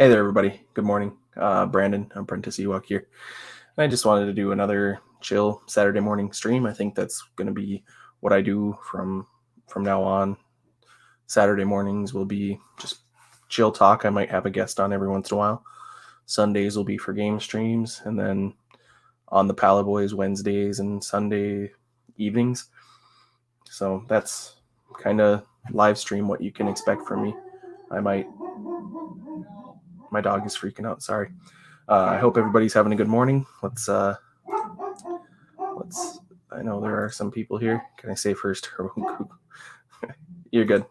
Hey there, everybody. Good morning. Brandon, ApprenticeEwok here. I just wanted to do another chill Saturday morning stream. I think that's going to be what I do from now on. Saturday mornings will be just chill talk. I might have a guest on every once in a while. Sundays will be for game streams, and then on the Pala Boys Wednesdays and Sunday evenings. So that's kind of live stream what you can expect from me. My dog is freaking out. Sorry. I hope everybody's having a good morning. Let's. I know there are some people here. Can I say first? You're good.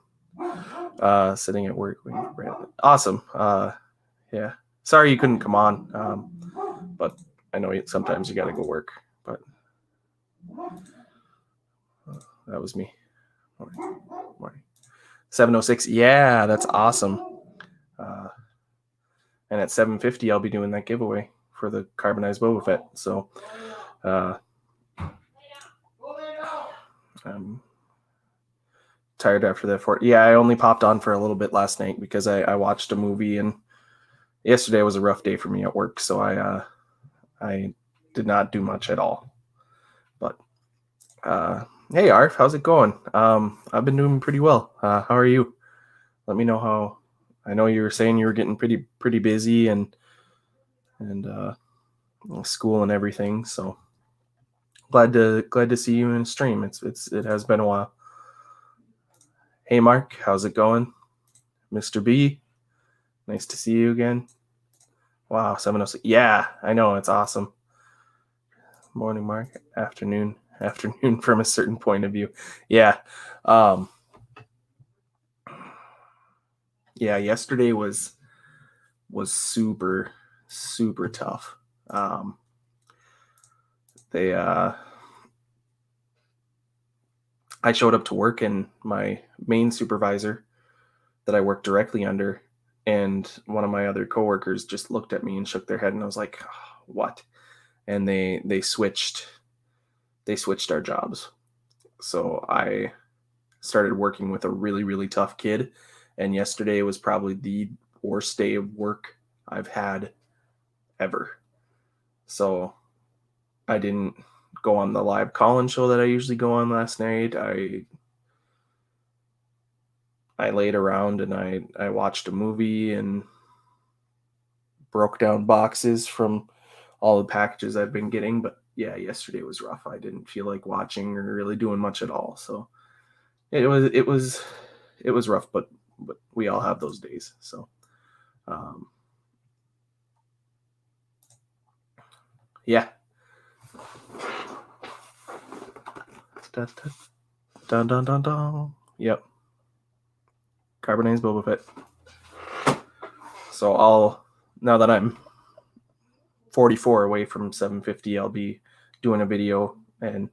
Sitting at work. Awesome. Yeah. Sorry you couldn't come on. But I know sometimes you got to go work. But that was me. Morning. 7:06. Yeah, that's awesome. And at 7:50, I'll be doing that giveaway for the carbonized Boba Fett. So, I'm tired after that. Yeah, I only popped on for a little bit last night because I watched a movie, and yesterday was a rough day for me at work. So I did not do much at all. But hey, Arf, how's it going? I've been doing pretty well. How are you? Let me know how. I know you were saying you were getting pretty busy and school and everything. So glad to see you in a stream. It has been a while. Hey Mark, how's it going? Mr. B, nice to see you again. Wow, 7:06. Yeah, I know, it's awesome. Morning, Mark. Afternoon from a certain point of view. Yeah. Yeah, yesterday was super tough. I showed up to work, and my main supervisor that I work directly under and one of my other coworkers just looked at me and shook their head, and I was like, what? And they switched our jobs. So I started working with a really tough kid, and yesterday was probably the worst day of work I've had ever. So I didn't go on the live call-in show that I usually go on last night. I laid around and I watched a movie and broke down boxes from all the packages I've been getting. But yeah, yesterday was rough. I didn't feel like watching or really doing much at all. So it was rough, but we all have those days. So yeah. Dun dun dun dun. Yep. Carbonized Boba Fett. So now that I'm 44 away from 750, I'll be doing a video and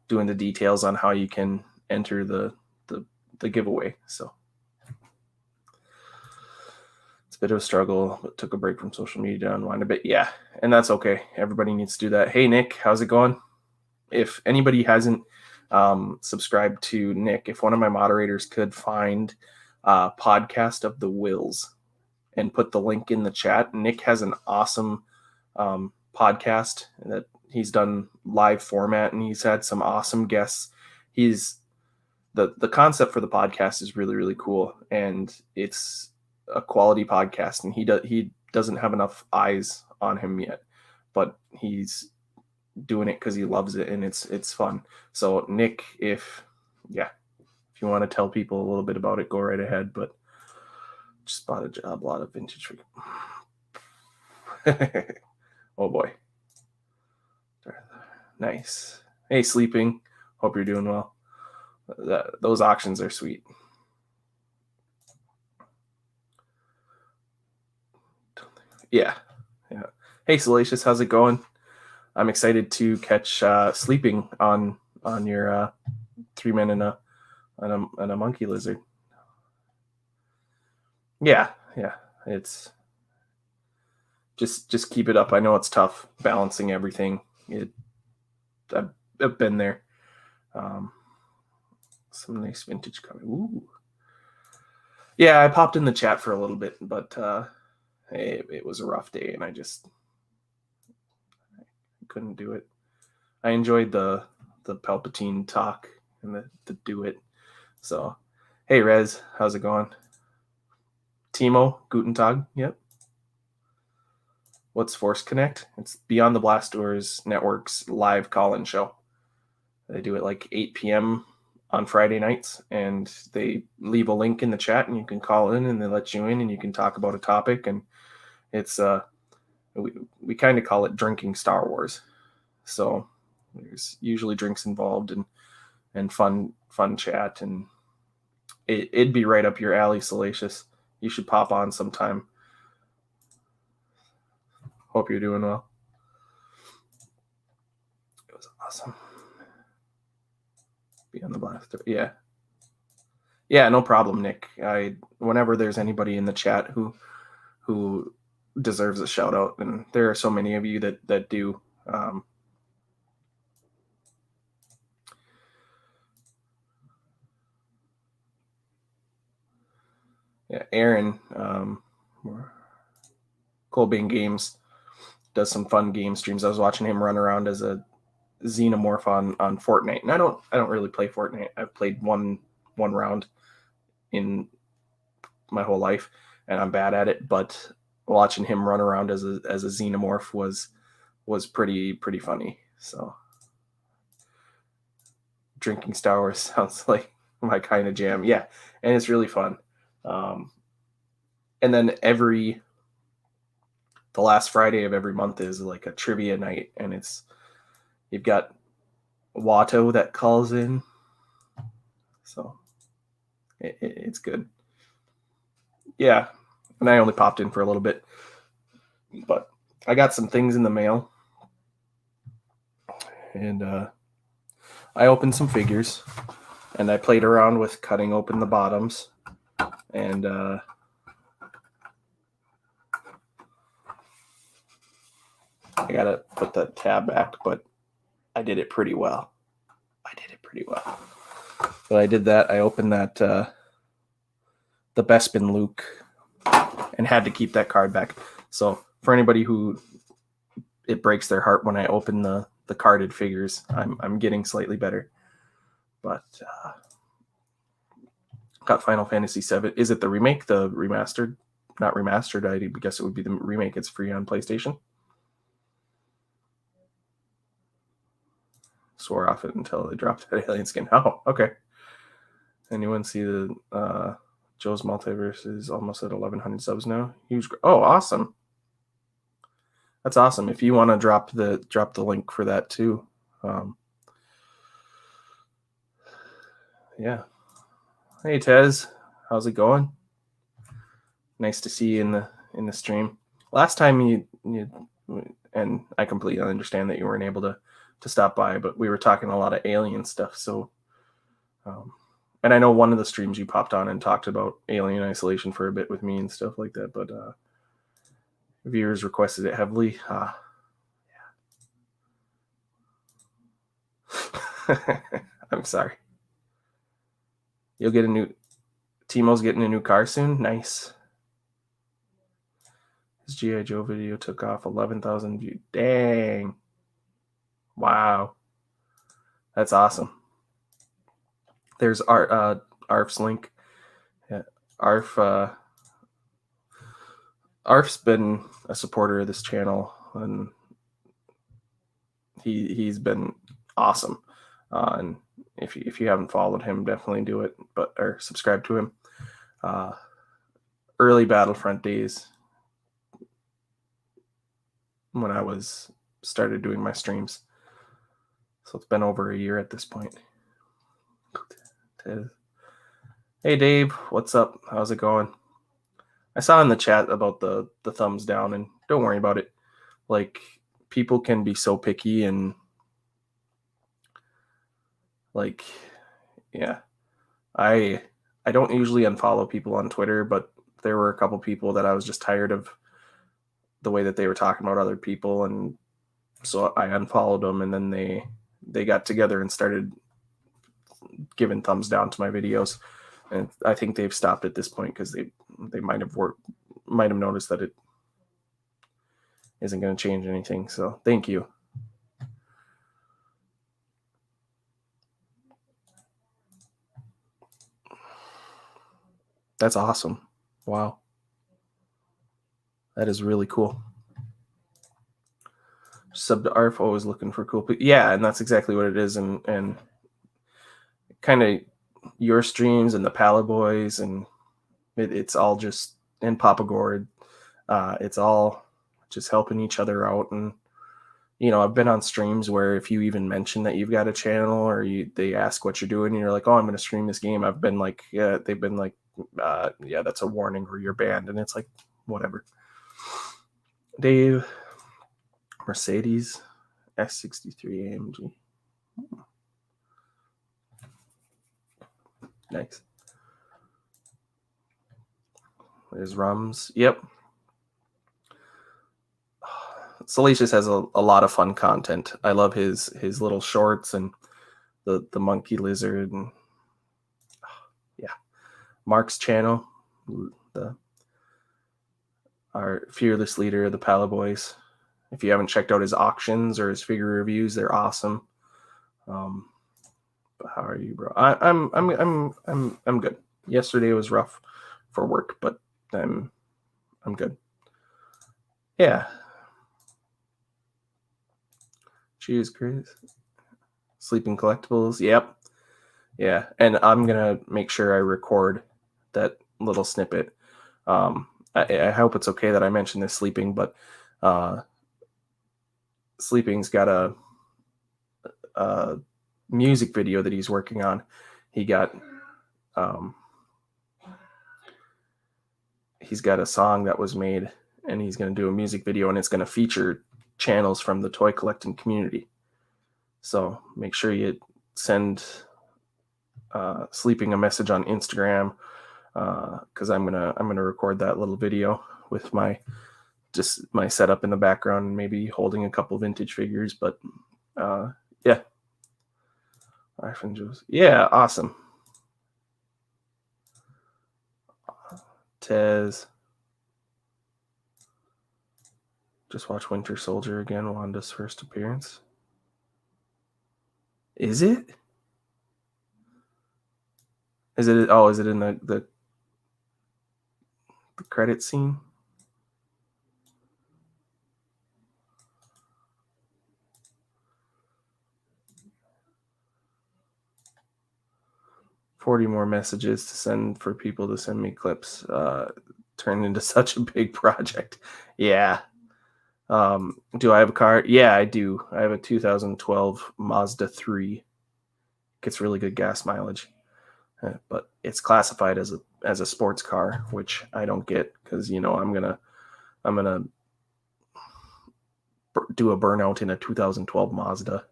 doing the details on how you can enter the giveaway. So it's a bit of a struggle, but took a break from social media to unwind a bit. Yeah, and that's okay. Everybody needs to do that. Hey, Nick, how's it going? If anybody hasn't subscribed to Nick, if one of my moderators could find Podcast of the Wills and put the link in the chat. Nick has an awesome podcast that he's done live format, and he's had some awesome guests. The concept for the podcast is really cool, and it's a quality podcast, and he doesn't have enough eyes on him yet, but he's doing it because he loves it, and it's fun. So Nick, if you want to tell people a little bit about it, go right ahead. But just bought a job, a lot of vintage. Oh boy. Nice. Hey, sleeping. Hope you're doing well. Those auctions are sweet. Yeah. Hey, Salacious, how's it going? I'm excited to catch sleeping on your 3 men and a monkey lizard. Yeah. It's just keep it up. I know it's tough balancing everything. I've been there. Some nice vintage coming. Ooh. Yeah, I popped in the chat for a little bit, but it was a rough day, and I couldn't do it. I enjoyed the Palpatine talk and the do it. So, hey Rez, how's it going? Timo, Guten Tag. Yep. What's Force Connect? It's Beyond the Blast Doors Network's live call-in show. They do it like 8 p.m. on Friday nights, and they leave a link in the chat, and you can call in, and they let you in, and you can talk about a topic. And it's we kind of call it drinking Star Wars. So there's usually drinks involved and fun chat, and it'd be right up your alley, Salacious. You should pop on sometime. Hope you're doing well. It was awesome. Beyond the Blast. Yeah. Yeah, no problem, Nick. Whenever there's anybody in the chat who deserves a shout out, and there are so many of you that do. Yeah, Aaron, Colbane Games does some fun game streams. I was watching him run around as a xenomorph on Fortnite, and I don't really play Fortnite. I've played one round in my whole life, and I'm bad at it. But watching him run around as a xenomorph was pretty funny. So drinking Star Wars sounds like my kind of jam. Yeah, and it's really fun. And then the last Friday of every month is like a trivia night, and you've got Watto that calls in, so it's good. Yeah, and I only popped in for a little bit, but I got some things in the mail, and I opened some figures, and I played around with cutting open the bottoms, and I gotta put the tab back, but I did it pretty well. So I did that. I opened that the Bespin Luke, and had to keep that card back. So for anybody who it breaks their heart when I open the carded figures, I'm getting slightly better. But got Final Fantasy VII. Is it the remake, the remastered? Not remastered. I guess it would be the remake. It's free on PlayStation. Swore off it until they dropped that alien skin. Oh, okay. Anyone see the Joe's Multiverse is almost at 1,100 subs now? Huge. Oh, awesome. That's awesome. If you want to drop the link for that too. Yeah. Hey Tez, how's it going? Nice to see you in the stream. Last time you and I completely understand that you weren't able to stop by, but we were talking a lot of alien stuff. So, and I know one of the streams you popped on and talked about Alien Isolation for a bit with me and stuff like that, but viewers requested it heavily. Yeah. I'm sorry. You'll get Timo's getting a new car soon. Nice. His G.I. Joe video took off 11,000 views. Dang. Wow. That's awesome. There's Arf's link. Yeah. Arf's been a supporter of this channel, and he's been awesome. And if you haven't followed him, definitely do it, or subscribe to him. Early Battlefront days, when I started doing my streams. So it's been over a year at this point. Hey Dave, what's up? How's it going? I saw in the chat about the thumbs down, and don't worry about it. Like, people can be so picky, and like, yeah, I don't usually unfollow people on Twitter, but there were a couple people that I was just tired of the way that they were talking about other people, and so I unfollowed them, and then they got together and started giving thumbs down to my videos, and I think they've stopped at this point because they might have noticed that isn't going to change anything. So thank you. That's awesome. Wow. That is really cool. Sub to ARF, always looking for cool people. Yeah, and that's exactly what it is. And kind of your streams and the Pala Boys, and it's all just, and Papa Gord. It's all just helping each other out. And I've been on streams where if you even mention that you've got a channel, or they ask what you're doing, and you're like, oh, I'm going to stream this game, I've been like, yeah, they've been like, yeah, that's a warning, or you're banned. And it's like, whatever. Dave, Mercedes S63 AMG. Nice. There's Rums. Yep. Salacious has a lot of fun content. I love his little shorts and the monkey lizard, and yeah. Mark's channel, our fearless leader of the Pala Boys. If you haven't checked out his auctions or his figure reviews, they're awesome. But how are you, bro? I'm good. Yesterday was rough for work, but I'm good. Yeah. Cheers, Chris. Sleeping Collectibles. Yep. Yeah, and I'm gonna make sure I record that little snippet. I hope it's okay that I mentioned this, Sleeping, but Sleeping's got a music video that he's working on. He's got a song that was made, and he's going to do a music video, and it's going to feature channels from the toy collecting community. So make sure you send Sleeping a message on Instagram, because I'm gonna record that little video with my setup in the background, and maybe holding a couple vintage figures. But yeah, yeah, awesome. Tez, just watch Winter Soldier again. Wanda's first appearance. Is it? Is it? Oh, is it in the credit scene? $40 more messages to send for people to send me clips. Turned into such a big project. Yeah. Do I have a car? Yeah, I do. I have a 2012 Mazda 3. Gets really good gas mileage, but it's classified as a sports car, which I don't get, because I'm gonna do a burnout in a 2012 Mazda.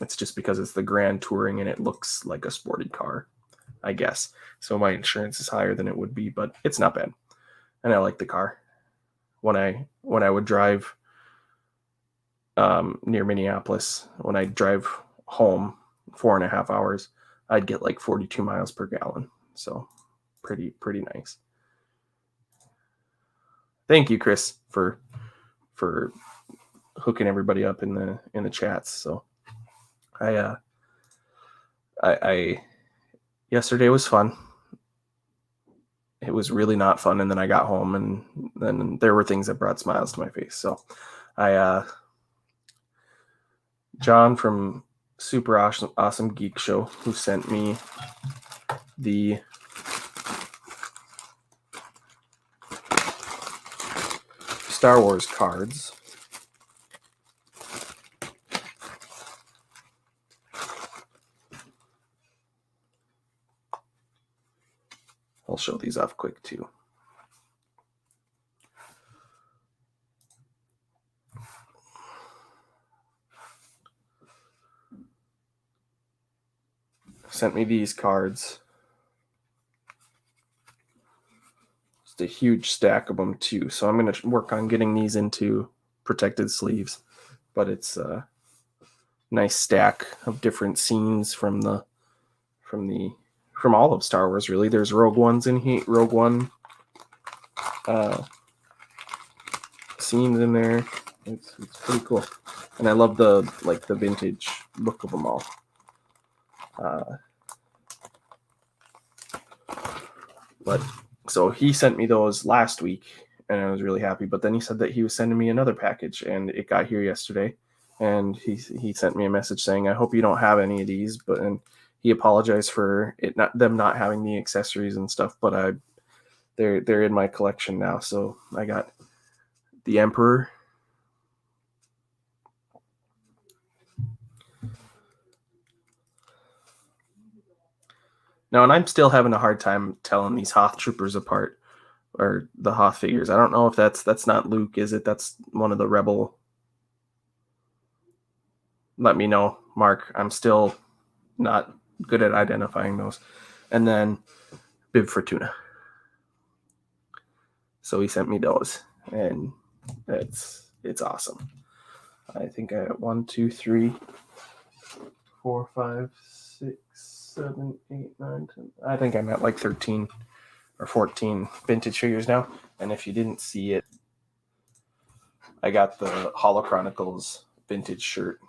It's just because it's the Grand Touring and it looks like a sporty car, I guess. So my insurance is higher than it would be, but it's not bad, and I like the car. When I would drive near Minneapolis, when I drive home 4.5 hours, I'd get like 42 miles per gallon. So pretty nice. Thank you, Chris, for hooking everybody up in the chats. So I yesterday was fun. It was really not fun, and then I got home, and then there were things that brought smiles to my face. So John from Super Awesome Geek Show, who sent me the Star Wars cards. I'll show these off quick too. Sent me these cards. Just a huge stack of them too. So I'm going to work on getting these into protected sleeves. But it's a nice stack of different scenes from all of Star Wars, really. There's Rogue Ones in here. Rogue One. seams in there. It's pretty cool, and I love the vintage look of them all. But so he sent me those last week, and I was really happy. But then he said that he was sending me another package, and it got here yesterday. And he sent me a message saying, "I hope you don't have any of these," and he apologized for them not having the accessories and stuff. But they're in my collection now. So I got the Emperor. Now, and I'm still having a hard time telling these Hoth troopers apart, or the Hoth figures. I don't know if that's not Luke, is it? That's one of the Rebel. Let me know, Mark. I'm still not good at identifying those. And then Bib Fortuna. So he sent me those, and it's awesome. I think I got 1, 2, 3, 4, 5, 6, 7, 8, 9, 10. I think I'm at like 13 or 14 vintage figures now. And if you didn't see it, I got the Holo Chronicles vintage shirt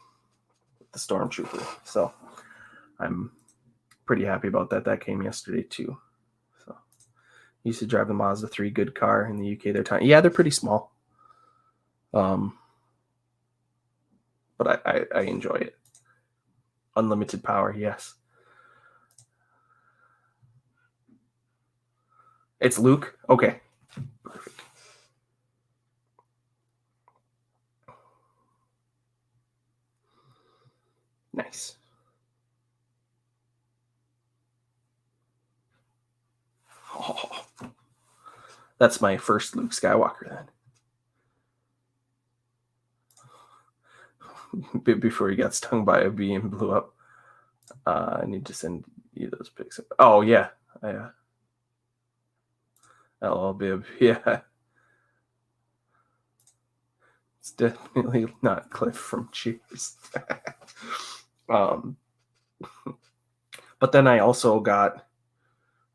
with the Stormtrooper. So I'm pretty happy about that. That came yesterday too. So used to drive the Mazda 3, good car in the UK. They're tiny. Yeah, they're pretty small. But I enjoy it. Unlimited power, yes. It's Luke? Okay. Perfect. Nice. Oh, that's my first Luke Skywalker then. Before he got stung by a bee and blew up. I need to send you those pics. Oh, yeah. LL Bib. Yeah. It's definitely not Cliff from Cheers. But then I also got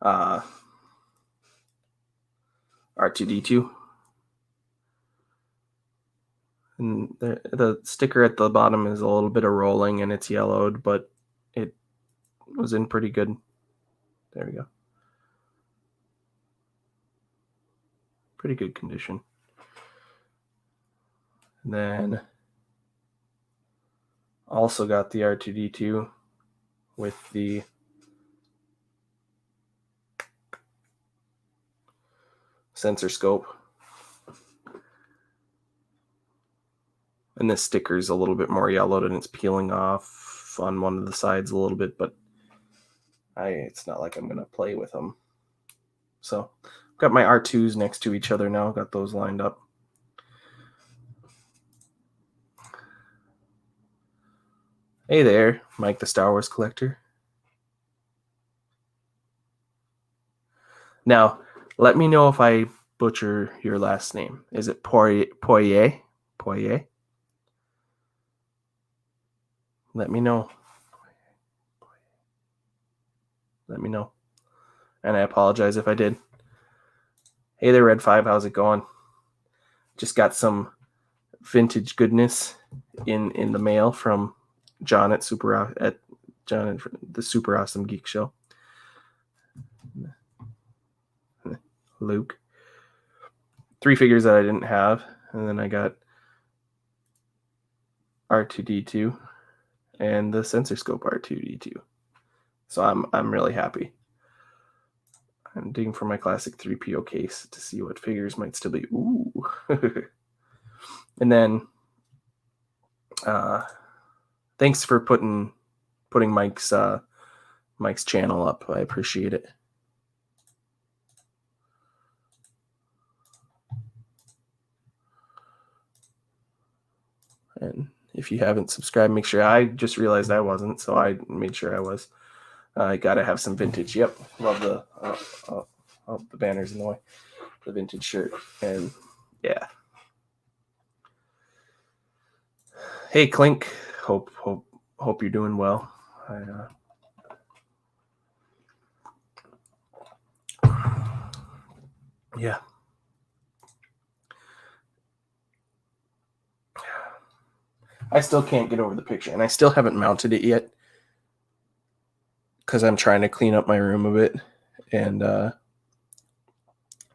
R2D2. And the sticker at the bottom is a little bit of rolling and it's yellowed, but it was in pretty good. There we go. Pretty good condition. And then also got the R2D2 with the sensor scope. And this sticker is a little bit more yellowed and it's peeling off on one of the sides a little bit, but it's not like I'm going to play with them. So got my R2s next to each other now. Got those lined up. Hey there, Mike the Star Wars collector. Now, let me know if I butcher your last name. Is it Poirier? Poirier? Let me know. Let me know. And I apologize if I did. Hey there, Red 5. How's it going? Just got some vintage goodness in the mail from John at John at the Super Awesome Geek Show. Luke. 3 figures that I didn't have, and then I got R2D2 and the sensor scope R2D2. So I'm really happy. I'm digging for my classic 3PO case to see what figures might still be. Ooh. And then thanks for putting Mike's channel up. I appreciate it. And if you haven't subscribed, make sure. I just realized I wasn't, so I made sure I was. I gotta have some vintage. Yep, love the banners in the way. The vintage shirt, and yeah. Hey Clink, hope you're doing well. Yeah. I still can't get over the picture, and I still haven't mounted it yet because I'm trying to clean up my room a bit and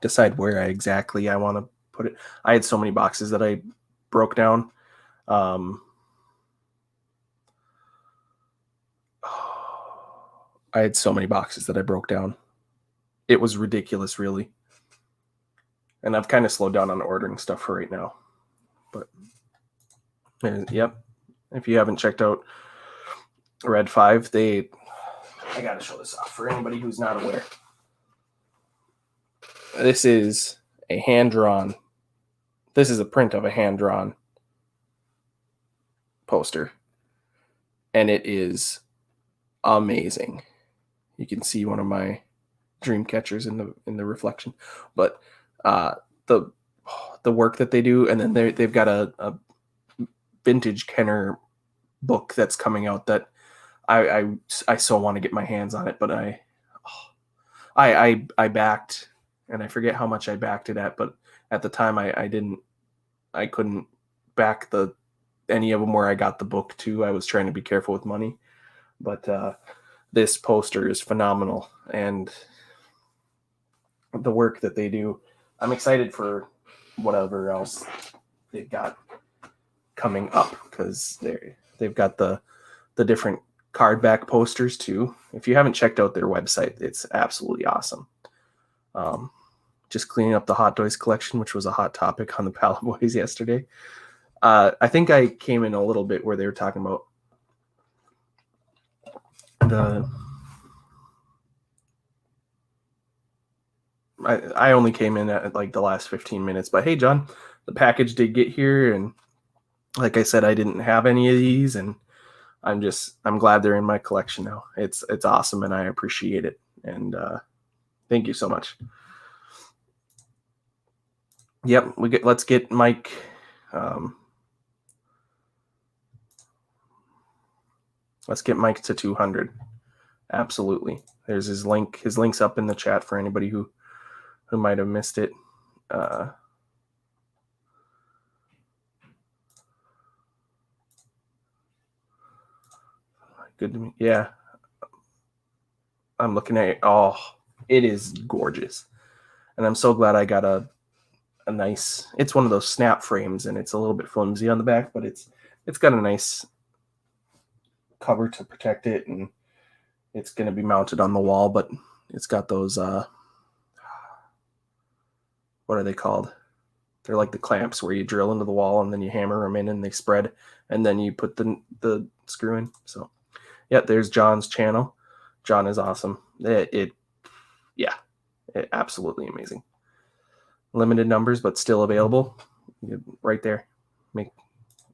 decide where exactly I want to put it. I had so many boxes that I broke down. I had so many boxes that I broke down. It was ridiculous, really. And I've kind of slowed down on ordering stuff for right now. But, yep. If you haven't checked out Red 5, I got to show this off for anybody who's not aware. This is a hand-drawn. This is a print of a hand-drawn poster. And it is amazing. You can see one of my dream catchers in the reflection, but the work that they do, and then they've got a vintage Kenner book that's coming out that I so want to get my hands on it, but I backed, and I forget how much I backed it at, but at the time I couldn't back any of them where I got the book too. I was trying to be careful with money, but this poster is phenomenal, and the work that they do, I'm excited for whatever else they've got coming up, because they've got the different card back posters too. If you haven't checked out their website, it's absolutely awesome. Just cleaning up the Hot Toys collection, which was a hot topic on the Pallet Boys yesterday. I think I came in a little bit where they were talking about I only came in at like the last 15 minutes, but hey, John, the package did get here, and like I said, I didn't have any of these, and I'm glad they're in my collection now. It's awesome, and I appreciate it, and thank you so much. Yep, let's get Mike. Let's get Mike to 200. Absolutely. There's his link. His link's up in the chat for anybody who might have missed it. Good to me. Yeah. I'm looking at it. Oh, it is gorgeous. And I'm so glad I got a nice, it's one of those snap frames, and it's a little bit flimsy on the back, but it's got a nice cover to protect it, and it's going to be mounted on the wall, but it's got those what are they called? They're like the clamps where you drill into the wall and then you hammer them in and they spread, and then you put the screw in. So yeah, there's John's channel. John is awesome. It absolutely amazing. Limited numbers, but still available. Right there.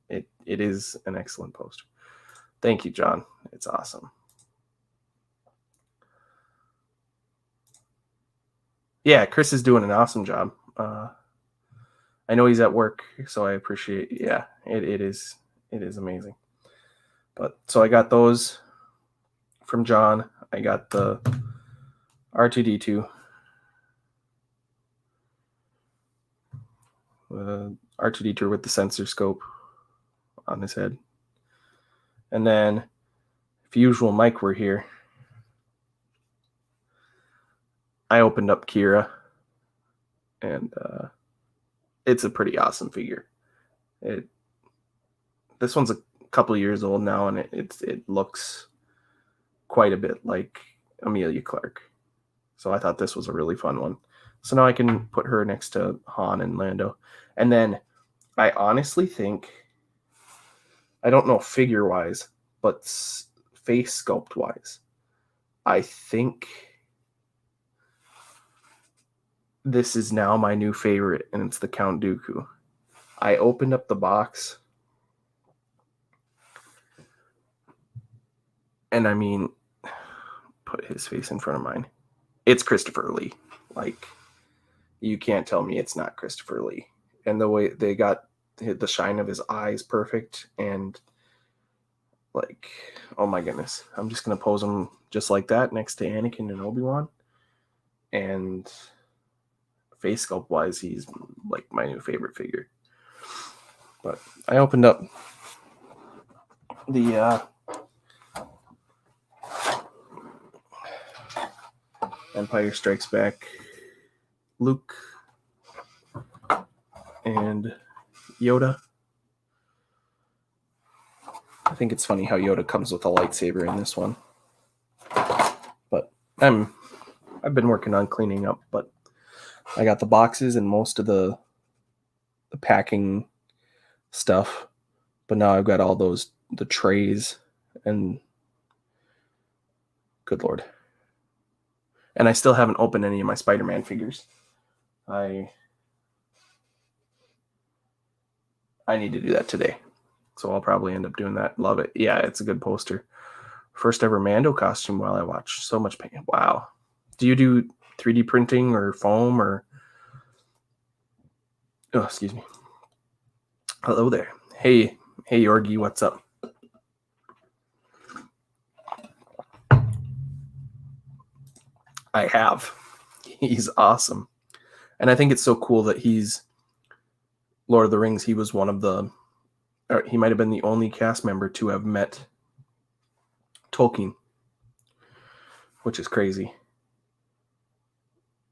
It is an excellent poster. Thank you, John. It's awesome. Yeah, Chris is doing an awesome job. I know he's at work, so I appreciate. Yeah, it is amazing. But so I got those from John. I got the R2D2, R2D2 with the sensor scope on his head, and then if usual Mike were here, I opened up Kira, and it's a pretty awesome figure. This one's a couple of years old now, and it looks quite a bit like Amelia Clark. So I thought this was a really fun one. So now I can put her next to Han and Lando. And then I honestly think, I don't know figure-wise, but face sculpt-wise, I think this is now my new favorite, and it's the Count Dooku. I opened up the box, and I mean, put his face in front of mine. It's Christopher Lee. Like, you can't tell me it's not Christopher Lee. And the way they got the shine of his eyes perfect, and like, oh my goodness. I'm just going to pose him just like that next to Anakin and Obi-Wan. And face sculpt wise, he's like my new favorite figure. But I opened up the Empire Strikes Back, Luke and Yoda. I think it's funny how Yoda comes with a lightsaber in this one. But I've been working on cleaning up, but I got the boxes and most of the packing stuff. But now I've got all the trays, and good Lord. And I still haven't opened any of my Spider-Man figures. I need to do that today. So I'll probably end up doing that. Love it. Yeah, it's a good poster. First ever Mando costume while I watch. So much pain. Wow. Do you do 3D printing or foam or... Oh, excuse me. Hello there. Hey, Yorgi, what's up? I have. He's awesome. And I think it's so cool that he's Lord of the Rings. He was one of the... Or he might have been the only cast member to have met Tolkien, which is crazy.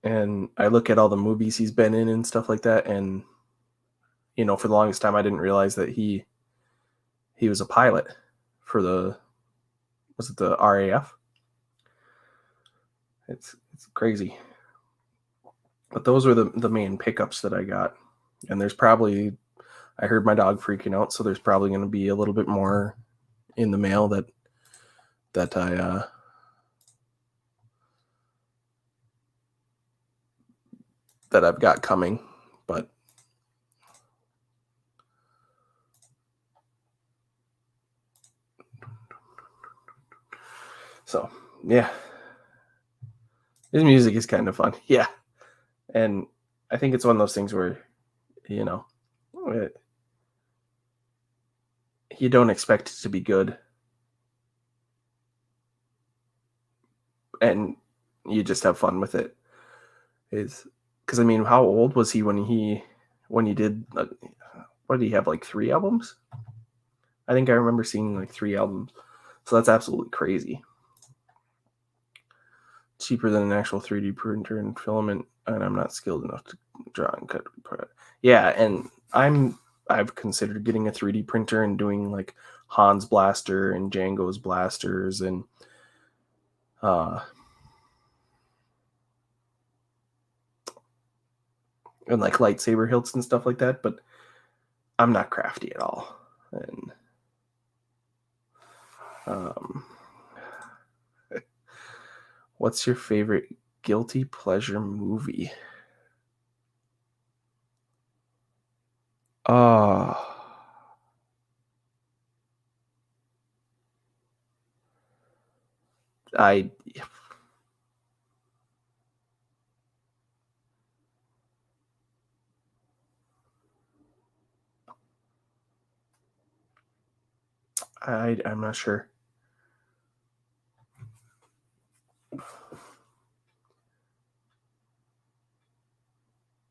And I look at all the movies he's been in and stuff like that, and you know, for the longest time I didn't realize that he was a pilot for the RAF. It's crazy. But those were the main pickups that I got. And there's probably, I heard my dog freaking out, so there's probably going to be a little bit more in the mail that I've got coming. But so yeah, his music is kind of fun. Yeah. And I think it's one of those things where, you know, you don't expect it to be good, and you just have fun with it. Is because I mean, how old was he when he did? What did he have? Like 3 albums? I think I remember seeing like 3 albums. So that's absolutely crazy. Cheaper than an actual 3D printer and filament, and I'm not skilled enough to draw and cut. Yeah, and I've considered getting a 3D printer and doing like Han's blaster and Django's blasters and like lightsaber hilts and stuff like that, but I'm not crafty at all. And what's your favorite guilty pleasure movie? I'm not sure.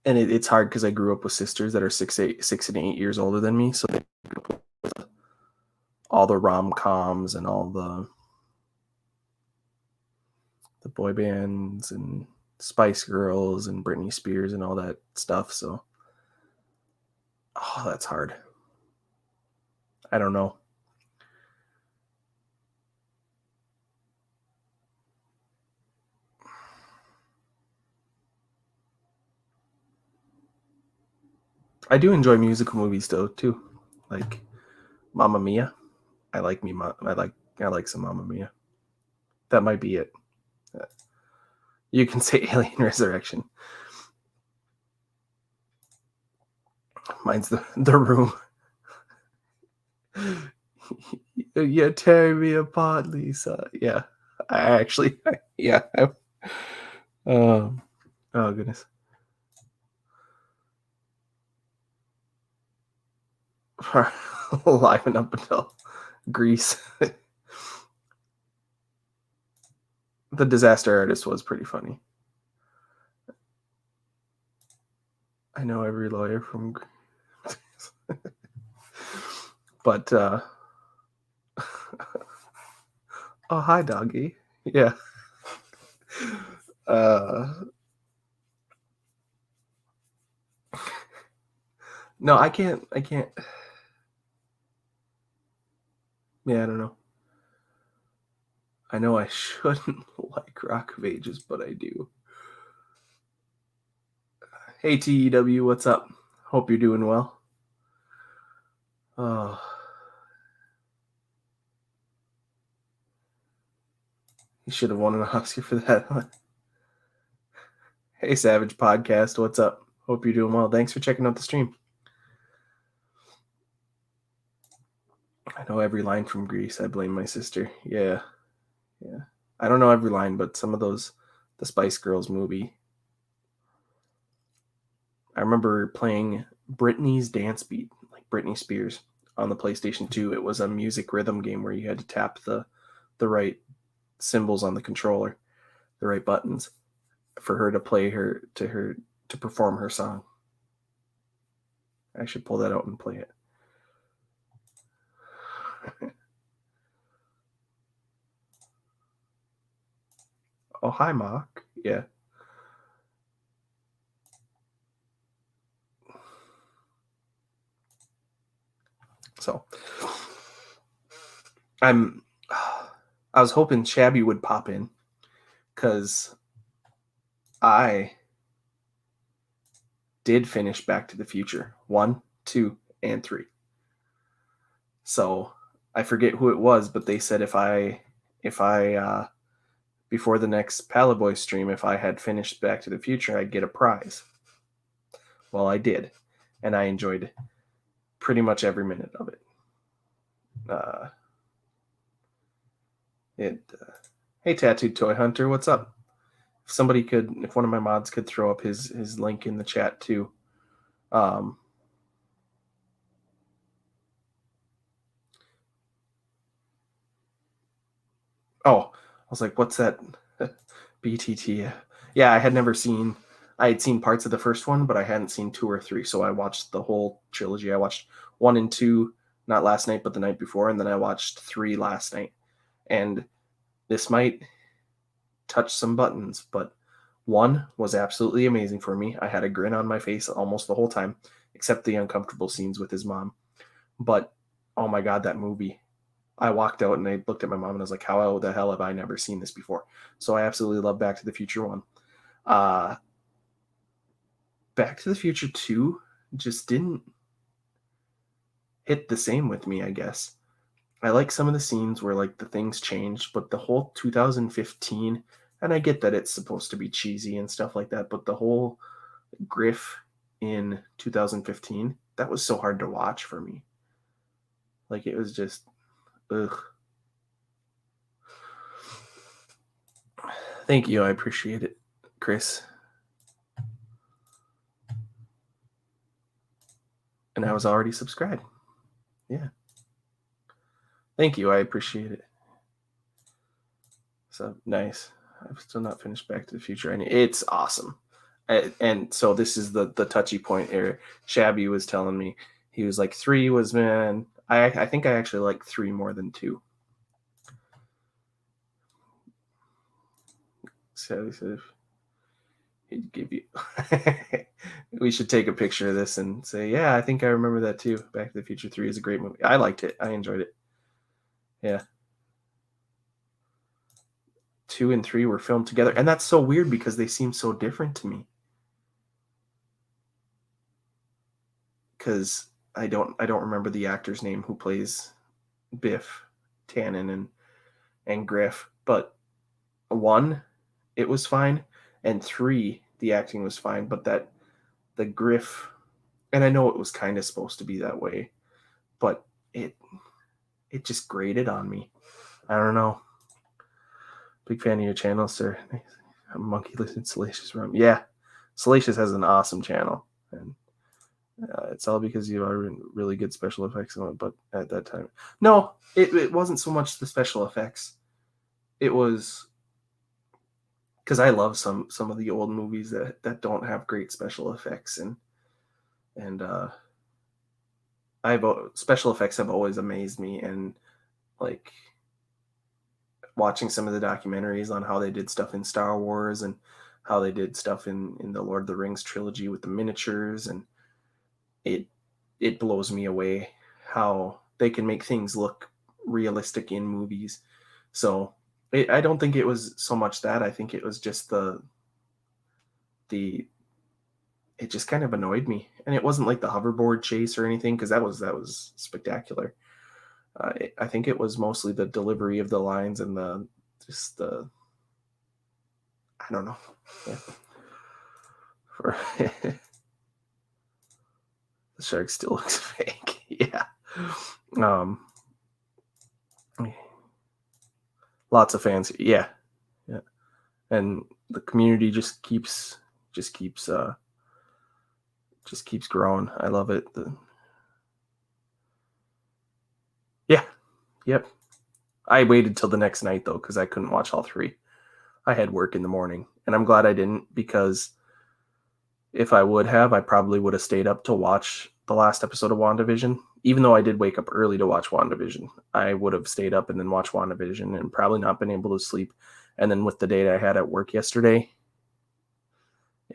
And it's hard because I grew up with sisters that are 6 and 8 years older than me, so they grew up with all the rom-coms and all the boy bands and Spice Girls and Britney Spears and all that stuff. So, that's hard. I don't know. I do enjoy musical movies though too, like Mamma Mia. I like some Mamma Mia. That might be it. You can say Alien Resurrection. Mine's the Room. You're tearing me apart, Lisa. Yeah, I actually, yeah. Oh goodness. Liven up until Grease. The Disaster Artist was pretty funny. I know every lawyer from but Oh, hi, doggy. Yeah. No, I can't. Yeah, I don't know. I know I shouldn't like Rock of Ages, but I do. Hey, TEW, what's up? Hope you're doing well. Oh, you should have won an Oscar for that one. Hey, Savage Podcast, what's up? Hope you're doing well. Thanks for checking out the stream. I know every line from Grease. I blame my sister. Yeah. I don't know every line, but some of those, the Spice Girls movie. I remember playing Britney's Dance Beat, like Britney Spears, on the PlayStation 2. It was a music rhythm game where you had to tap the right symbols on the controller, the right buttons, for her to play to perform her song. I should pull that out and play it. Oh, hi, Mock. Yeah. So I was hoping Shabby would pop in because I did finish Back to the Future 1, 2, and 3. So I forget who it was, but they said if I before the next Palaboy stream, if I had finished Back to the Future, I'd get a prize. Well, I did, and I enjoyed pretty much every minute of it. Hey, Tattooed Toy Hunter, what's up? If one of my mods could throw up his link in the chat too. Oh, I was like, what's that? BTT. Yeah, I had seen parts of the first one, but I hadn't seen 2 or 3. So I watched the whole trilogy. I watched 1 and 2, not last night, but the night before. And then I watched 3 last night. And this might touch some buttons, but 1 was absolutely amazing for me. I had a grin on my face almost the whole time, except the uncomfortable scenes with his mom. But oh my God, that movie. I walked out and I looked at my mom and I was like, how the hell have I never seen this before? So I absolutely love Back to the Future 1. Back to the Future 2 just didn't hit the same with me, I guess. I like some of the scenes where like the things changed, but the whole 2015, and I get that it's supposed to be cheesy and stuff like that, but the whole Griff in 2015, that was so hard to watch for me. Like it was just, ugh. Thank you. I appreciate it, Chris. And I was already subscribed. Yeah. Thank you. I appreciate it. So nice. I've still not finished Back to the Future. And it's awesome. And so this is the touchy point here. Shabby was telling me, he was like, 3 was, man, I think I actually like 3 more than 2. So he'd give you we should take a picture of this and say, yeah, I think I remember that too. Back to the Future 3 is a great movie. I liked it. I enjoyed it. Yeah. 2 and 3 were filmed together, and that's so weird because they seem so different to me. Because I don't remember the actor's name who plays Biff Tannen and Griff, but 1, it was fine, and 3, the acting was fine, but the Griff, and I know it was kind of supposed to be that way, but it just grated on me. I don't know. Big fan of your channel, sir. Monkey listen Salacious Rum. Yeah, Salacious has an awesome channel, and it's all because you are really good special effects on it. But at that time, no, it wasn't so much the special effects. It was because I love some of the old movies that don't have great special effects, and special effects have always amazed me, and like watching some of the documentaries on how they did stuff in Star Wars and how they did stuff in the Lord of the Rings trilogy with the miniatures, and it blows me away how they can make things look realistic in movies. So I don't think it was so much that. I think it was just the it just kind of annoyed me, and it wasn't like the hoverboard chase or anything, because that was spectacular. I think it was mostly the delivery of the lines and the I don't know. Yeah. The shark still looks fake. Yeah. Lots of fans. Yeah. Yeah. And the community just keeps growing. I love it. Yeah. Yep. I waited till the next night though, because I couldn't watch all three. I had work in the morning, and I'm glad I didn't, because if I would have, I probably would have stayed up to watch the last episode of WandaVision. Even though I did wake up early to watch WandaVision, I would have stayed up and then watched WandaVision and probably not been able to sleep. And then with the date I had at work yesterday,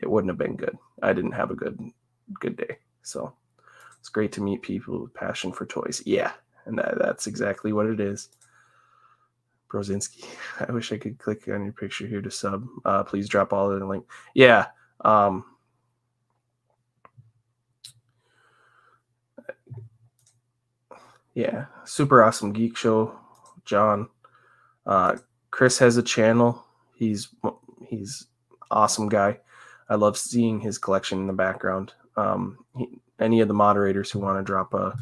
it wouldn't have been good. I didn't have a good day. So it's great to meet people with passion for toys. Yeah, and that's exactly what it is. Brozinski, I wish I could click on your picture here to sub. Please drop all in the link. Yeah. Yeah, super awesome geek show, John. Chris has a channel. He's awesome guy. I love seeing his collection in the background. Any of the moderators who want to drop a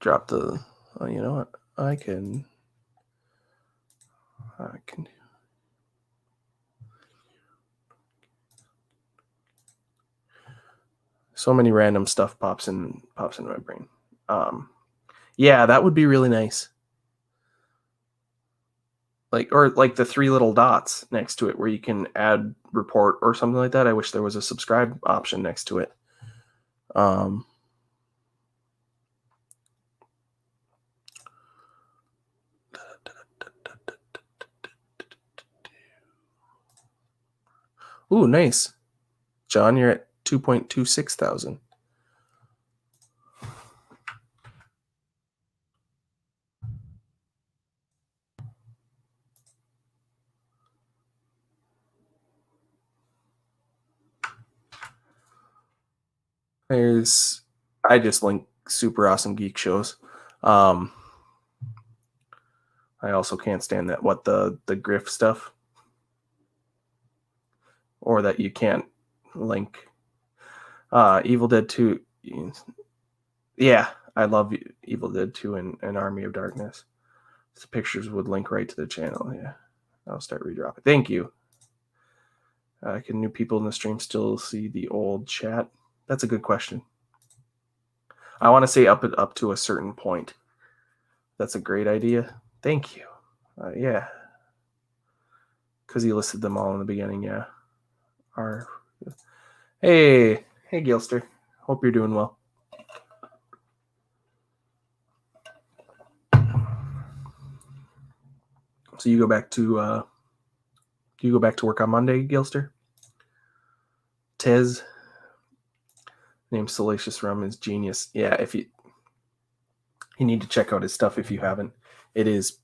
drop the you know what, I can so many random stuff pops in my brain. Yeah, that would be really nice. Like the three little dots next to it where you can add report or something like that. I wish there was a subscribe option next to it. Ooh, nice. John, you're at 2.26 thousand. I just link super awesome geek shows. I also can't stand that the Griff stuff, or that you can't link. Evil Dead 2. Yeah, I love Evil Dead 2 and Army of Darkness. The pictures would link right to the channel. Yeah, I'll start redropping. Thank you. Can new people in the stream still see the old chat? That's a good question. I want to say up to a certain point. That's a great idea. Thank you. Yeah. Because you listed them all in the beginning, yeah. Hey, Gilster. Hope you're doing well. So you go back to work on Monday, Gilster? Tez, named Salacious Rum, is genius. Yeah, if you need to check out his stuff if you haven't. It is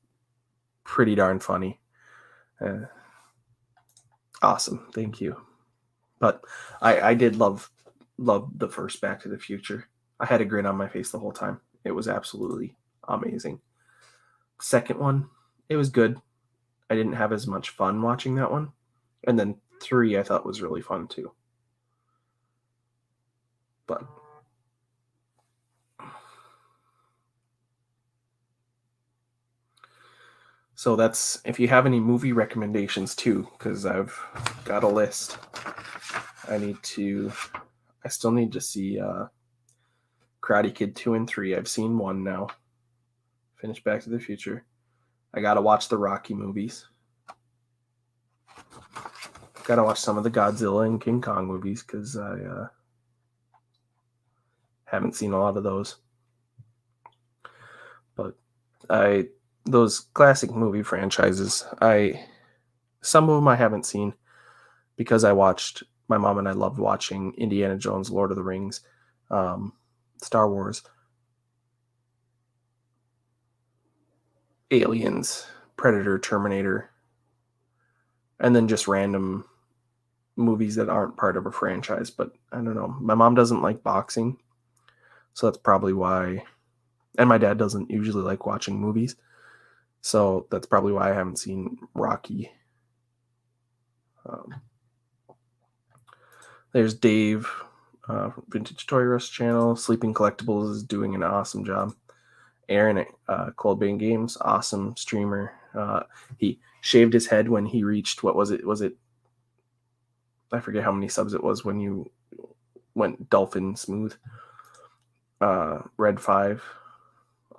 pretty darn funny. Awesome, thank you. But I did love the first Back to the Future. I had a grin on my face the whole time. It was absolutely amazing. Second one, it was good. I didn't have as much fun watching that one. And then 3 I thought was really fun too. But so that's, if you have any movie recommendations too, because I've got a list. I still need to see Karate Kid 2 and 3. I've seen 1 now. Finished Back to the Future. I gotta watch the Rocky movies. Gotta watch some of the Godzilla and King Kong movies, because I Haven't seen a lot of those. But those classic movie franchises, some of them I haven't seen because my mom and I loved watching Indiana Jones, Lord of the Rings, Star Wars, Aliens, Predator, Terminator, and then just random movies that aren't part of a franchise. But I don't know. My mom doesn't like boxing, so that's probably why. And my dad doesn't usually like watching movies, so that's probably why I haven't seen Rocky. There's Dave, Vintage Toy Rush channel. Sleeping Collectibles is doing an awesome job. Aaron at Cold Bane Games, awesome streamer. He shaved his head when he reached, what was it? I forget how many subs it was when you went dolphin smooth. Red 5,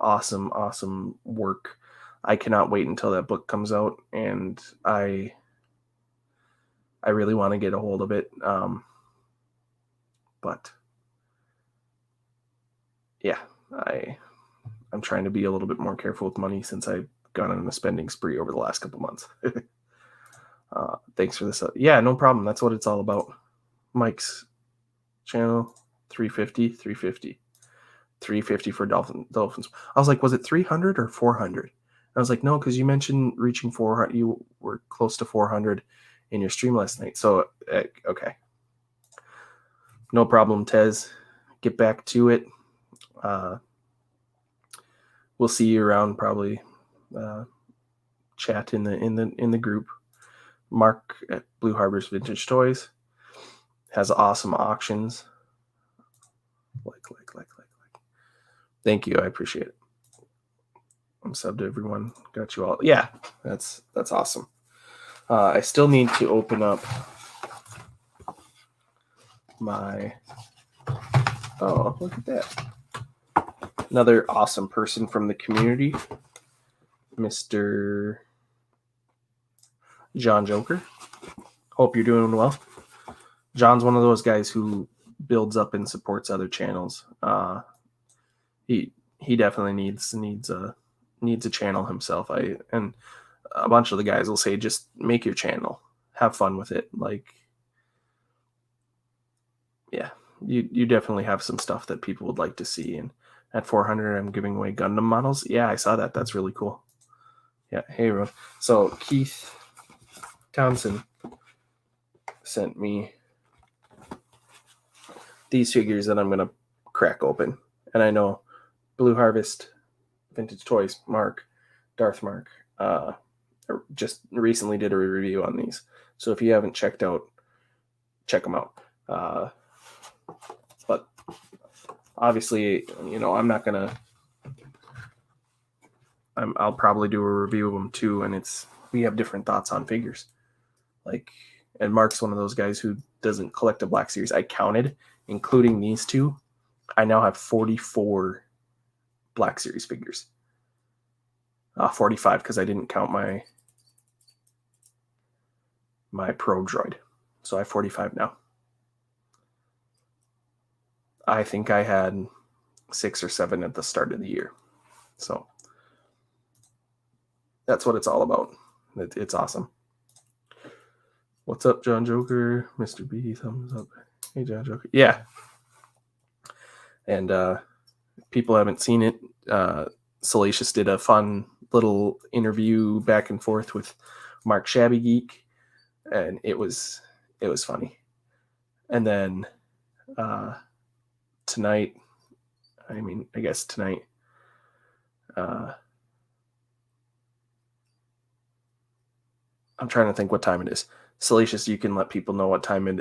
awesome work. I cannot wait until that book comes out, and I really want to get a hold of it. But yeah, I'm trying to be a little bit more careful with money since I've gone on a spending spree over the last couple months. Thanks for this. Yeah, no problem. That's what it's all about. Mike's channel, 350 for dolphins. I was like, was it 300 or 400? I was like, no, because you mentioned reaching 400. You were close to 400 in your stream last night. So, okay. No problem, Tez. Get back to it. We'll see you around, probably. Chat in the group. Mark at Blue Harbor's Vintage Toys has awesome auctions. Like. Thank you. I appreciate it. I'm subbed to everyone. Got you all. Yeah, that's awesome. I still need to open up my. Oh, look at that. Another awesome person from the community, Mr. John Joker. Hope you're doing well. John's one of those guys who builds up and supports other channels. He definitely needs a channel himself. And a bunch of the guys will say, just make your channel, have fun with it. Like, yeah, you definitely have some stuff that people would like to see. And at 400, I'm giving away Gundam models. Yeah, I saw that. That's really cool. Yeah. Hey, everyone. So Keith Townsend sent me these figures that I'm going to crack open. And I know Blue Harvest, Vintage Toys, Darth Mark, just recently did a review on these. So if you haven't check them out. But obviously, I'm not going to, I'll probably do a review of them too. And we have different thoughts on figures. And Mark's one of those guys who doesn't collect a Black Series. I counted, including these two. I now have 44 Black Series figures. 45 because I didn't count my Pro Droid. So I have 45 now. I think I had 6 or 7 at the start of the year. So that's what it's all about. It's awesome. What's up, John Joker? Mr. B, thumbs up. Hey, John Joker. Yeah. And people haven't seen it. Salacious did a fun little interview back and forth with Mark Shabby Geek, and it was funny. And then tonight, I guess tonight, I'm trying to think what time it is. Salacious, you can let people know what time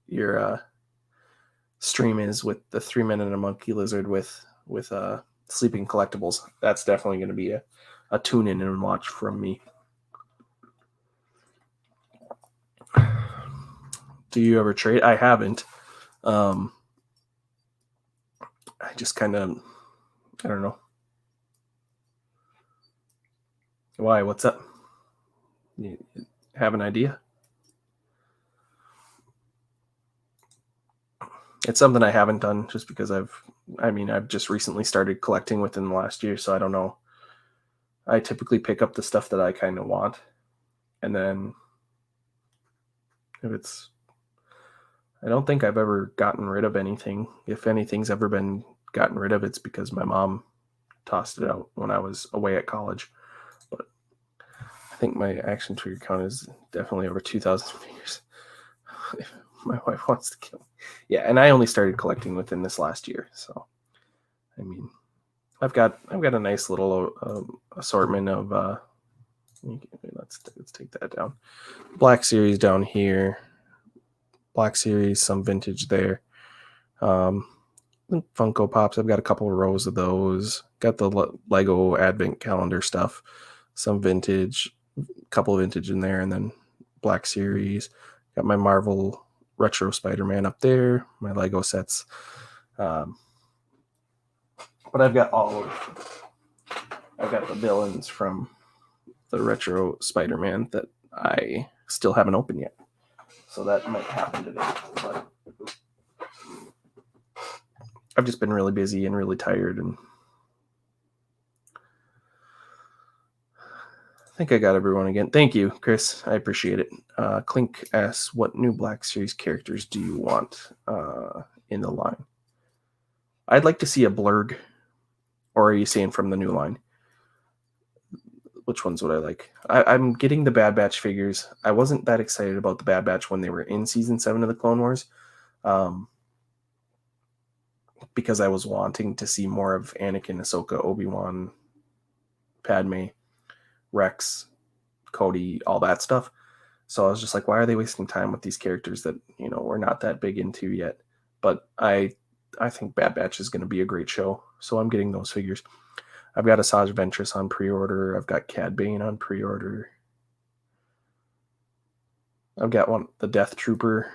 your stream is with the 3 Men and a Monkey Lizard with Sleeping Collectibles. That's definitely going to be a tune in and watch from me. Do you ever trade? I haven't. I just kind of, I don't know. Why? What's up? You have an idea? It's something I haven't done just because I've just recently started collecting within the last year, so I don't know. I typically pick up the stuff that I kind of want, and then if it's, I don't think I've ever gotten rid of anything. If anything's ever been gotten rid of, it's because my mom tossed it out when I was away at college. But I think my action figure count is definitely over 2,000 figures. My wife wants to kill me. Yeah, and I only started collecting within this last year, so I mean, I've got a nice little assortment of. Let's take that down. Black Series down here. Black Series, some vintage there. Funko Pops. I've got a couple of rows of those. Got the Lego Advent Calendar stuff. Some vintage, couple of vintage in there, and then Black Series. Got my Marvel Retro Spider-Man up there. My Lego sets. But I've got the villains from the Retro Spider-Man that I still haven't opened yet. So that might happen today. But I've just been really busy and really tired, and I think I got everyone again. Thank you, Chris. I appreciate it. Clink asks, what new Black Series characters do you want in the line? I'd like to see a Blurg. Or are you saying from the new line? Which ones would I like? I'm getting the Bad Batch figures. I wasn't that excited about the Bad Batch when they were in Season 7 of the Clone Wars. Because I was wanting to see more of Anakin, Ahsoka, Obi-Wan, Padme, Rex, Cody, all that stuff. So I was just like, why are they wasting time with these characters that, we're not that big into yet? But I think Bad Batch is going to be a great show. So I'm getting those figures. I've got Asajj Ventress on pre-order. I've got Cad Bane on pre-order. I've got the Death Trooper.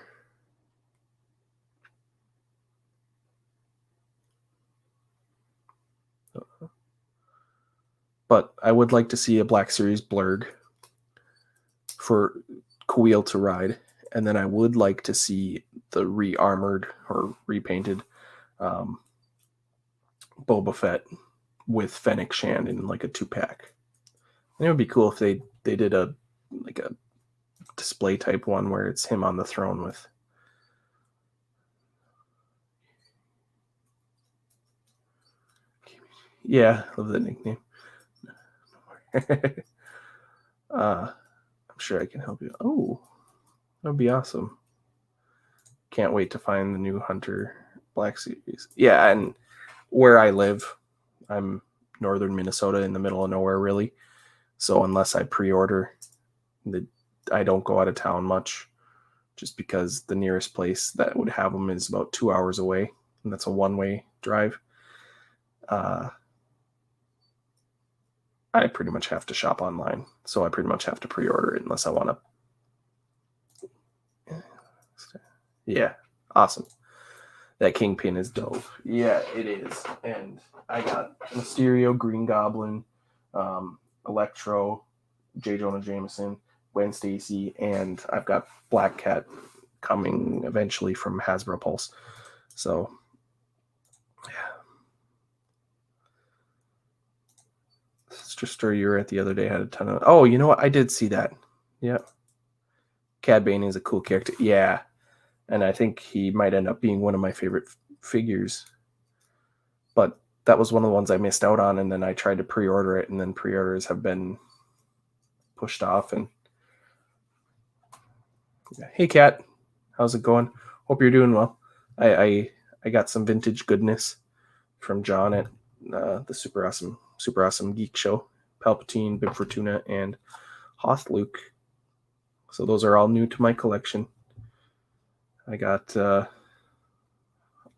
But I would like to see a Black Series Blurg for Kuiil to ride. And then I would like to see the re-armored or repainted Boba Fett with Fennec Shand in like a 2-pack. And it would be cool if they did a display type one where it's him on the throne with. Yeah, love that nickname. I'm sure I can help you. Oh, that would be awesome. Can't wait to find the new Hunter Black Series. Yeah, and where I live, I'm northern Minnesota in the middle of nowhere, really. So unless I pre-order, I don't go out of town much, just because the nearest place that would have them is about 2 hours away, and that's a one-way drive. I pretty much have to shop online, so I pretty much have to pre-order it unless I want to. Yeah, awesome. That Kingpin is dope. Yeah, it is. And I got Mysterio, Green Goblin, Electro, J. Jonah Jameson, Gwen Stacy, and I've got Black Cat coming eventually from Hasbro Pulse. So, yeah. Sister Story you were at the other day had a ton of. Oh, you know what? I did see that. Yeah. Cad Bane is a cool character. Yeah. And I think he might end up being one of my favorite figures. But that was one of the ones I missed out on, and then I tried to pre-order it, and then pre-orders have been pushed off. And hey, Kat, how's it going? Hope you're doing well. I got some vintage goodness from John at the Super Awesome Geek Show. Palpatine, Bib Fortuna, and Hoth Luke. So those are all new to my collection. I got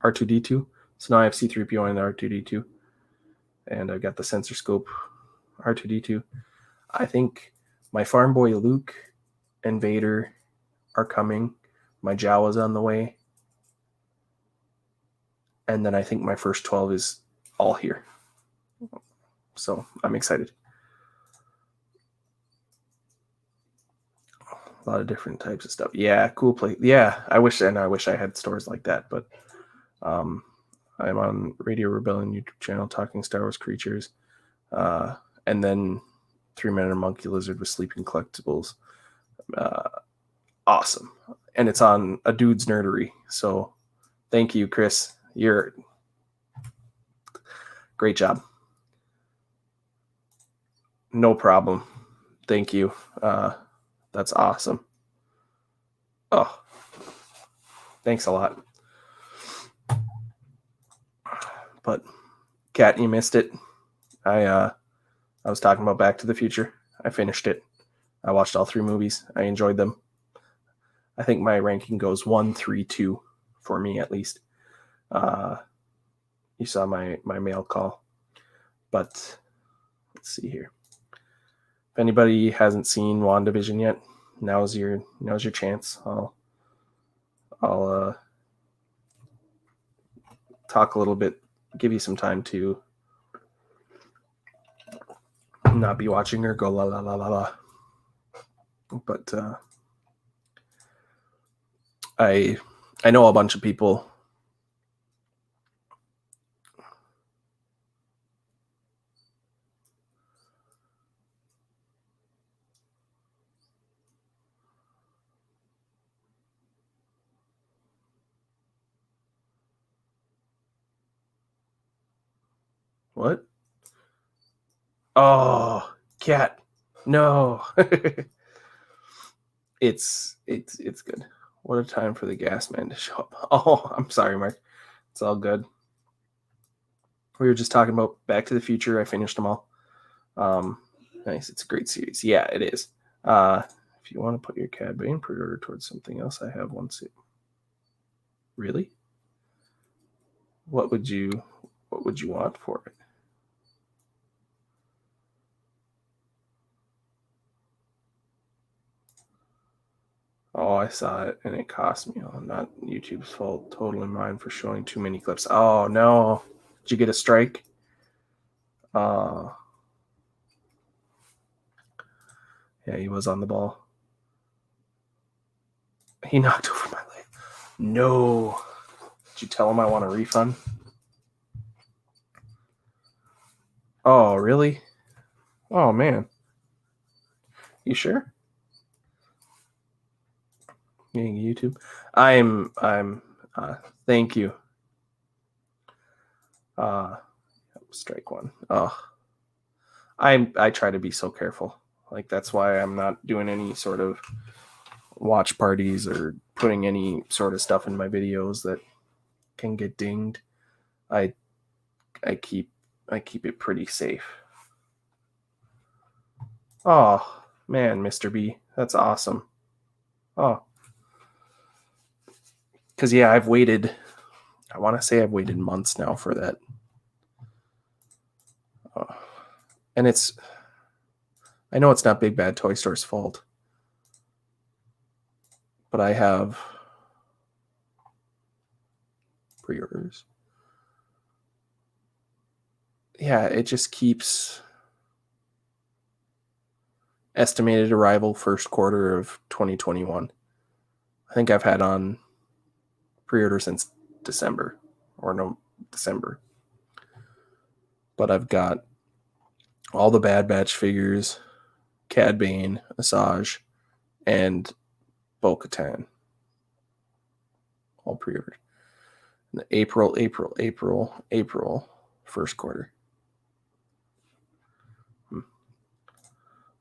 R2-D2. So now I have C-3PO and R2-D2. And I've got the Sensor Scope R2-D2. I think my farm boy Luke and Vader are coming. My Jawa's on the way. And then I think my first 12 is all here. So I'm excited. A lot of different types of stuff. Yeah, cool place. Yeah, I wish I had stores like that, but I'm on Radio Rebellion YouTube channel talking Star Wars creatures. And then 3-Minute Monkey Lizard with Sleeping Collectibles. Awesome. And it's on A Dude's Nerdery. So thank you, Chris. You're great job. No problem. Thank you. That's awesome. Oh, thanks a lot. But Kat, you missed it. I was talking about Back to the Future. I finished it. I watched all 3 movies. I enjoyed them. I think my ranking goes 1, 3, 2 for me at least. You saw my mail call. But let's see here. If anybody hasn't seen WandaVision yet, now's your chance. I'll talk a little bit, give you some time to not be watching or go la la la la la. But I know a bunch of people. What? Oh, Cat. No. It's good. What a time for the gas man to show up. Oh, I'm sorry, Mark. It's all good. We were just talking about Back to the Future. I finished them all. Nice. It's a great series. Yeah, it is. If you want to put your Cad Bane pre-order towards something else, I have one too. Really? What would you want for it? Oh, I saw it and it cost me. Oh, not YouTube's fault. Totally mine for showing too many clips. Oh no. Did you get a strike? Yeah, he was on the ball. He knocked over my leg. No. Did you tell him I want a refund? Oh, really? Oh man. You sure? Getting YouTube. I'm thank you. Strike one. Oh. I try to be so careful. Like that's why I'm not doing any sort of watch parties or putting any sort of stuff in my videos that can get dinged. I keep it pretty safe. Oh man, Mr. B, that's awesome. Oh, because yeah, I've waited. I want to say I've waited months now for that. And I know it's not Big Bad Toy Store's fault, but I have pre-orders. Yeah, it just keeps estimated arrival first quarter of 2021. I think I've had on pre-order since December. But I've got all the Bad Batch figures, Cad Bane, Asajj, and Bo-Katan. All pre-ordered. April, first quarter.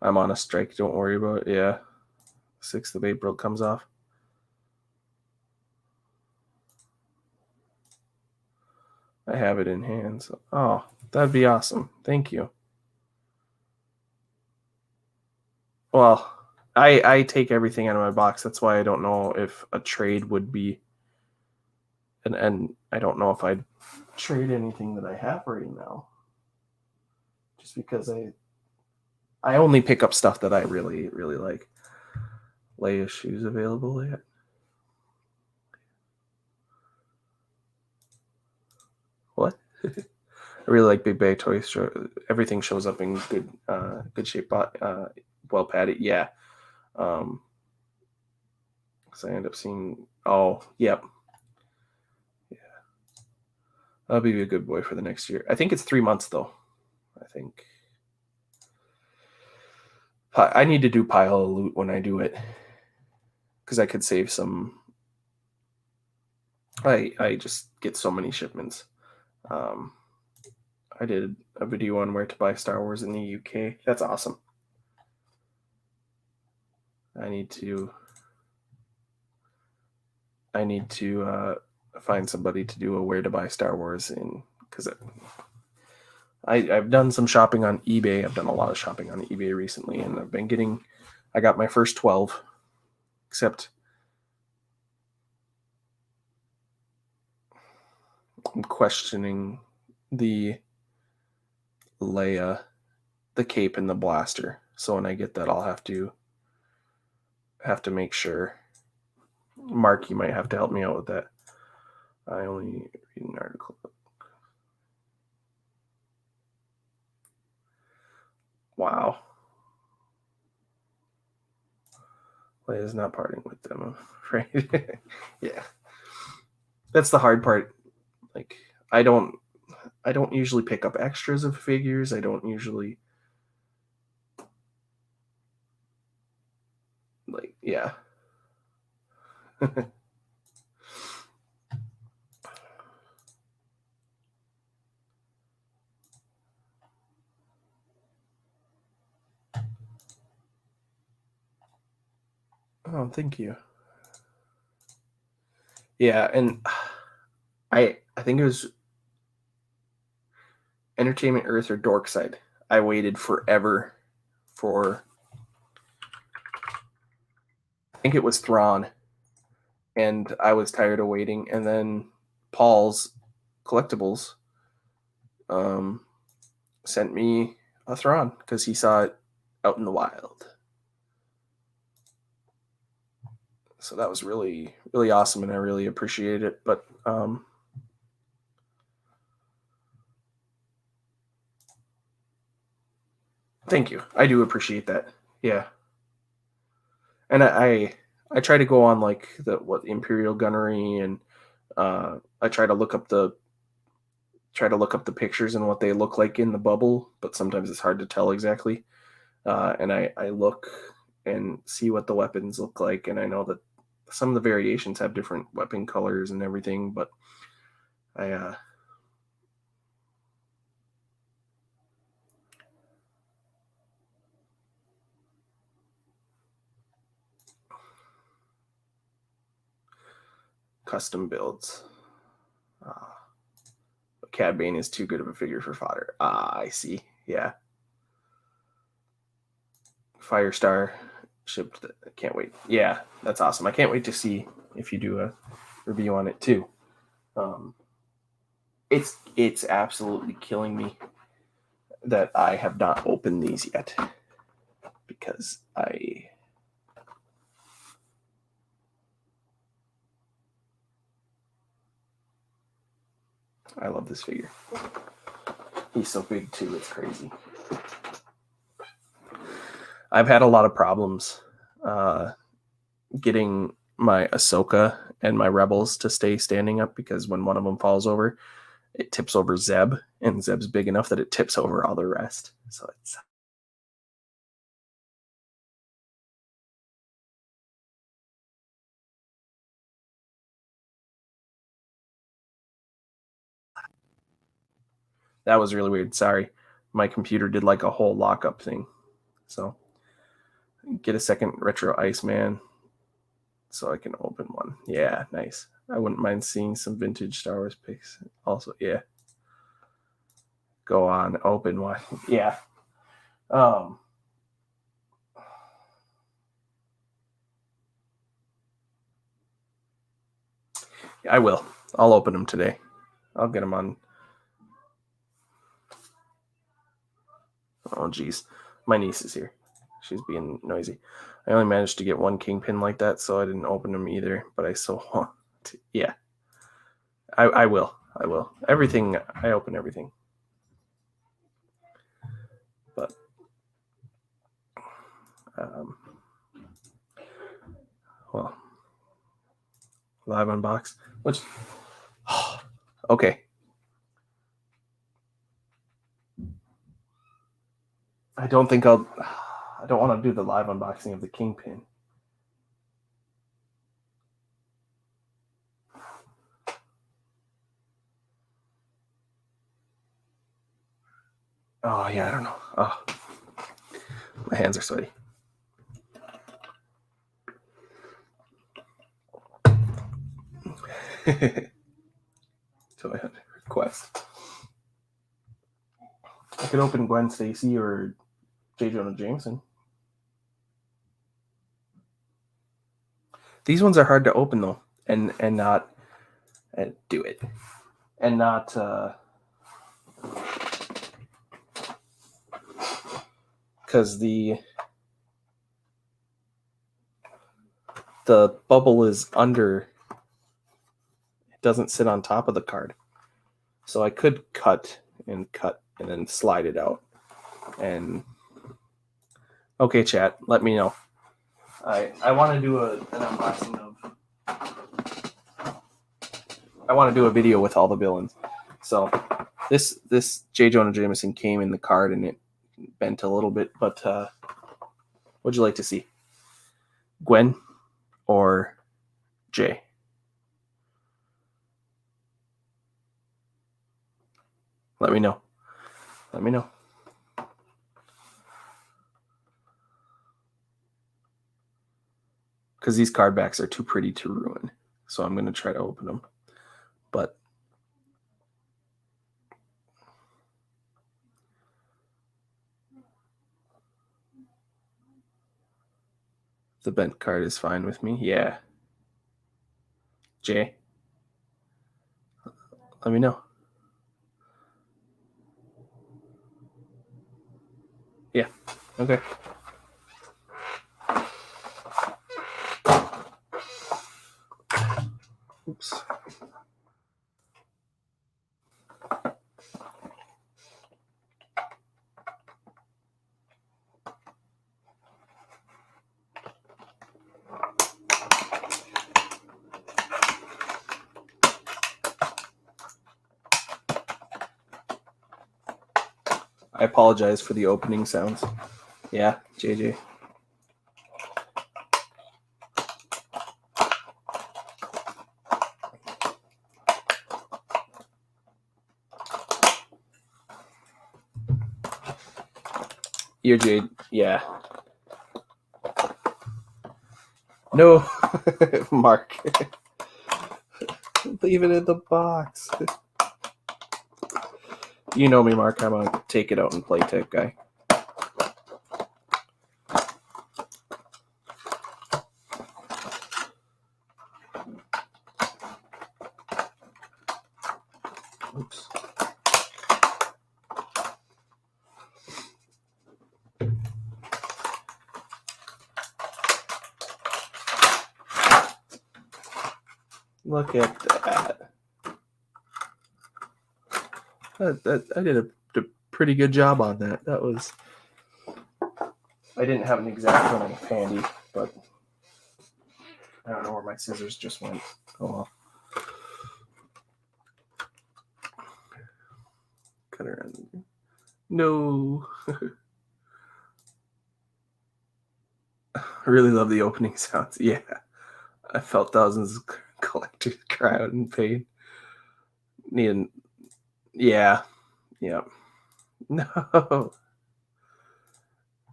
I'm on a strike, don't worry about it. Yeah. 6th of April comes off. I have it in hand. So, oh, that'd be awesome. Thank you. Well, I take everything out of my box. That's why I don't know if a trade would be, and I don't know if I'd trade anything that I have right now. Just because I only pick up stuff that I really, really like. Leia shoes available yet? What? I really like Big Bad Toy Store. Everything shows up in good shape, well padded. Yeah. Because I end up seeing. Oh, yep. Yeah. I'll be a good boy for the next year. I think it's 3 months though. I think I need to do pile of loot when I do it because I could save some. I just get so many shipments. I did a video on where to buy Star Wars in the UK. That's awesome. I need to find somebody to do a where to buy Star Wars in, because I've done some shopping on eBay. I've done a lot of shopping on eBay recently, and I got my first 12, except I'm questioning the Leia, the cape, and the blaster. So when I get that, I'll have to make sure. Mark, you might have to help me out with that. I only read an article. Wow. Leia's not parting with them, I'm afraid. Yeah. That's the hard part. Like, I don't usually pick up extras of figures. I don't usually, like, yeah. Oh, thank you. Yeah, and I think it was Entertainment Earth or Dorkside. I waited forever for, I think it was Thrawn, and I was tired of waiting. And then Paul's Collectibles sent me a Thrawn because he saw it out in the wild. So that was really, really awesome, and I really appreciate it. But thank you. I do appreciate that. Yeah. And I try to go on like the Imperial Gunnery, and I try to look up the pictures and what they look like in the bubble, but sometimes it's hard to tell exactly. And I look and see what the weapons look like, and I know that some of the variations have different weapon colors and everything, but I custom builds. Cad Bane is too good of a figure for fodder. I see. Yeah. Firestar shipped. I can't wait. Yeah, that's awesome. I can't wait to see if you do a review on it too. It's absolutely killing me that I have not opened these yet, because I love this figure. He's so big too, it's crazy. I've had a lot of problems getting my Ahsoka and my Rebels to stay standing up, because when one of them falls over, it tips over Zeb, and Zeb's big enough that it tips over all the rest. So it's that was really weird. Sorry. My computer did like a whole lockup thing. So get a second Retro Iceman so I can open one. Yeah, nice. I wouldn't mind seeing some vintage Star Wars pics. Also, yeah. Go on, open one. Yeah. I will. I'll open them today. I'll get them on. Oh, geez. My niece is here. She's being noisy. I only managed to get one Kingpin like that, so I didn't open them either, but I still want to. Yeah. I will. I will. Everything. I open everything. But well, live unbox. Which okay. I don't want to do the live unboxing of the Kingpin. Oh, yeah, I don't know. Oh, my hands are sweaty. So I had a request. I could open Gwen Stacy or J. Jonah Jameson. These ones are hard to open though, and not do it, and not because the bubble is under. It doesn't sit on top of the card, so I could cut and then slide it out. And okay, chat, let me know. I want to do an unboxing of. I want to do a video with all the villains. So this J. Jonah Jameson came in the card and it bent a little bit, but what'd you like to see? Gwen or Jay? Let me know. Let me know. Because these card backs are too pretty to ruin. So I'm going to try to open them. But the bent card is fine with me. Yeah. Jay, let me know. Yeah. Okay. Oops. I apologize for the opening sounds. Yeah, JJ. You're Jade. Yeah. No, Mark. Leave it in the box. You know me, Mark. I'm a take it out and play type guy. Oops. Look at that. I did a pretty good job on that. That was. I didn't have an exact one handy, but I don't know where my scissors just went. Oh well. Cut around. No. I really love the opening sounds. Yeah. I felt thousands of collectors cry out in pain. Yeah. Yeah. No.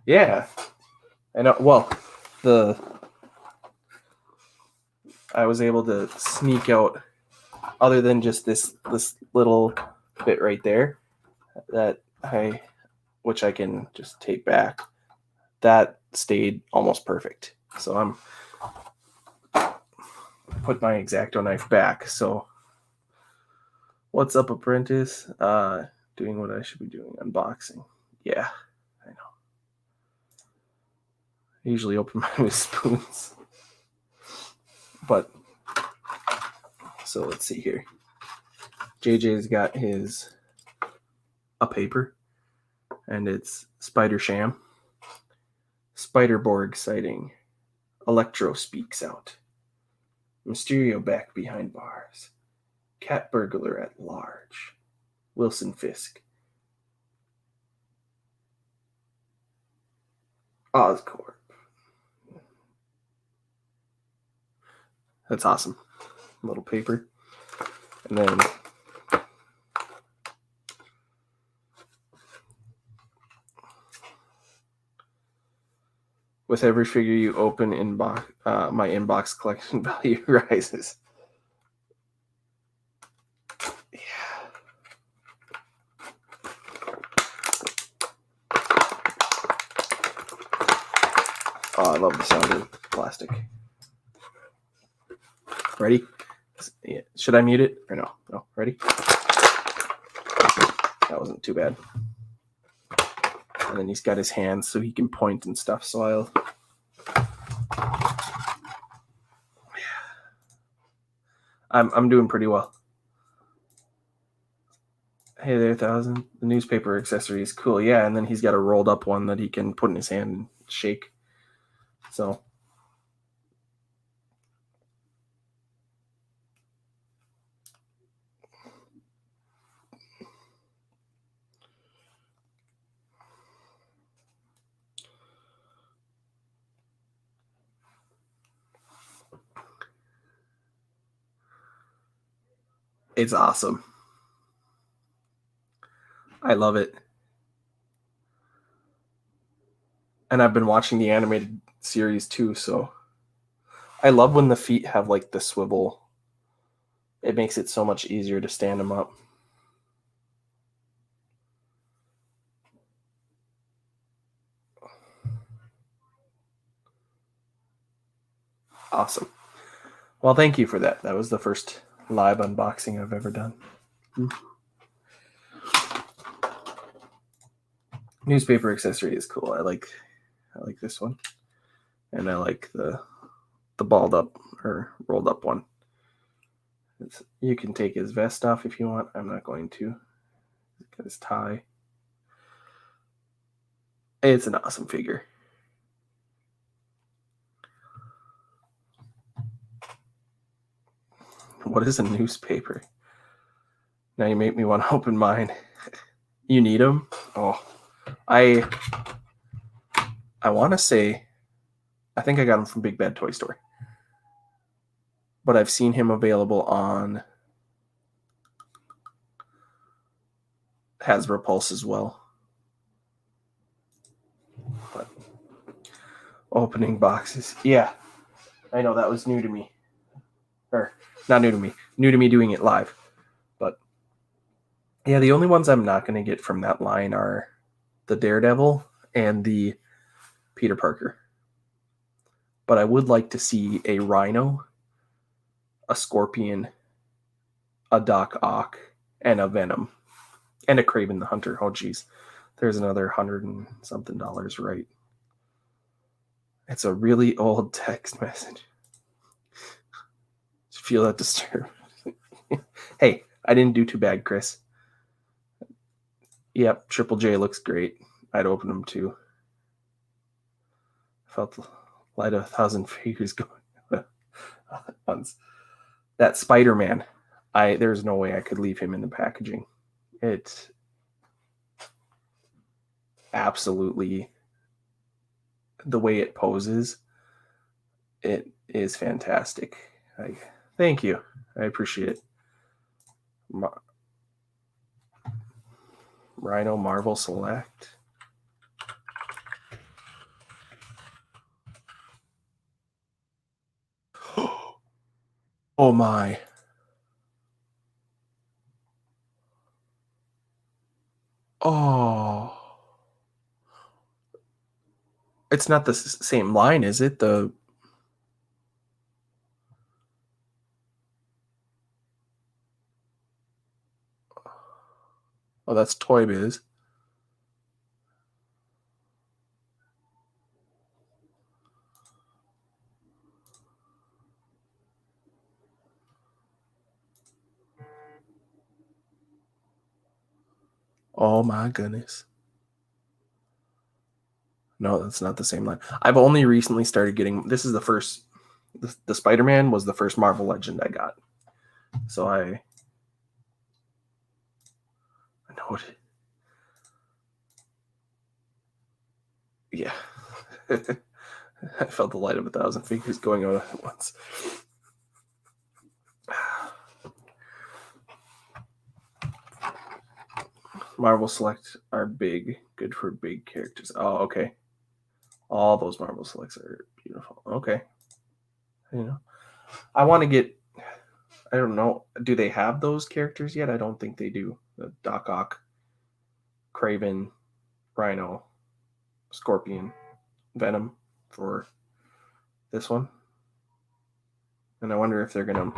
Yeah. I know. Well, I was able to sneak out, other than just this little bit right there, which I can just tape back. That stayed almost perfect. So I'm put my X-Acto knife back. So what's up, Apprentice? Doing what I should be doing, unboxing. Yeah, I know. I usually open mine with spoons. But so let's see here. JJ's got a paper, and it's Spider Sham. Spider-Borg sighting. Electro speaks out. Mysterio back behind bars. Cat burglar at large. Wilson Fisk. Oscorp. That's awesome. Little paper. And then with every figure you open, my inbox collection value rises. Yeah. Oh, I love the sound of plastic. Ready? Should I mute it or no? No. Ready? That wasn't too bad. And then he's got his hands so he can point and stuff. So I'm doing pretty well. Hey there, 1,000. The newspaper accessory is cool. Yeah, and then he's got a rolled up one that he can put in his hand and shake. So it's awesome. I love it. And I've been watching the animated series too, so I love when the feet have like the swivel. It makes it so much easier to stand them up. Awesome. Well, thank you for that. That was the first live unboxing I've ever done. Newspaper accessory is cool. I like this one, and I like the balled up or rolled up one. You can take his vest off if you want. I'm not going to. Got his tie. It's an awesome figure. What is a newspaper? Now you make me want to open mine. You need them? Oh, I want to say, I think I got him from Big Bad Toy Store, but I've seen him available on Hasbro Pulse as well. But opening boxes, yeah, I know that was new to me, or not new to me, new to me doing it live. But yeah, the only ones I'm not going to get from that line are the Daredevil and the Peter Parker. But I would like to see a Rhino, a Scorpion, a Doc Ock, and a Venom, and a Kraven the Hunter. Oh, geez. There's another $100 and something, right? It's a really old text message. Feel that disturbed. Hey, I didn't do too bad, Chris. Yep, Triple J looks great. I'd open them too. Felt the light of 1,000 figures going. That Spider-Man, there's no way I could leave him in the packaging. It's absolutely, the way it poses, it is fantastic. Thank you. I appreciate it. Rhino Marvel Select. Oh my. Oh. It's not the same line, is it? Oh, that's Toy Biz. Oh my goodness. No, that's not the same line. I've only recently started getting, this is the first, the Spider-Man was the first Marvel Legend I got. So I know it. Yeah. I felt the light of 1,000 fingers going out at once. Marvel Select are big, good for big characters. Oh, okay. All those Marvel Selects are beautiful. Okay. You know, I want to get. I don't know. Do they have those characters yet? I don't think they do. The Doc Ock, Kraven, Rhino, Scorpion, Venom for this one. And I wonder if they're gonna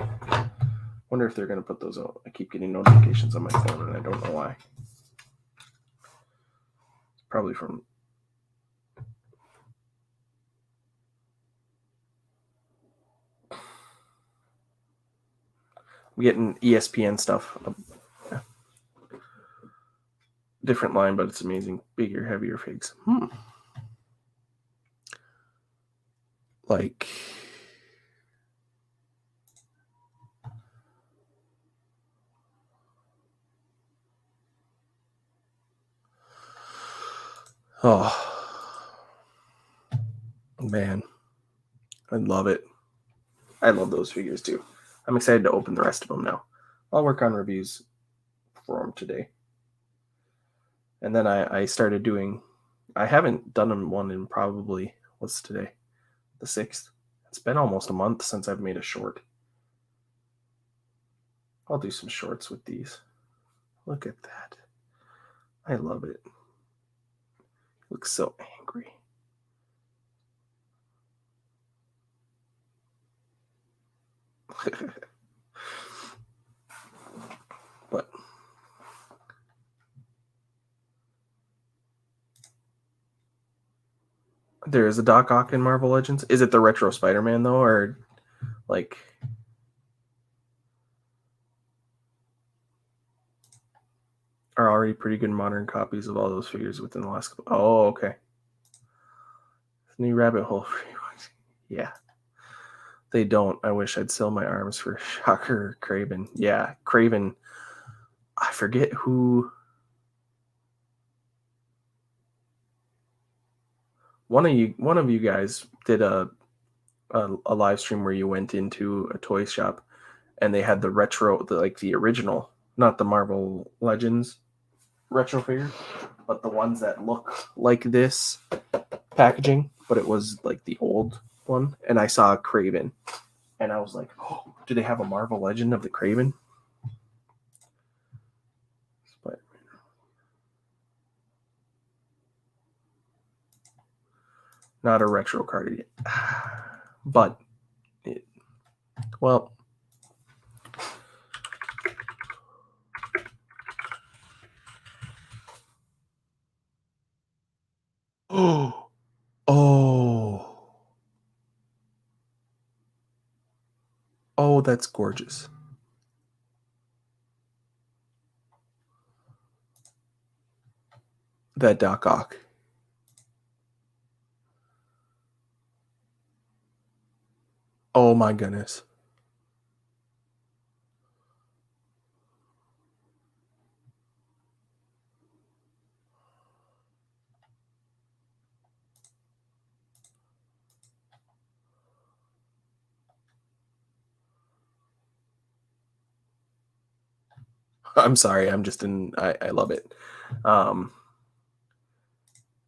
put those out. I keep getting notifications on my phone and I don't know why. It's probably from I'm getting ESPN stuff. Different line, but it's amazing. Bigger, heavier figs. Like oh man, I love it. I love those figures too. I'm excited to open the rest of them now. I'll work on reviews for them today. And then I started doing. I haven't done one in probably what's today, the 6th. It's been almost a month since I've made a short. I'll do some shorts with these. Look at that. I love it. Looks so angry. But there is a Doc Ock in Marvel Legends. Is it the retro Spider-Man though, or like are already pretty good modern copies of all those figures within the last couple? Oh, okay. New rabbit hole for you. Yeah. They don't. I wish I'd sell my arms for Shocker Kraven. Yeah, Kraven. I forget who. One of you guys did a live stream where you went into a toy shop and they had the retro, the original, not the Marvel Legends retro figure, but the ones that look like this packaging, but it was like the old one. And I saw a Kraven and I was like, oh, do they have a Marvel Legend of the Kraven? Not a retro card yet. But, well, oh, that's gorgeous. That Doc Ock. Oh my goodness. I'm sorry. I'm just I love it.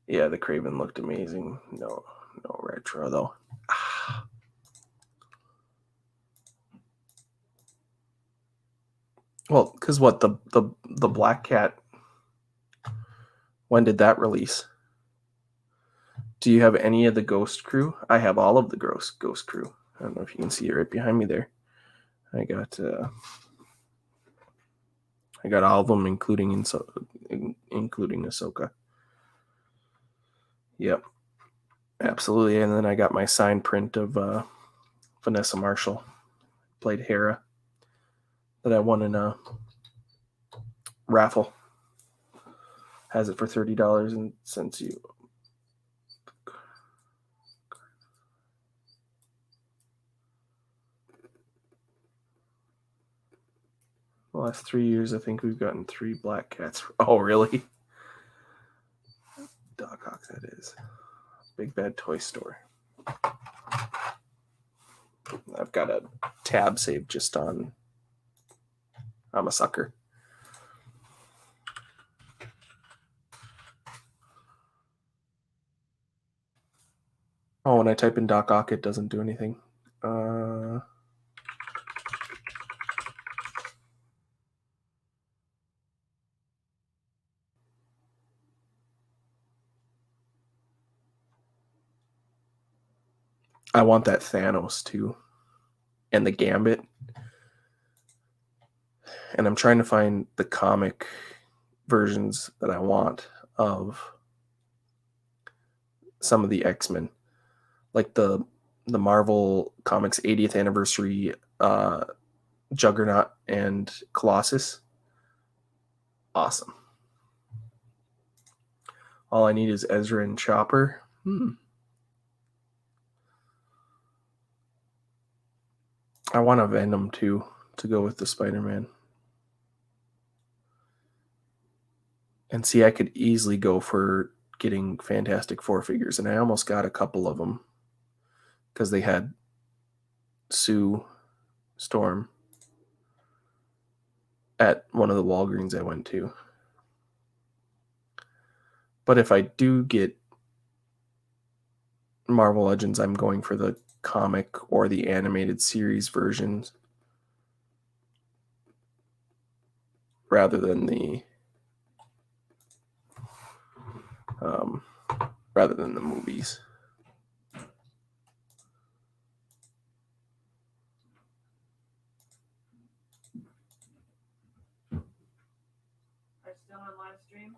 Yeah, the Kraven looked amazing. No retro though. Well, because what the Black Cat? When did that release? Do you have any of the Ghost Crew? I have all of the Ghost Crew. I don't know if you can see it right behind me there. I got all of them, including Ahsoka. Yep, absolutely. And then I got my signed print of Vanessa Marshall, played Hera, that I won in a raffle. Has it for $30 and sends you. The last 3 years, I think we've gotten 3 Black Cats. Oh, really? Doc Ock, that is. Big Bad Toy Store. I've got a tab saved just on I'm a Sucker. Oh, when I type in Doc Ock, it doesn't do anything. I want that Thanos too, and the Gambit. And I'm trying to find the comic versions that I want of some of the X-Men, like the Marvel Comics 80th anniversary Juggernaut and Colossus. Awesome. All I need is Ezra and Chopper. I want a Venom too to go with the Spider-Man. And see, I could easily go for getting Fantastic Four figures, and I almost got a couple of them because they had Sue Storm at one of the Walgreens I went to. But if I do get Marvel Legends, I'm going for the comic or the animated series versions rather than the movies. Are you still on live stream?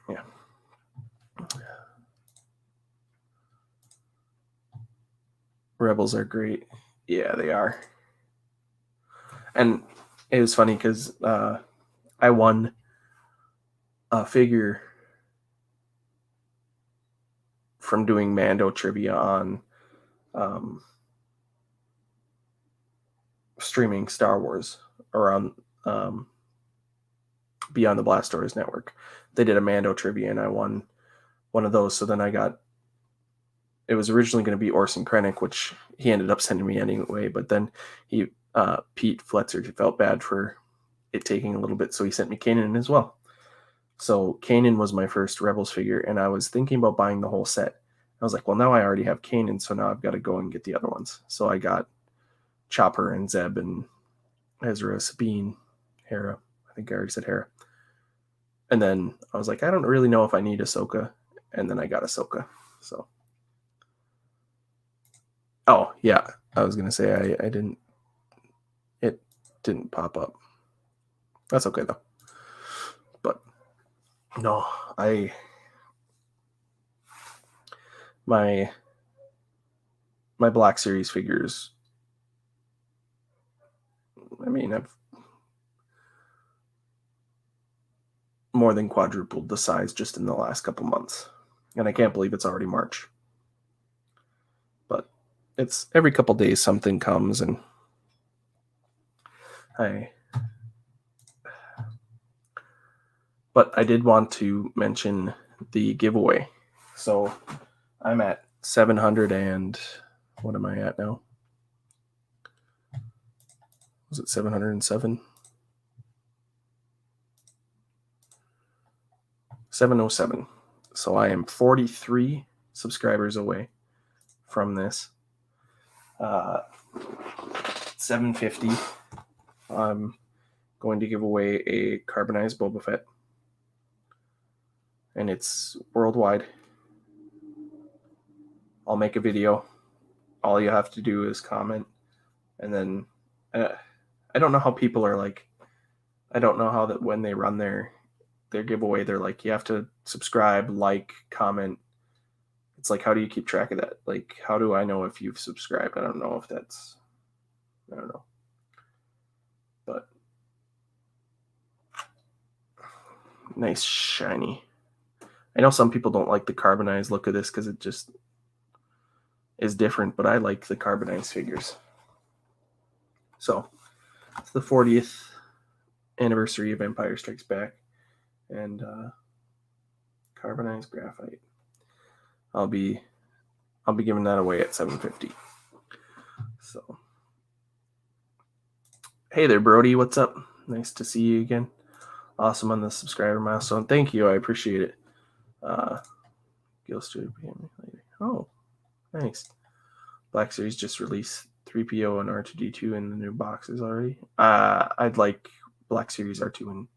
Yeah. Rebels are great. Yeah, they are. And it was funny because I won a figure from doing Mando trivia on streaming Star Wars around Beyond the Blast Doors network. They did a Mando trivia, and I won one of those. So then it was originally going to be Orson Krennic, which he ended up sending me anyway. But then Pete Fletcher felt bad for it taking a little bit, so he sent me Kanan as well. So Kanan was my first Rebels figure, and I was thinking about buying the whole set. I was like, well, now I already have Kanan, so now I've got to go and get the other ones. So I got Chopper and Zeb and Ezra, Sabine, Hera. I think I already said Hera. And then I was like, I don't really know if I need Ahsoka. And then I got Ahsoka. So. Oh, yeah. I was going to say I didn't. It didn't pop up. That's okay, though. But no, my Black Series figures, I mean, I've more than quadrupled the size just in the last couple months. And I can't believe it's already March. But it's every couple days something comes, and But I did want to mention the giveaway. So I'm at 700 and what am I at now? Was it 707? 707. So I am 43 subscribers away from this. 750. I'm going to give away a carbonized Boba Fett. And it's worldwide. I'll make a video. All you have to do is comment. And then I don't know how people are like. I don't know how that when they run their giveaway, they're like, you have to subscribe, like, comment. It's like, how do you keep track of that? Like, how do I know if you've subscribed? I don't know if that's, I don't know. But nice, shiny. I know some people don't like the carbonized look of this because it just is different, but I like the carbonized figures. So it's the 40th anniversary of Empire Strikes Back, and carbonized graphite. I'll be giving that away at $7.50. So, hey there, Brody. What's up? Nice to see you again. Awesome on the subscriber milestone. Thank you. I appreciate it. Ghost later. Oh, nice. Black Series just released 3PO and R2D2 in the new boxes already. I'd like Black Series R2 and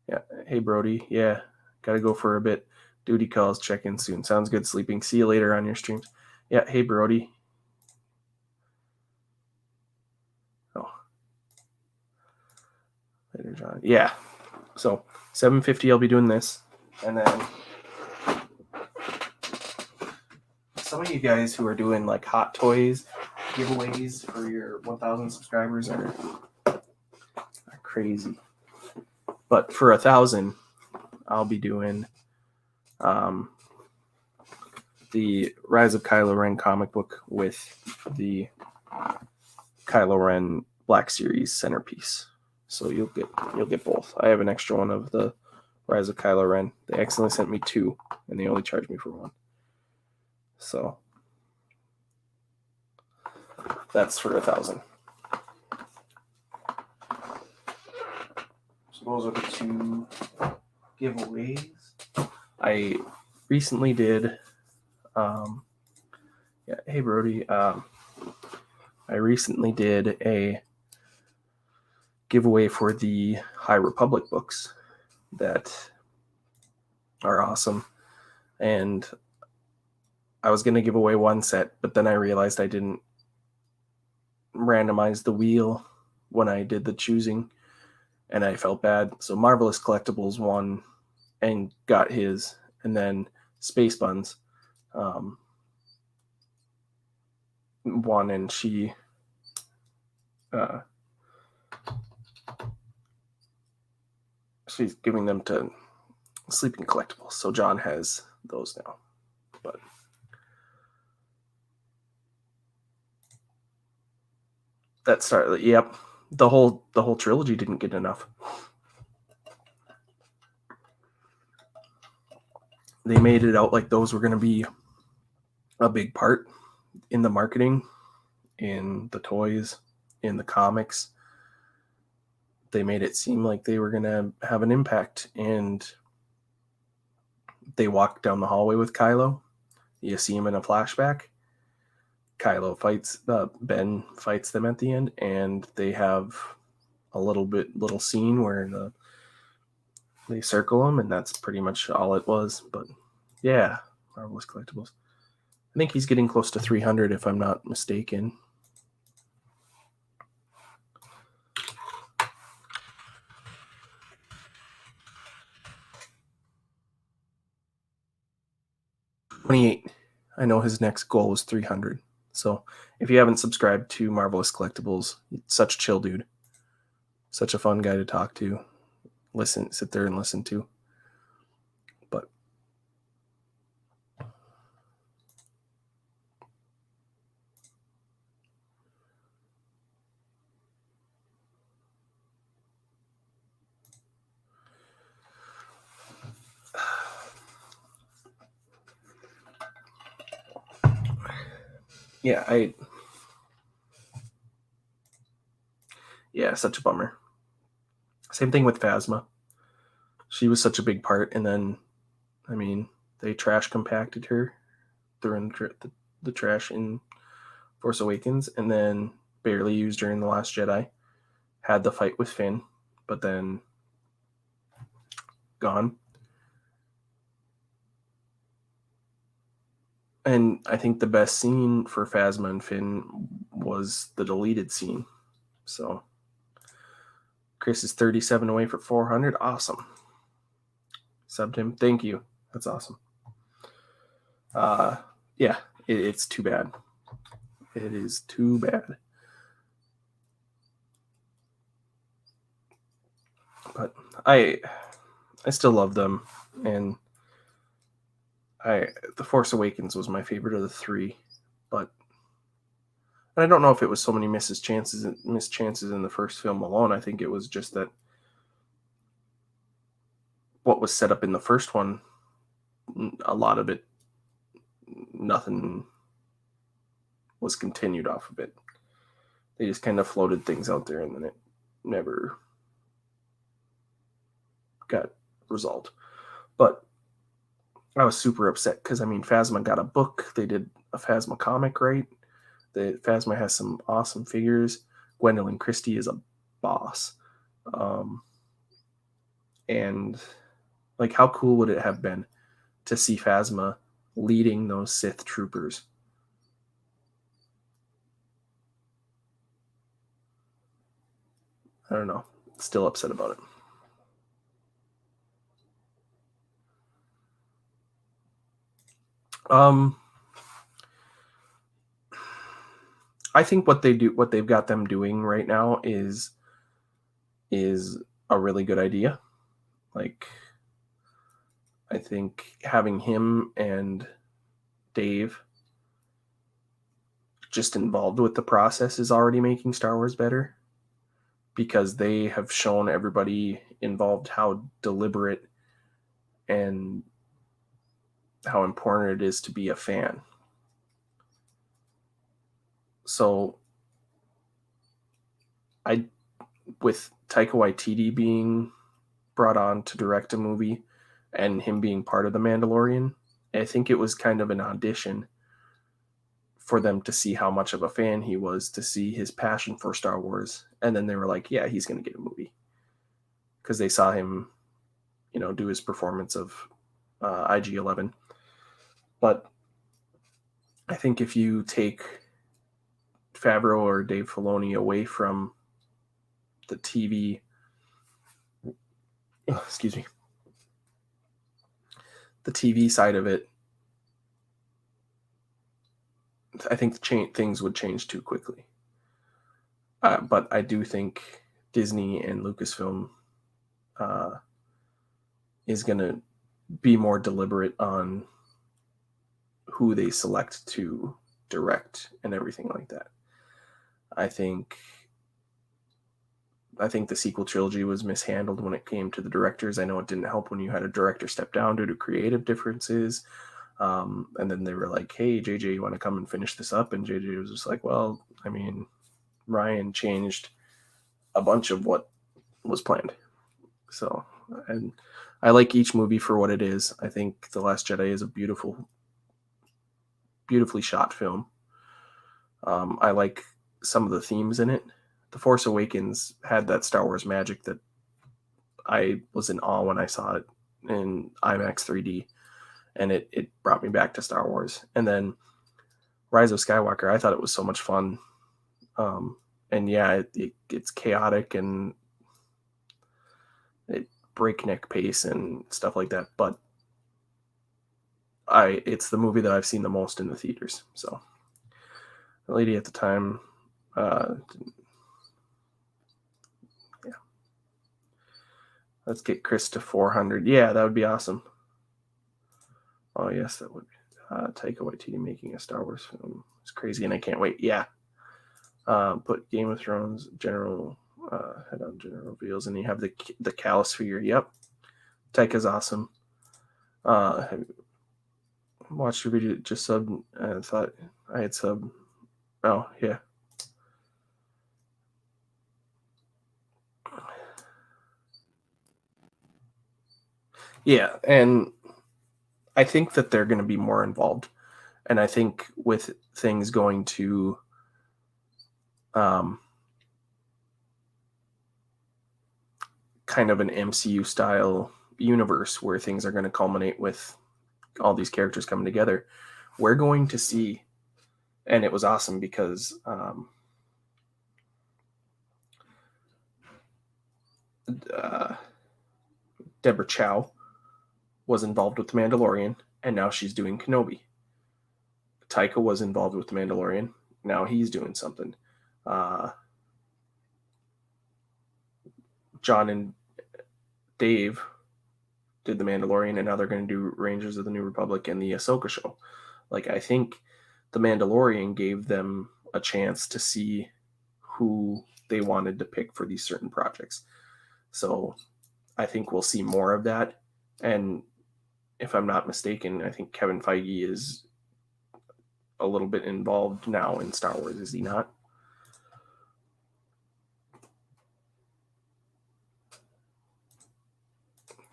yeah. Hey Brody. Yeah, gotta go for a bit. Duty calls. Check in soon. Sounds good. Sleeping. See you later on your streams. Yeah. Hey Brody. Oh. Later, John. Yeah. So $7.50. I'll be doing this, and then some of you guys who are doing like Hot Toys giveaways for your 1,000 subscribers are crazy. But for 1,000, I'll be doing the Rise of Kylo Ren comic book with the Kylo Ren Black Series centerpiece. So you'll get both. I have an extra one of the Rise of Kylo Ren. They accidentally sent me 2, and they only charged me for 1. So that's for 1,000. So those are the 2 giveaways. I recently did. Hey Brody. I recently did a giveaway for the High Republic books that are awesome, and I was going to give away 1 set, but then I realized I didn't randomize the wheel when I did the choosing, and I felt bad. So Marvelous Collectibles won and got his, and then Space Buns won, and she's giving them to Sleeping Collectibles. So John has those now. But that started. Yep, the whole trilogy didn't get enough. They made it out like those were going to be a big part in the marketing, in the toys, in the comics. They made it seem like they were going to have an impact, and they walk down the hallway with Kylo. You see him in a flashback. Kylo fights, Ben fights them at the end, and they have a little scene where they circle him, and that's pretty much all it was. But yeah, Marvelous Collectibles. I think he's getting close to 300 if I'm not mistaken. $28. I know his next goal was 300. So if you haven't subscribed to Marvelous Collectibles, such a chill dude. Such a fun guy to talk to. Sit there and listen to. But yeah, such a bummer. Same thing with Phasma. She was such a big part, and then, I mean, they trash compacted her, threw in the trash in Force Awakens, and then barely used her in The Last Jedi. Had the fight with Finn, but then gone. And I think the best scene for Phasma and Finn was the deleted scene. So Chris is 37 away for 400. Awesome. Subbed him. Thank you. That's awesome. Yeah, it's too bad. It is too bad. But I still love them, and The Force Awakens was my favorite of the 3, but I don't know if it was so many missed chances in the first film alone. I think it was just that what was set up in the first one, a lot of it, nothing was continued off of it. They just kind of floated things out there, and then it never got resolved. But I was super upset because, I mean, Phasma got a book. They did a Phasma comic, right? Phasma has some awesome figures. Gwendolyn Christie is a boss. And like, how cool would it have been to see Phasma leading those Sith troopers? I don't know. Still upset about it. I think what they've got them doing right now is a really good idea. Like, I think having him and Dave just involved with the process is already making Star Wars better, because they have shown everybody involved how deliberate and how important it is to be a fan. So with Taika Waititi being brought on to direct a movie and him being part of The Mandalorian, I think it was kind of an audition for them to see how much of a fan he was, to see his passion for Star Wars. And then they were like, yeah, he's going to get a movie. Because they saw him, do his performance of IG-11. But I think if you take Favreau or Dave Filoni away from the TV, the TV side of it, I think things would change too quickly. But I do think Disney and Lucasfilm is going to be more deliberate on who they select to direct and everything like that. I think the sequel trilogy was mishandled when it came to the directors. I know it didn't help when you had a director step down due to creative differences. And then they were like, hey, JJ, you want to come and finish this up? And JJ was just like, well, I mean, Ryan changed a bunch of what was planned. So, and I like each movie for what it is. I think The Last Jedi is a beautifully shot film. I like some of the themes in it. The Force Awakens had that Star Wars magic that I was in awe when I saw it in IMAX 3D. And it brought me back to Star Wars. And then Rise of Skywalker, I thought it was so much fun. And yeah, it's chaotic and it breakneck pace and stuff like that. But it's the movie that I've seen the most in the theaters. So the lady at the time, yeah. Let's get Chris to 400. Yeah, that would be awesome. Oh, yes, that would be. Taika Waititi making a Star Wars film. It's crazy, and I can't wait. Yeah. Put Game of Thrones general head on general reveals, and you have the Callus figure. Yep. Taika's awesome. Have watched your video, just subbed, and thought I had subbed. Oh, yeah. Yeah, and I think that they're going to be more involved. And I think with things going to kind of an MCU style universe where things are going to culminate with all these characters coming together, we're going to see, and it was awesome because Deborah Chow was involved with The Mandalorian, and now she's doing Kenobi. Taika was involved with The Mandalorian. Now he's doing something. John and Dave did The Mandalorian, and now they're going to do Rangers of the New Republic and the Ahsoka show. Like, I think The Mandalorian gave them a chance to see who they wanted to pick for these certain projects. So I think we'll see more of that. And if I'm not mistaken, I think Kevin Feige is a little bit involved now in Star Wars, is he not?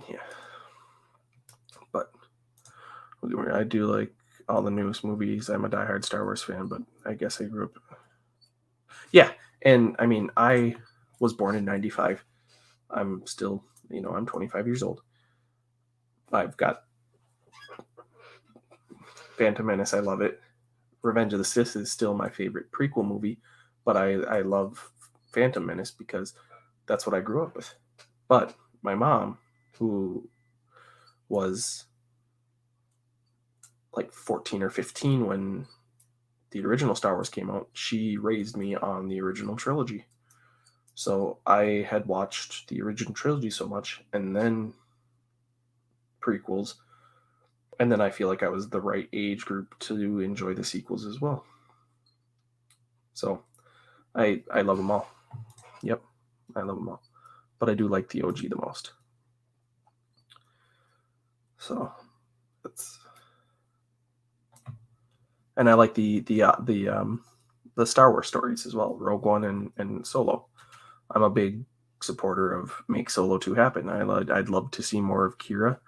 Yeah. But I do like all the newest movies. I'm a diehard Star Wars fan, but I guess I grew up. Yeah. And I mean, I was born in 95. I'm still, I'm 25 years old. I've got Phantom Menace. I love it. Revenge of the Sith is still my favorite prequel movie, but I love Phantom Menace because that's what I grew up with. But my mom, who was like 14 or 15 when the original Star Wars came out, she raised me on the original trilogy. So I had watched the original trilogy so much, and then prequels, and then I feel like I was the right age group to enjoy the sequels as well. So I love them all. Yep, I love them all. But I do like the OG the most. So that's, and I like the Star Wars stories as well, Rogue One and Solo. I'm a big supporter of make Solo 2 happen. I'd love to see more of Kira.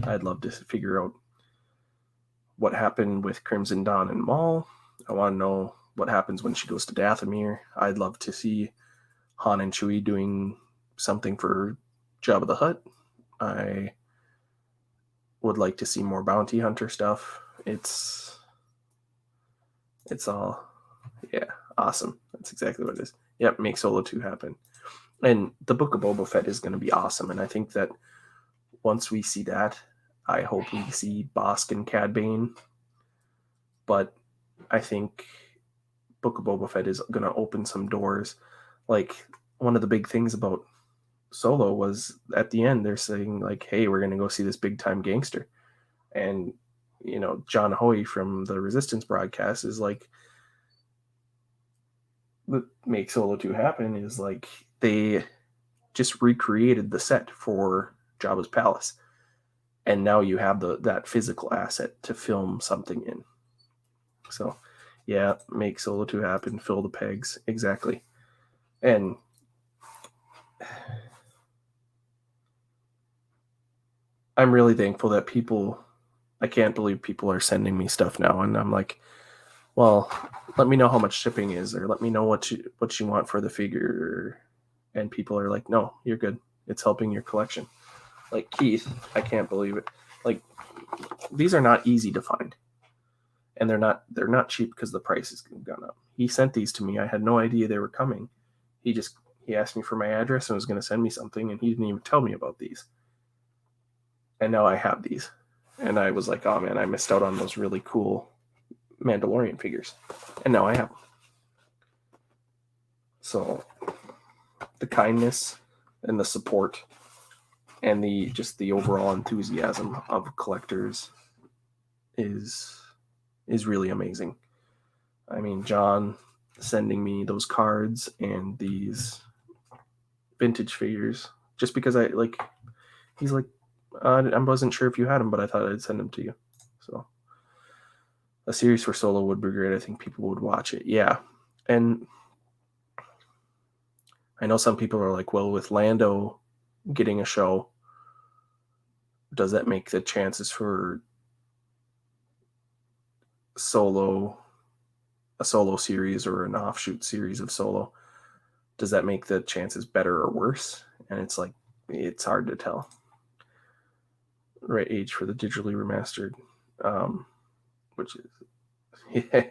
I'd love to figure out what happened with Crimson Dawn and Maul. I want to know what happens when she goes to Dathomir. I'd love to see Han and Chewie doing something for Jabba the Hutt. I would like to see more bounty hunter stuff. It's all, yeah, awesome. That's exactly what it is. Yep, make Solo 2 happen. And the Book of Boba Fett is going to be awesome. And I think that once we see that, I hope we see Bosk and Cad Bane. But I think Book of Boba Fett is going to open some doors. Like, one of the big things about Solo was at the end, they're saying, like, hey, we're going to go see this big time gangster. And, John Hoy from the Resistance broadcast is like, make Solo 2 happen is like, they just recreated the set for Jabba's palace. And now you have that physical asset to film something in. So, yeah, make Solo 2 happen, fill the pegs, exactly. And I'm really thankful that I can't believe people are sending me stuff now. And I'm like, well, let me know how much shipping is, or let me know what you want for the figure. And people are like, no, you're good. It's helping your collection. Like Keith, I can't believe it. Like, these are not easy to find. And they're not cheap because the price has gone up. He sent these to me. I had no idea they were coming. He asked me for my address and was going to send me something, and he didn't even tell me about these. And now I have these. And I was like, oh man, I missed out on those really cool Mandalorian figures. And now I have them. So the kindness and the support and the overall enthusiasm of collectors is really amazing. I mean, John sending me those cards and these vintage figures just because he's like, I wasn't sure if you had them, but I thought I'd send them to you. So a series for Solo would be great. I think people would watch it. Yeah. And I know some people are like, well, with Lando getting a show, does that make the chances for a Solo series or an offshoot series of Solo, does that make the chances better or worse? And it's like, it's hard to tell. Right age for the digitally remastered, which is, yeah.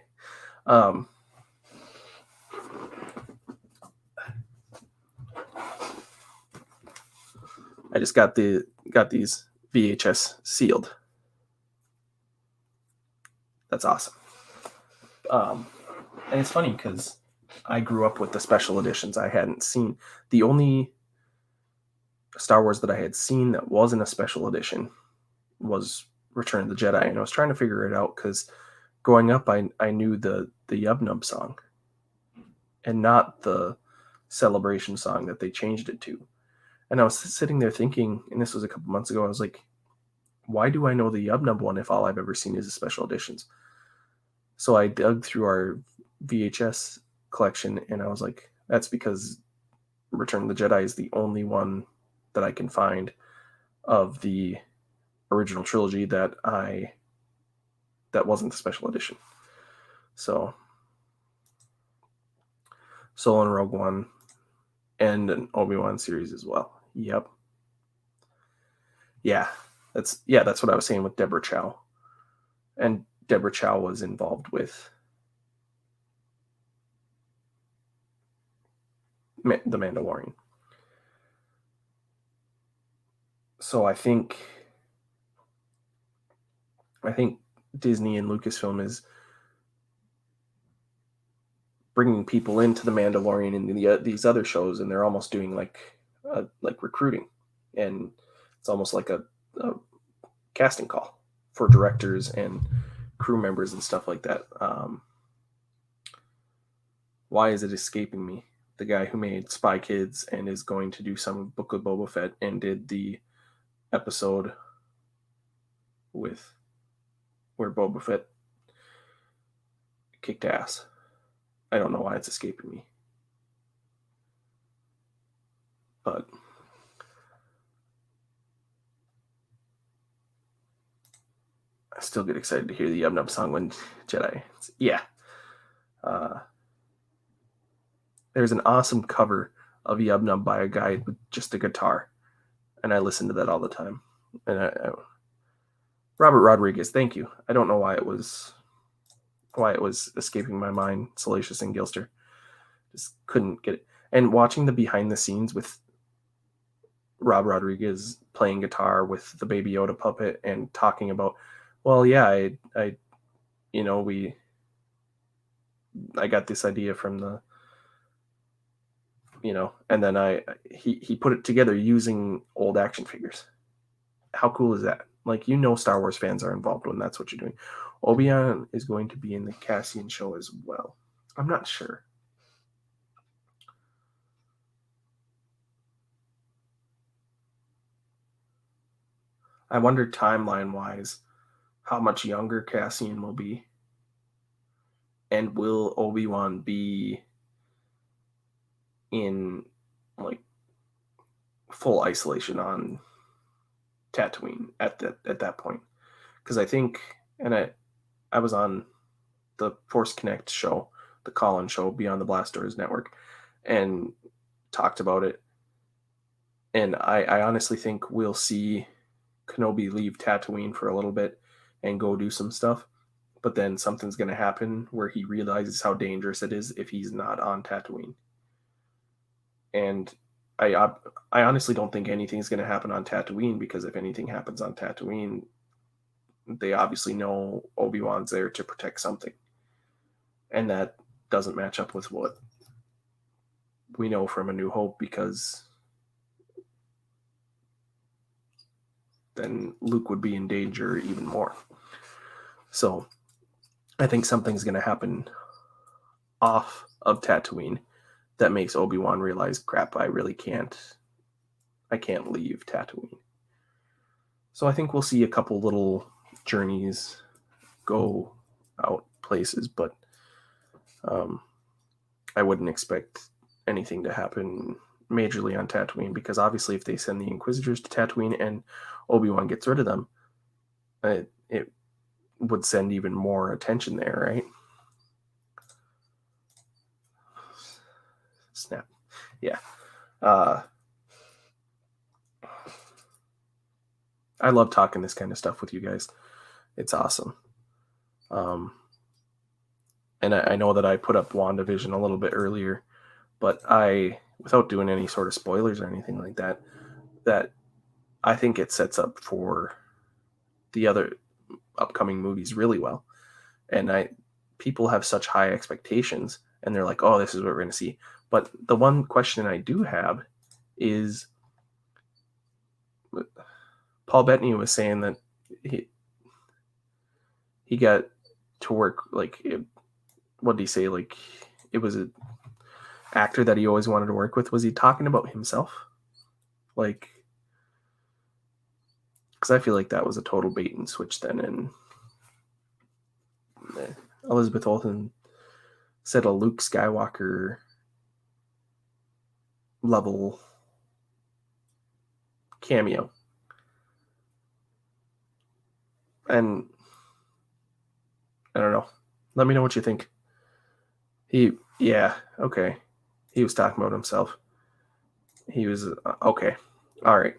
I just got these VHS sealed. That's awesome. And it's funny because I grew up with the special editions. I hadn't seen the only Star Wars that I had seen that wasn't a special edition was Return of the Jedi, and I was trying to figure it out because growing up, I knew the Yub Nub song, and not the Celebration song that they changed it to. And I was sitting there thinking, and this was a couple months ago, I was like, why do I know the Yub Nub one if all I've ever seen is the special editions? So I dug through our VHS collection, and I was like, that's because Return of the Jedi is the only one that I can find of the original trilogy that wasn't the special edition. So Solo and Rogue One, and an Obi-Wan series as well. Yep. Yeah, that's what I was saying with Deborah Chow. And Deborah Chow was involved with The Mandalorian. So I think Disney and Lucasfilm is bringing people into The Mandalorian and these other shows, and they're almost doing like recruiting, and it's almost like a casting call for directors and crew members and stuff like that. Why is it escaping me? The guy who made Spy Kids and is going to do some Book of Boba Fett and did the episode where Boba Fett kicked ass. I don't know why it's escaping me. But I still get excited to hear the Yub Nub song when Jedi. There's an awesome cover of Yub Nub by a guy with just a guitar, and I listen to that all the time. And Robert Rodriguez, thank you. I don't know why it was escaping my mind. Salacious and Gilster, just couldn't get it. And watching the behind the scenes with Rob Rodriguez playing guitar with the Baby Yoda puppet and talking about, well, yeah, I got this idea from the, and then he put it together using old action figures. How cool is that? Like, Star Wars fans are involved when that's what you're doing. Obi-Wan is going to be in the Cassian show as well. I'm not sure. I wonder timeline-wise how much younger Cassian will be. And will Obi-Wan be in, like, full isolation on Tatooine at that point? Because I think, and I was on the Force Connect show, the call-in show, Beyond the Blast Doors Network, and talked about it. And I honestly think we'll see Kenobi leave Tatooine for a little bit and go do some stuff, but then something's going to happen where he realizes how dangerous it is if he's not on Tatooine. And I honestly don't think anything's going to happen on Tatooine, because if anything happens on Tatooine, they obviously know Obi-Wan's there to protect something. And that doesn't match up with what we know from A New Hope, because then Luke would be in danger even more. So I think something's going to happen off of Tatooine that makes Obi-Wan realize, crap, I can't leave Tatooine. So I think we'll see a couple little journeys go out places, but I wouldn't expect anything to happen majorly on Tatooine, because obviously if they send the Inquisitors to Tatooine and Obi-Wan gets rid of them, it would send even more attention there, right? Snap. Yeah. I love talking this kind of stuff with you guys. It's awesome. And I know that I put up WandaVision a little bit earlier, but without doing any sort of spoilers or anything like that I think it sets up for the other upcoming movies really well. And people have such high expectations, and they're like, oh, this is what we're going to see. But the one question I do have is, Paul Bettany was saying that he got to work, like, what did he say? Like, it was an actor that he always wanted to work with. Was he talking about himself? Like, Because I feel like that was a total bait and switch then. And Elizabeth Olsen said a Luke Skywalker level cameo. And I don't know. Let me know what you think. Yeah, okay. He was talking about himself. He was, okay. All right.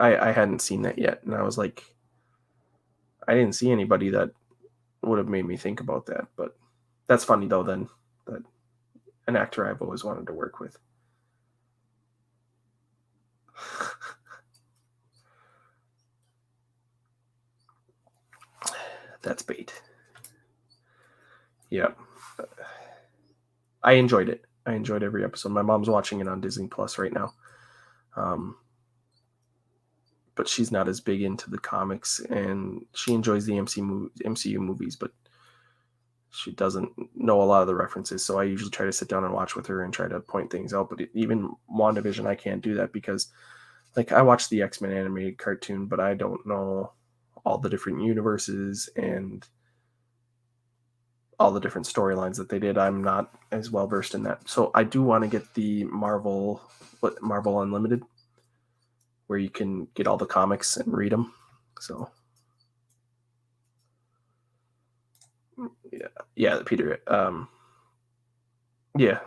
I hadn't seen that yet. And I was like, I didn't see anybody that would have made me think about that. But that's funny, though, then, that an actor I've always wanted to work with. That's bait. Yeah. I enjoyed it. I enjoyed every episode. My mom's watching it on Disney Plus right now. But she's not as big into the comics, and she enjoys the MCU movies, but she doesn't know a lot of the references. So I usually try to sit down and watch with her and try to point things out. But even WandaVision, I can't do that because, like, I watched the X-Men animated cartoon, but I don't know all the different universes and all the different storylines that they did. I'm not as well versed in that. So I do want to get the Marvel Unlimited, where you can get all the comics and read them. So yeah, Peter. Yeah,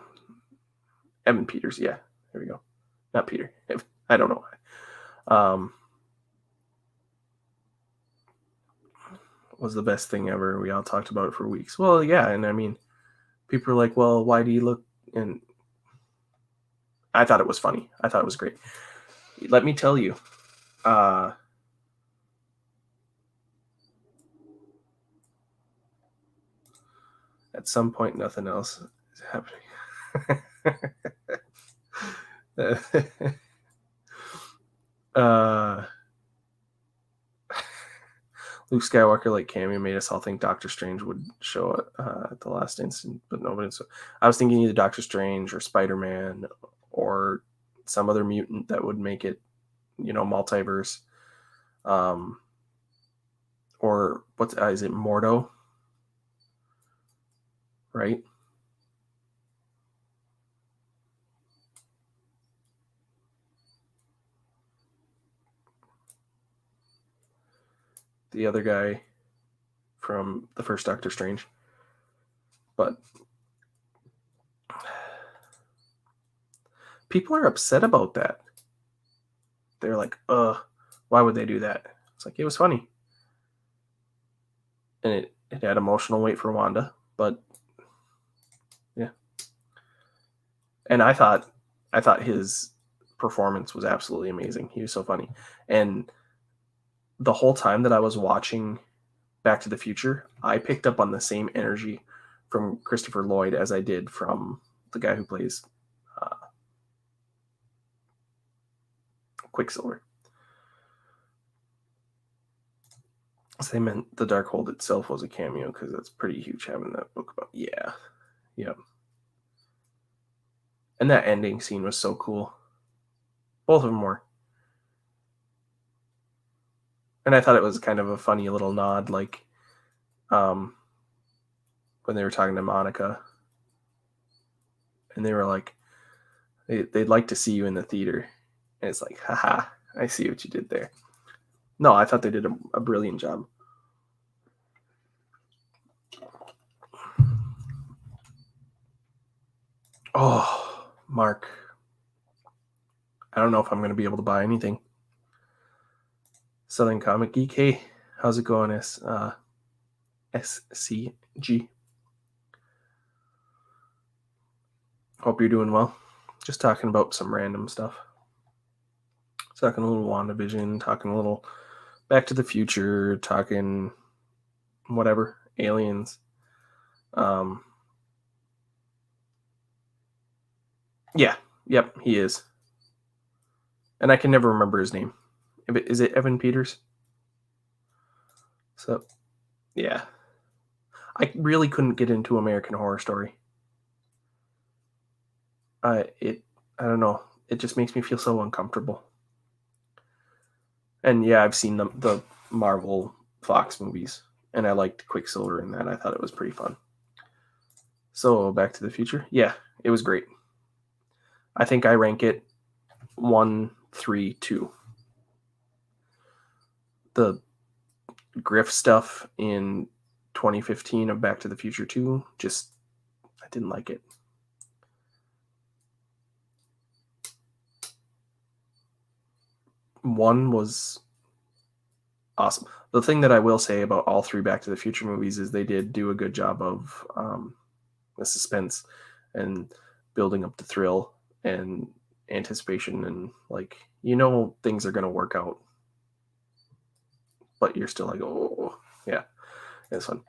Evan Peters. Yeah, there we go. Not Peter. I don't know why. Was the best thing ever. We all talked about it for weeks. Well, yeah, and I mean, people are like, well, why do you look? And I thought it was funny. I thought it was great. Let me tell you, at some point, nothing else is happening. Luke Skywalker, like cameo, made us all think Doctor Strange would show it at the last instant, but nobody. So I was thinking either Doctor Strange or Spider-Man or some other mutant that would make it, multiverse. Or what is it, Mordo? Right? The other guy from the first Doctor Strange. But people are upset about that. They're like, why would they do that? It's like, it was funny. And it had emotional weight for Wanda, but yeah. And I thought his performance was absolutely amazing. He was so funny. And the whole time that I was watching Back to the Future, I picked up on the same energy from Christopher Lloyd as I did from the guy who plays Quicksilver. So they meant the Darkhold itself was a cameo, because that's pretty huge having that book about. Yeah. And that ending scene was so cool. Both of them were. And I thought it was kind of a funny little nod, like when they were talking to Monica, and they were like, they'd like to see you in the theater. And it's like, haha, I see what you did there. No, I thought they did a brilliant job. Oh, Mark. I don't know if I'm going to be able to buy anything. Southern Comic Geek. Hey, how's it going, SCG? Hope you're doing well. Just talking about some random stuff. Talking a little WandaVision, talking a little Back to the Future, talking whatever, aliens. Yeah, yep, he is. And I can never remember his name. Is it Evan Peters? So, yeah. I really couldn't get into American Horror Story. I don't know. It just makes me feel so uncomfortable. And yeah, I've seen the Marvel Fox movies, and I liked Quicksilver in that. I thought it was pretty fun. So Back to the Future, yeah, it was great. I think I rank it 1, 3, 2. The Griff stuff in 2015 of Back to the Future 2, just I didn't like it. One was awesome. The thing that I will say about all three Back to the Future movies is they did do a good job of the suspense and building up the thrill and anticipation, and like, you know, things are going to work out, but you're still like, oh yeah, it's fun.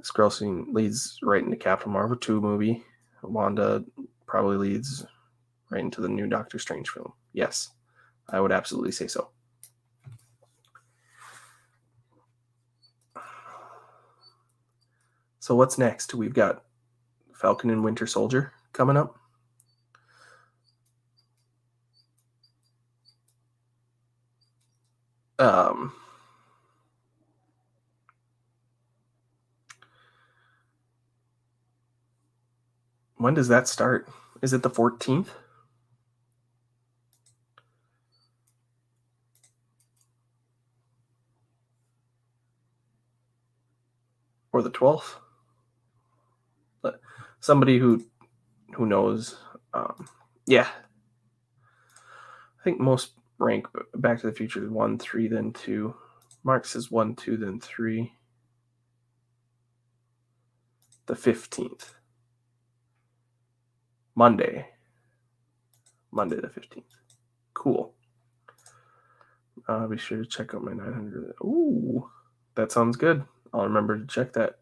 Scroll scene leads right into Captain Marvel 2 movie. Wanda probably leads right into the new Doctor Strange film. Yes, I would absolutely say so. So what's next? We've got Falcon and Winter Soldier coming up. When does that start? Is it the 14th? Or the 12th? But somebody who knows, yeah. I think most rank Back to the Future is 1, 3, then 2. Mark says 1, 2, then 3. The 15th. Monday the 15th. Cool. Be sure to check out my 900. Ooh, that sounds good. I'll remember to check that.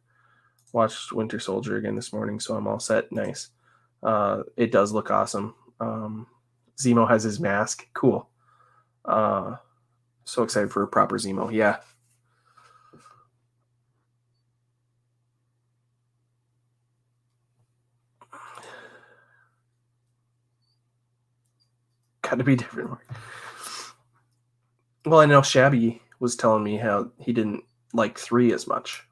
Watched Winter Soldier again this morning, so I'm all set. Nice. It does look awesome. Zemo has his mask. Cool. So excited for a proper Zemo. Yeah. Got to be different. Well, I know Shabby was telling me how he didn't like 3 as much.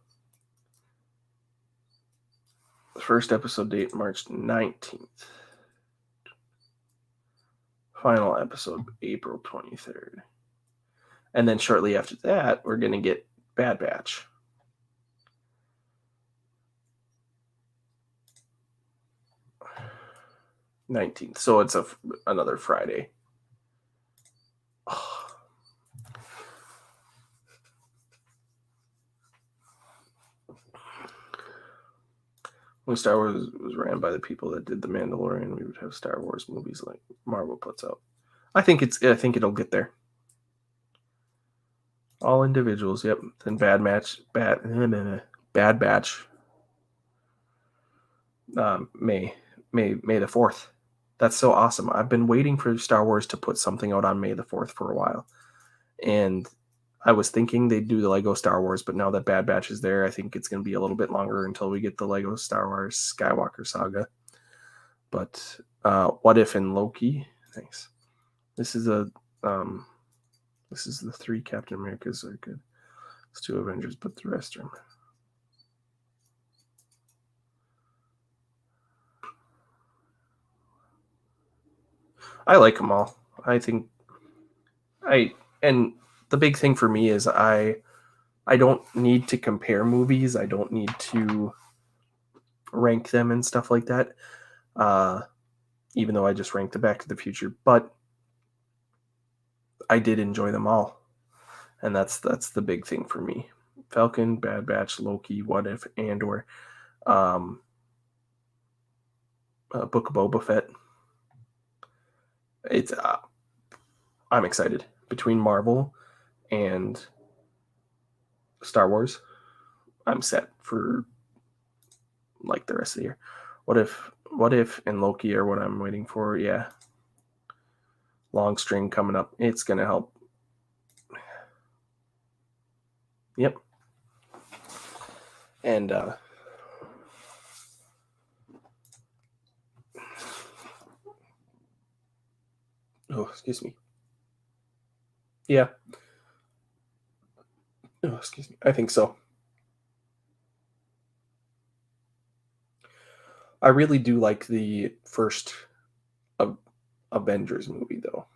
The first episode date, March 19th. Final episode, April 23rd. And then shortly after that, we're going to get Bad Batch. 19th. So it's another Friday. Oh. When Star Wars was ran by the people that did The Mandalorian, we would have Star Wars movies like Marvel puts out. I think it'll get there. All individuals, yep. Then Bad Batch. May the 4th. That's so awesome. I've been waiting for Star Wars to put something out on May the 4th for a while. And I was thinking they'd do the Lego Star Wars, but now that Bad Batch is there, I think it's going to be a little bit longer until we get the Lego Star Wars Skywalker saga. But What If and Loki, thanks. This is the 3 Captain Americas are good. It's 2 Avengers, but the rest are. I like them all. I think and the big thing for me is I don't need to compare movies. I don't need to rank them and stuff like that. Even though I just ranked the Back to the Future, but I did enjoy them all. And that's the big thing for me. Falcon, Bad Batch, Loki, What If, Andor, Book of Boba Fett. It's I'm excited. Between Marvel and Star Wars, I'm set for like the rest of the year. What if and Loki are what I'm waiting for. Yeah. Long string coming up. It's gonna help. Yep. And oh, excuse me. Yeah. Oh, excuse me. I think so. I really do like the first A- Avengers movie, though.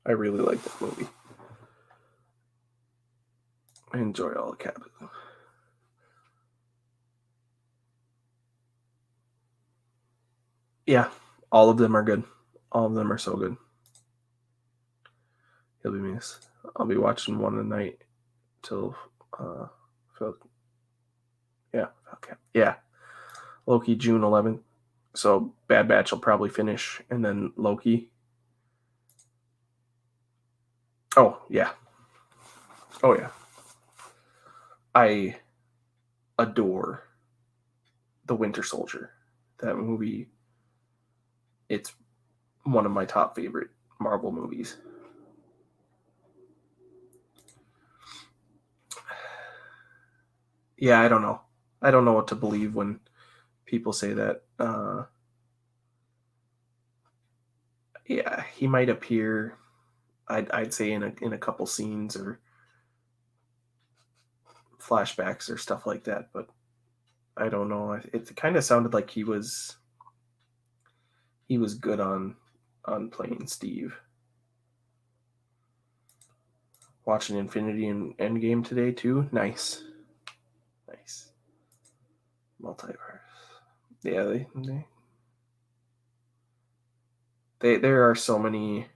I really like that movie. I enjoy all the Captain. Yeah, all of them are good. All of them are so good. He'll be missed. I'll be watching one a night till uh, Phil. Yeah, okay, yeah. Loki June 11th. So Bad Batch will probably finish, and then Loki. Oh yeah, oh yeah. I adore the Winter Soldier. That movie. It's one of my top favorite Marvel movies. Yeah, I don't know. I don't know what to believe when people say that. Yeah, he might appear. I'd say in a couple scenes or flashbacks or stuff like that, but I don't know. It kind of sounded like he was good on playing Steve. Watching Infinity and Endgame today too. Nice, nice multiverse. Yeah, they there are so many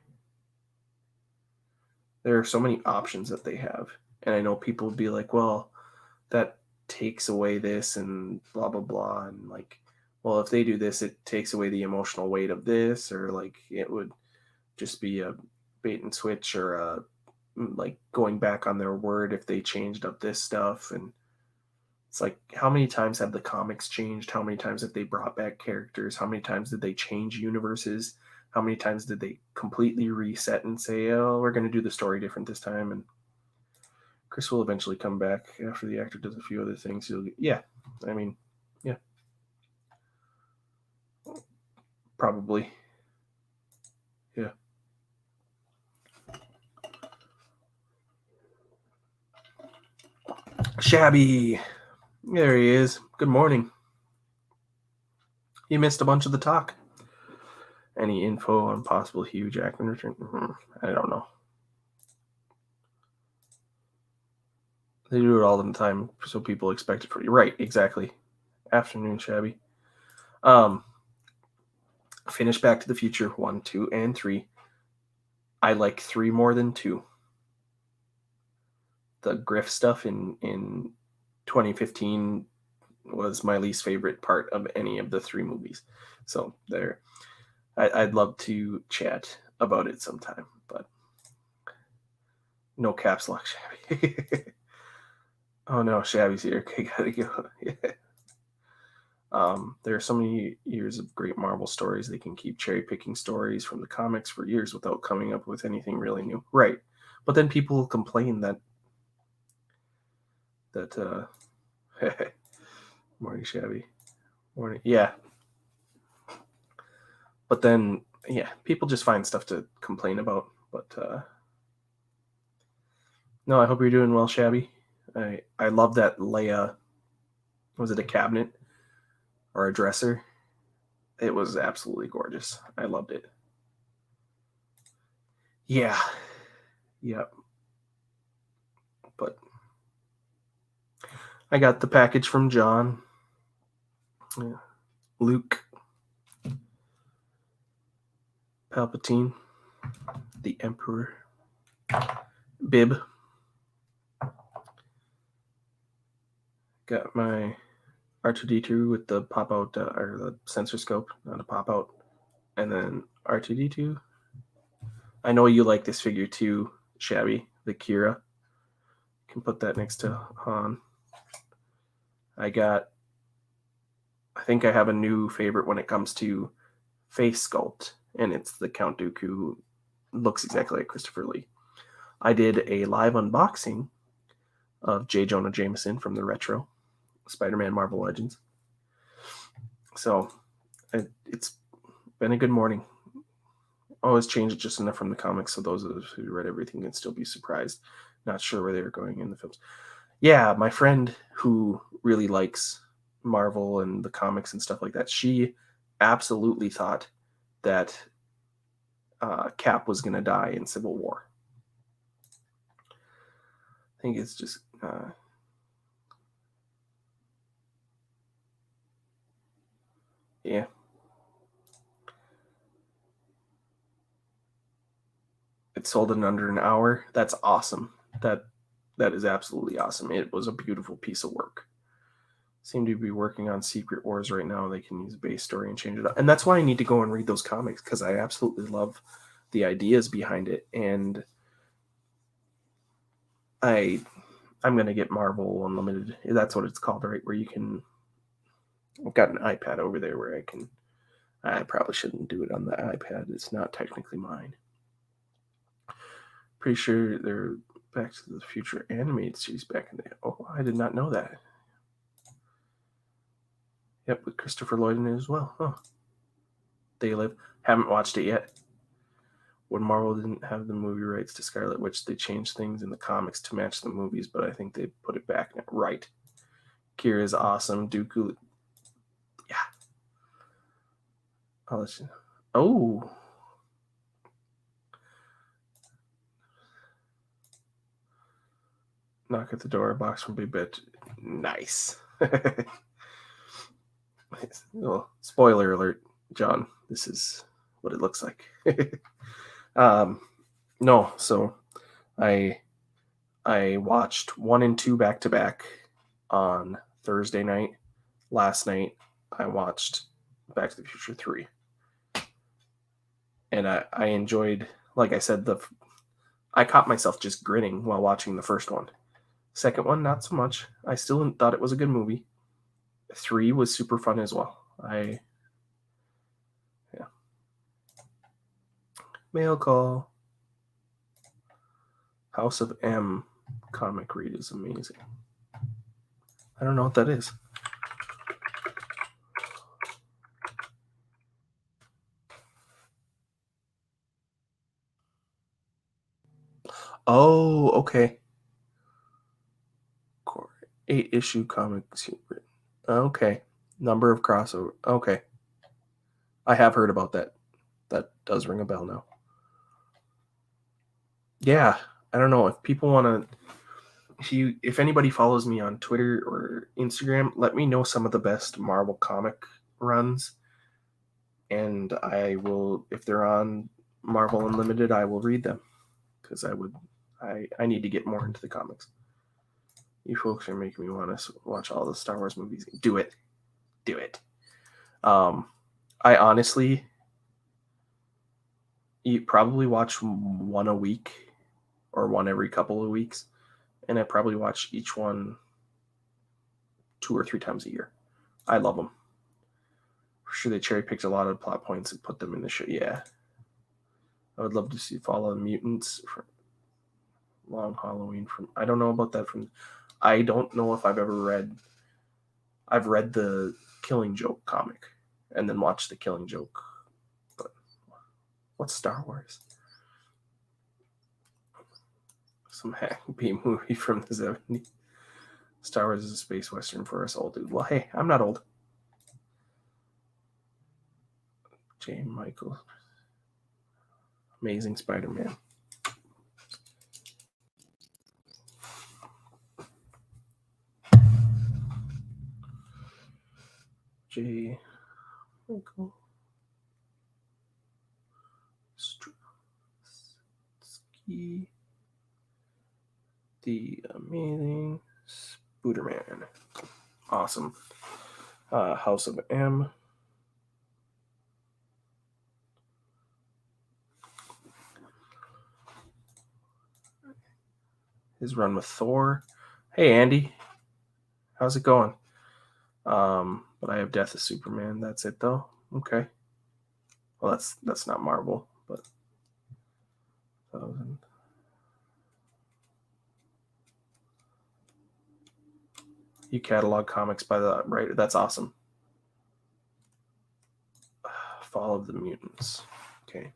options that they have, and I know people would be like, well, that takes away this and blah blah blah, and like, well, if they do this, it takes away the emotional weight of this, or like it would just be a bait and switch or a like going back on their word if they changed up this stuff. And it's like, how many times have the comics changed? How many times have they brought back characters? How many times did they change universes? How many times did they completely reset and say, oh, we're going to do the story different this time? And Chris will eventually come back after the actor does a few other things. Yeah, I mean, yeah, probably. Yeah. Shabby. There he is. Good morning. You missed a bunch of the talk. Any info on possible Hugh Jackman return? I don't know. They do it all the time, so people expect it for you. Right, exactly. Afternoon, Shabby. Um, finish Back to the Future 1, 2, and 3. I like 3 more than 2. The Griff stuff in 2015 was my least favorite part of any of the 3 movies. So there, I'd love to chat about it sometime, but no caps lock, Shabby. Oh no, Shabby's here. Okay, gotta go. Yeah. There are so many years of great Marvel stories. They can keep cherry picking stories from the comics for years without coming up with anything really new. Right. But then people will complain that morning Shabby. Morning. Yeah. But then yeah, people just find stuff to complain about. But no, I hope you're doing well, Shabby. I love that Leia, was it a cabinet or a dresser? It was absolutely gorgeous. I loved it. Yeah. Yep. But I got the package from John. Yeah. Luke Palpatine, the Emperor. Bib. Got my R2D2 with the pop out or the sensor scope, not a pop out. And then R2D2. I know you like this figure too, Shabby, the Kira. Can put that next to Han. I think I have a new favorite when it comes to face sculpt, and it's the Count Dooku. Looks exactly like Christopher Lee. I did a live unboxing of J. Jonah Jameson from the retro Spider-Man Marvel Legends. So it's been a good morning. always change it just enough from the comics so those of us who read everything can still be surprised, not sure where they were going in the films. Yeah, my friend who really likes Marvel and the comics and stuff like that, she absolutely thought that Cap was going to die in Civil War. I think it's just yeah. It sold in under an hour. That's awesome. That is absolutely awesome. It was a beautiful piece of work. Seem to be working on Secret Wars right now. They can use a base story and change it up. And that's why I need to go and read those comics, because I absolutely love the ideas behind it. And I'm gonna get Marvel Unlimited. That's what it's called, right? Where you can I've got an iPad over there where I probably shouldn't do it on the iPad. It's not technically mine. Pretty sure they're Back to the Future animated series back in the day. Oh, I did not know that. Yep, with Christopher Lloyd in it as well. Oh, They Live. Haven't watched it yet. When Marvel didn't have the movie rights to Scarlet Witch, they changed things in the comics to match the movies, but I think they put it back now. Right. Kira's awesome. Dooku. Yeah. I'll let you know. Oh. Knock at the door, a box from Big Bet. Nice. Well, spoiler alert, John. This is what it looks like. No, so I watched 1 and 2 back to back on Thursday night. Last night I watched Back to the Future 3. And I enjoyed, like I said, I caught myself just grinning while watching the first one. Second one, not so much. I still thought it was a good movie. 3 was super fun as well. Yeah. Mail call. House of M comic read is amazing. I don't know what that is. Oh, okay. 8-issue comics. Okay. Number of crossover. Okay. I have heard about that. That does ring a bell now. Yeah. I don't know if people want to. If anybody follows me on Twitter or Instagram, let me know some of the best Marvel comic runs, and I will. If they're on Marvel Unlimited, I will read them, because I need to get more into the comics. You folks are making me want to watch all the Star Wars movies. Do it. I honestly, you probably watch one a week or one every couple of weeks, and I probably watch each one 2 or 3 times a year. I love them. For sure, they cherry picked a lot of plot points and put them in the show. Yeah, I would love to follow the mutants from Long Halloween. I don't know about that. I don't know if I've ever read. I've read the Killing Joke comic and then watched the Killing Joke. But what's Star Wars? Some hack B movie from the 70s. Star Wars is a space western for us old dude. Well, hey, I'm not old. J. Michael. Amazing Spider-Man. J. Michael. Straczynski. The Amazing Spooderman. Awesome. House of M. His run with Thor. Hey, Andy. How's it going? But I have Death of Superman. That's it, though. Okay. Well, that's not Marvel, but you catalog comics by the writer. That's awesome. Fall of the Mutants. Okay.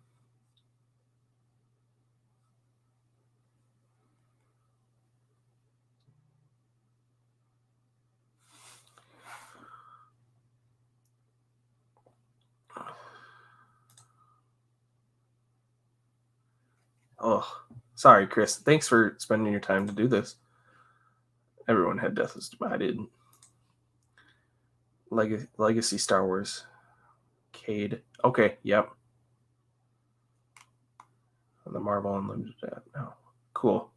Oh, sorry, Chris. Thanks for spending your time to do this. Everyone had Deathless. I didn't. Legacy Star Wars. Cade. Okay, yep. The Marvel Unlimited. No. Cool.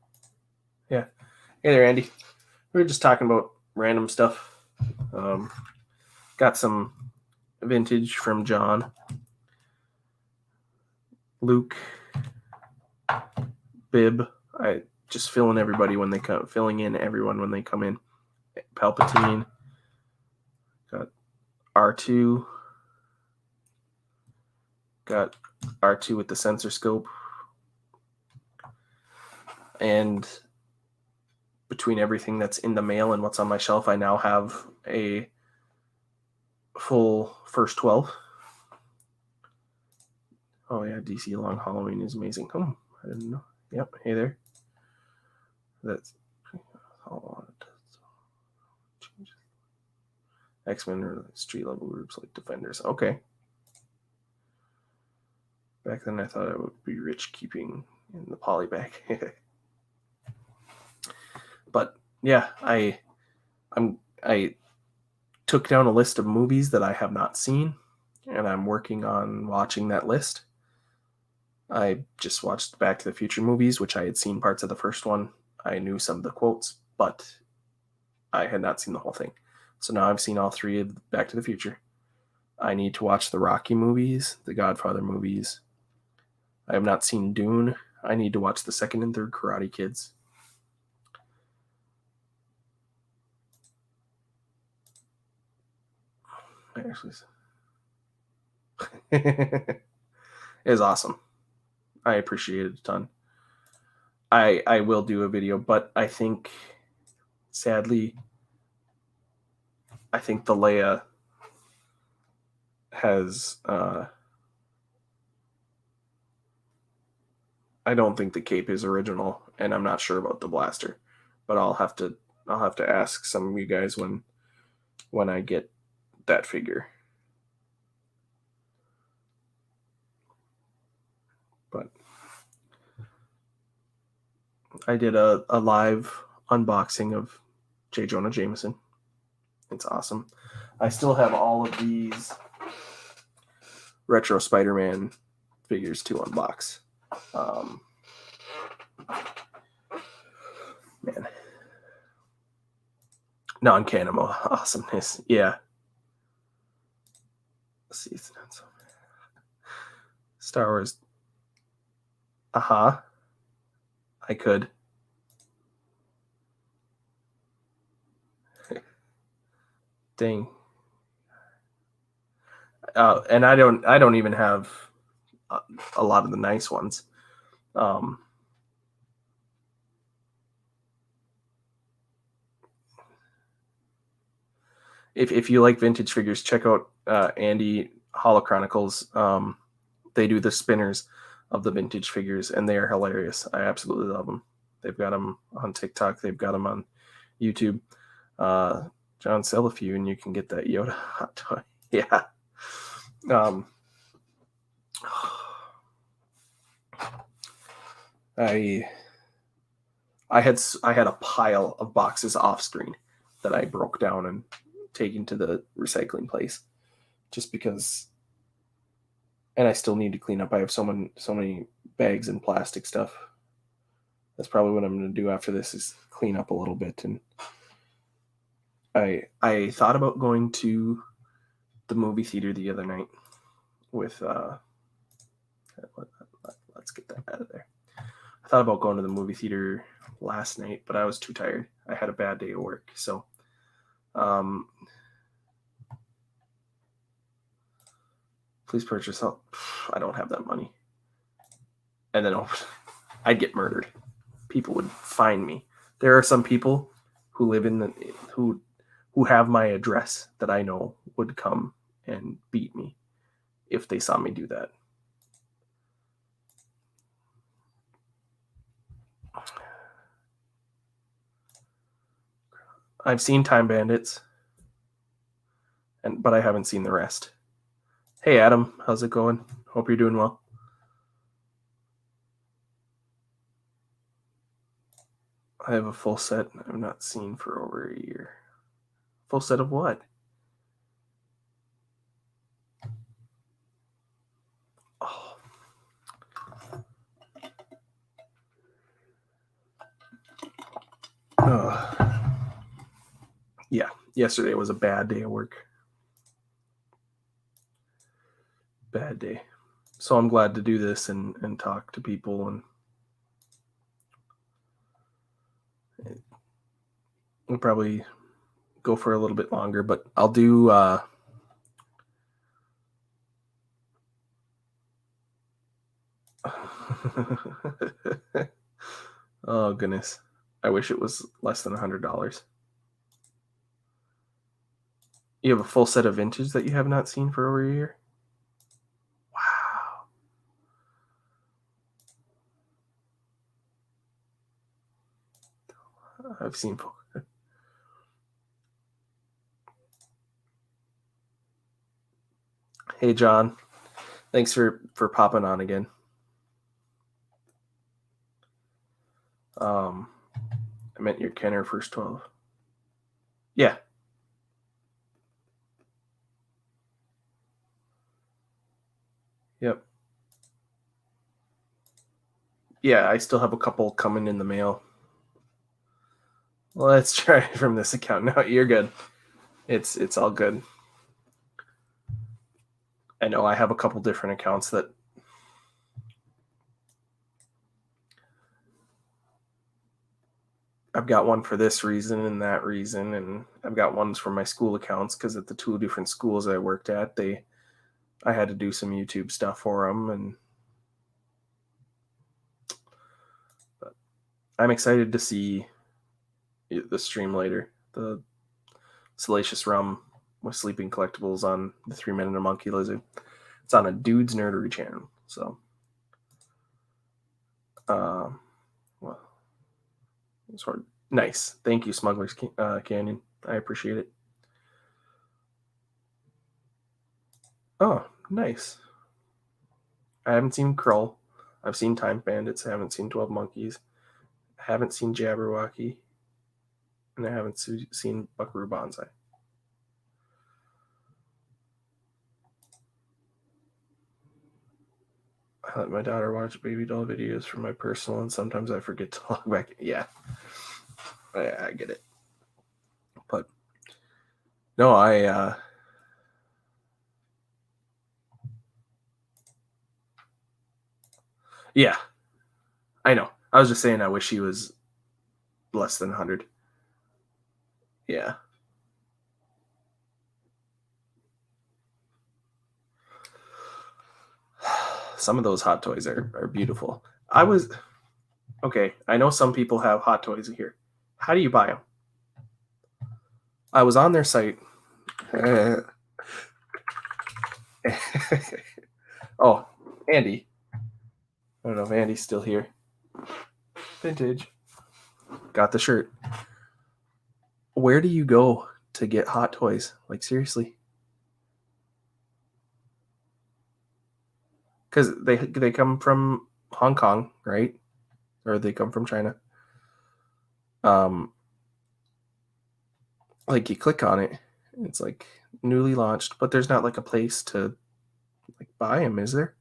Yeah. Hey there, Andy. We were just talking about random stuff. Got some vintage from John. Luke. Bib. I just filling everybody when they come, filling in everyone when they come in. Palpatine. Got R2. Got R2 with the sensor scope. And between everything that's in the mail and what's on my shelf, I now have a full first 12. Oh yeah, DC Long Halloween is amazing. Oh, I didn't know. Yep, hey there. That's X-Men or street level groups like Defenders. Okay. Back then I thought I would be rich keeping in the poly bag. But yeah, I took down a list of movies that I have not seen, and I'm working on watching that list. I just watched Back to the Future movies, which I had seen parts of the first one. I knew some of the quotes, but I had not seen the whole thing. So now I've seen all 3 of Back to the Future. I need to watch the Rocky movies, the Godfather movies. I have not seen Dune. I need to watch the 2nd and 3rd Karate Kids. Actually, it is awesome. I appreciate it a ton. I will do a video, but I think, sadly, I think the Leia has. I don't think the cape is original, and I'm not sure about the blaster, but I'll have to ask some of you guys when I get that figure. But I did a live unboxing of J. Jonah Jameson. It's awesome. I still have all of these retro Spider-Man figures to unbox. Man. Non-canon awesomeness. Yeah. Let's see. It's not so bad. Star Wars. I could. Dang. And I don't even have a lot of the nice ones. If you like vintage figures, check out Andy Holo Chronicles. They do the spinners of the vintage figures, and they are hilarious. I absolutely love them. They've got them on TikTok. They've got them on YouTube. John, sell a few, and you can get that Yoda hot toy. Yeah. I had a pile of boxes off screen that I broke down and taken to the recycling place, just because. And I still need to clean up. I have so many bags and plastic stuff. That's probably what I'm going to do after this is clean up a little bit. And I thought about going to the movie theater the other night with let's get that out of there. I thought about going to the movie theater last night, but I was too tired. I had a bad day at work. So please purchase. I don't have that money. And then I'd get murdered. People would find me. There are some people who live who have my address that I know would come and beat me if they saw me do that. I've seen Time Bandits, but I haven't seen the rest. Hey Adam, how's it going? Hope you're doing well. I have a full set I've not seen for over a year. Full set of what? Oh. Yeah, yesterday was a bad day at work. Bad day. So I'm glad to do this and talk to people, and we'll probably go for a little bit longer, but I'll do oh goodness. I wish it was less than $100. You have a full set of vintage that you have not seen for over a year? Wow. I've seen. Hey John, thanks for popping on again. I meant your Kenner first 12. Yeah. Yep. Yeah, I still have a couple coming in the mail. Let's try from this account. No, you're good. It's all good. I know I have a couple different accounts that I've got one for this reason and that reason, and I've got ones for my school accounts because at the two different schools I worked at, I had to do some YouTube stuff for them, and but I'm excited to see the stream later. The Salacious Rum with Sleeping Collectibles on the 3 Men and a Monkey Lizard. It's on a Dude's Nerdery channel, so well, sort of nice. Thank you, Smugglers Canyon. I appreciate it. Oh, nice. I haven't seen Krull. I've seen Time Bandits. I haven't seen 12 Monkeys. I haven't seen Jabberwocky. And I haven't seen Buckaroo Banzai. I let my daughter watch baby doll videos from my personal, and sometimes I forget to log back. Yeah, I get it. But no, yeah, I know. I was just saying I wish he was less than 100. Yeah. Some of those hot toys are beautiful. Okay, I know some people have hot toys here. How do you buy them? I was on their site. Oh, Andy. I don't know if Andy's still here. Vintage. Got the shirt. Where do you go to get hot toys? Like, seriously? Because they come from Hong Kong, right? Or they come from China. Like you click on it, it's like newly launched, but there's not like a place to like buy them, is there?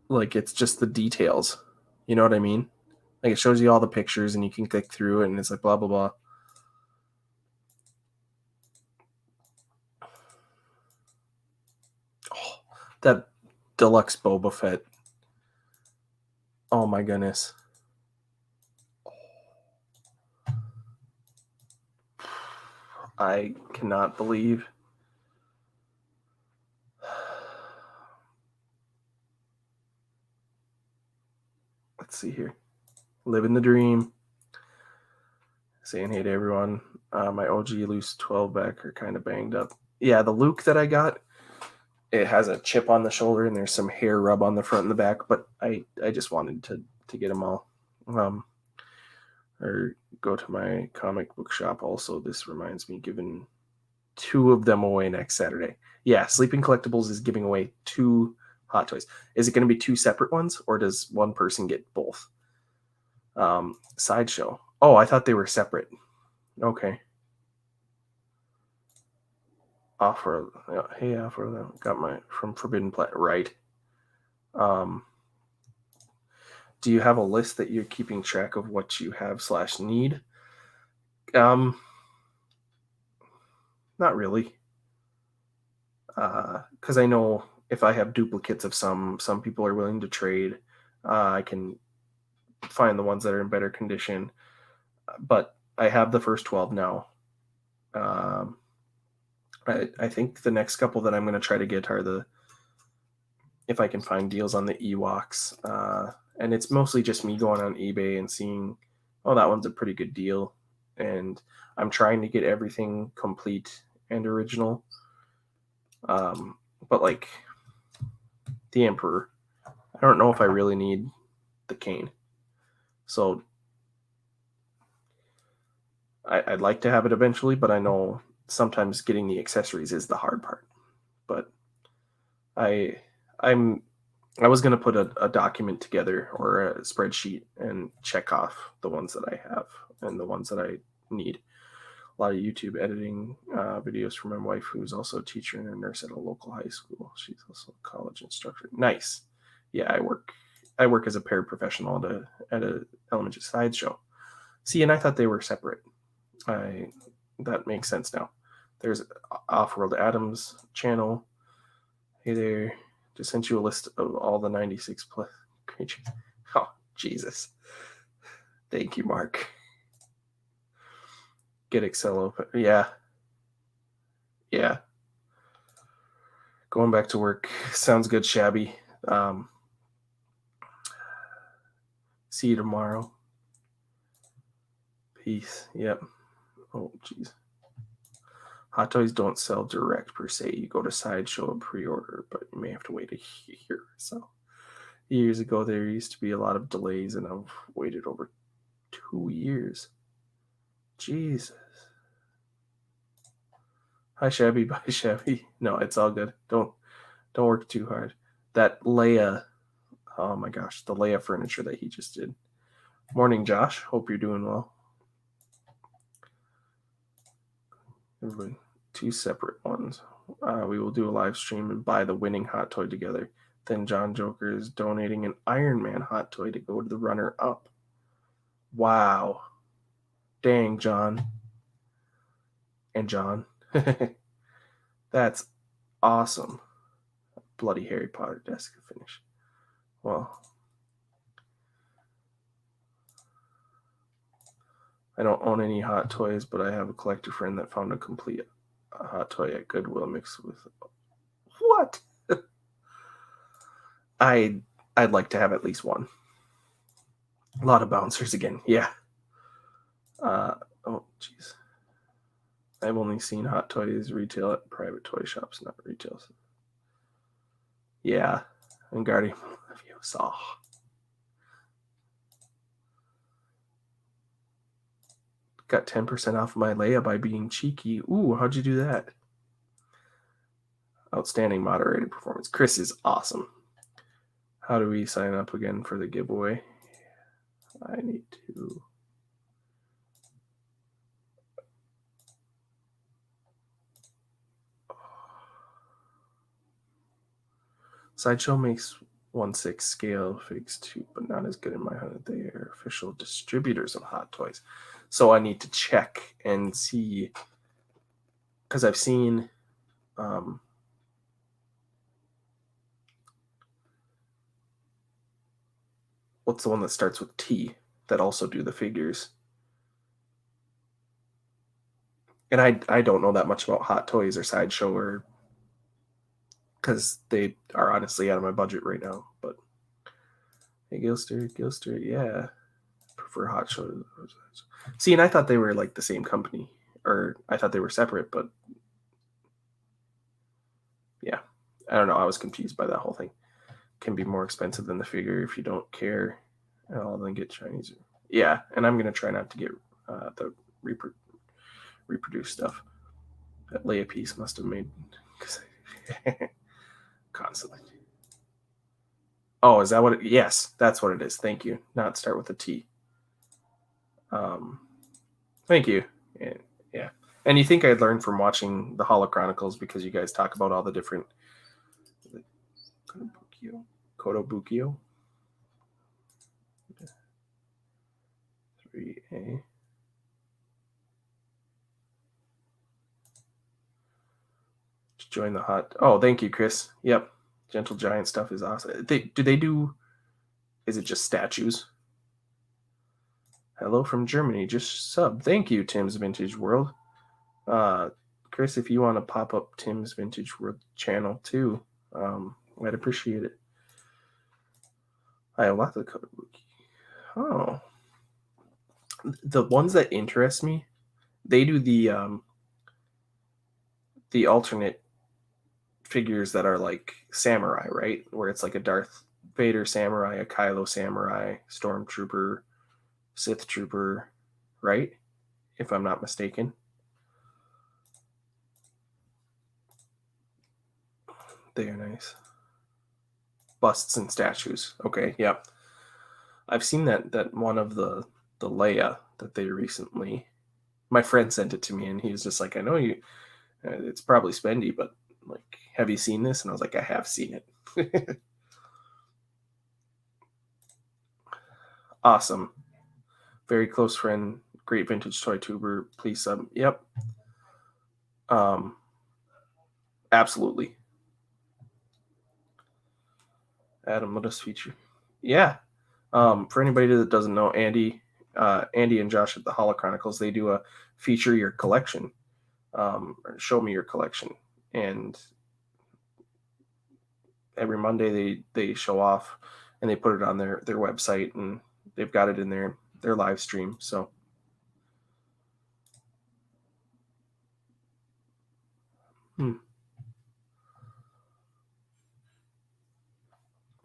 Like it's just the details. You know what I mean? Like it shows you all the pictures and you can click through it and it's like blah blah blah. Oh, that deluxe Boba Fett. Oh my goodness. I cannot believe. Let's see here. Living the dream. Saying hey to everyone. My OG loose 12 back are kind of banged up. Yeah, the Luke that I got, it has a chip on the shoulder and there's some hair rub on the front and the back, but I just wanted to get them all. or go to my comic book shop. Also, this reminds me, giving 2 of them away next Saturday. Yeah, Sleeping Collectibles is giving away 2 Hot Toys. Is it going to be 2 separate ones, or does one person get both? Sideshow. Oh, I thought they were separate. Okay. Offer. Hey, offer. Got my from Forbidden Planet. Right. Do you have a list that you're keeping track of what you have / need? Not really. Because I know if I have duplicates of some people are willing to trade. I can find the ones that are in better condition. But I have the first 12 now. I think the next couple that I'm going to try to get are if I can find deals on the Ewoks. And it's mostly just me going on eBay and seeing, oh, that one's a pretty good deal. And I'm trying to get everything complete and original. But like the Emperor, I don't know if I really need the cane. So I'd like to have it eventually, but I know sometimes getting the accessories is the hard part. But I was going to put a document together or a spreadsheet and check off the ones that I have and the ones that I need. A lot of YouTube editing videos from my wife, who's also a teacher and a nurse at a local high school. She's also a college instructor. Nice. Yeah, I work as a paraprofessional at a elementary sideshow. See, and I thought they were separate. That makes sense now. There's Off-World Adams channel. Hey there. Just sent you a list of all the 96 plus creatures. Oh, Jesus. Thank you, Mark. Get Excel open. Yeah. Yeah. Going back to work. Sounds good, Shabby. See you tomorrow. Peace. Yep. Oh, jeez. Hot Toys don't sell direct per se. You go to Sideshow and pre-order, but you may have to wait a year or so. Years ago, there used to be a lot of delays, and I've waited over 2 years. Jesus. Hi, Shabby. Bye, Shabby. No, it's all good. Don't work too hard. That Leia, oh my gosh, the Leia furniture that he just did. Morning, Josh. Hope you're doing well. Everybody, 2 separate ones. We will do a live stream and buy the winning hot toy together. Then John Joker is donating an Iron Man hot toy to go to the runner-up. Wow. Dang, John. And John. That's awesome. Bloody Harry Potter desk finish. Well, I don't own any hot toys, but I have a collector friend that found a complete hot toy at Goodwill mixed with... What? I'd like to have at least one. A lot of bouncers again. Yeah. Oh, jeez. I've only seen hot toys retail at private toy shops, not retail. Yeah. And Guardian Leviosa. Got 10% off my Leia by being cheeky. Ooh, how'd you do that? Outstanding moderated performance. Chris is awesome. How do we sign up again for the giveaway? I need to... Sideshow makes 1/6 scale figs too, but not as good in my head. They are official distributors of hot toys. So I need to check and see, because I've seen what's the one that starts with T that also do the figures? And I don't know that much about hot toys or Sideshow, or because they are honestly out of my budget right now. But hey, Gilster, yeah, prefer hot show. See, and I thought they were like the same company, or I thought they were separate, but yeah, I don't know. I was confused by that whole thing. Can be more expensive than the figure if you don't care at all, then get Chinese. Yeah, and I'm gonna try not to get the reproduce stuff. That Leia piece must have made constantly. Oh, is that what it? Yes, that's what it is. Thank you. Not start with a T. Thank you. Yeah. And you think I'd learn from watching the Holo Chronicles because you guys talk about all the different Kodobukio 3A. Join the hot. Oh, thank you, Chris. Yep. Gentle Giant stuff is awesome. Do they do? Is it just statues? Hello from Germany. Just sub. Thank you, Tim's Vintage World. Chris, if you want to pop up Tim's Vintage World channel too, I'd appreciate it. I have lots of Kotobuki. Oh, the ones that interest me, they do the alternate figures that are like samurai, right? Where it's like a Darth Vader samurai, a Kylo samurai, Stormtrooper, Sith Trooper, right? If I'm not mistaken. They are nice. Busts and statues. Okay, yep. I've seen that one of the Leia that they recently. My friend sent it to me, and he was just like, "I know you. It's probably spendy, but like, have you seen this?" And I was like, "I have seen it." Awesome. Very close friend. Great vintage toy tuber. Please sub. Yep. Absolutely. Adam, let us feature. Yeah. For anybody that doesn't know, Andy and Josh at the Holo Chronicles, they do a feature your collection, or show me your collection, and every Monday they show off and they put it on their website, and they've got it in their live stream. So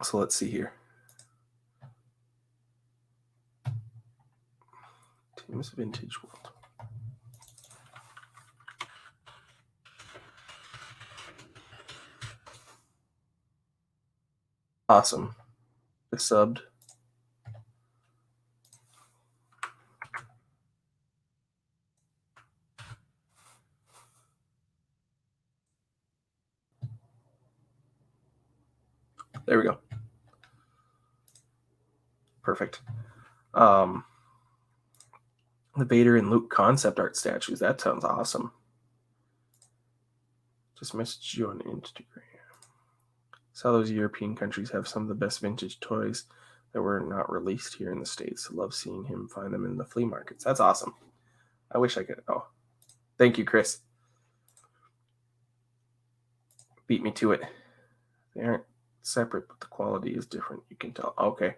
so let's see here. Tim's Vintage World. Awesome. I subbed. There we go. Perfect. The Vader and Luke concept art statues. That sounds awesome. Just messaged you on Instagram. Saw those European countries have some of the best vintage toys that were not released here in the States. Love seeing him find them in the flea markets. That's awesome. I wish I could. Oh, thank you, Chris. Beat me to it. They aren't separate, but the quality is different. You can tell. Okay.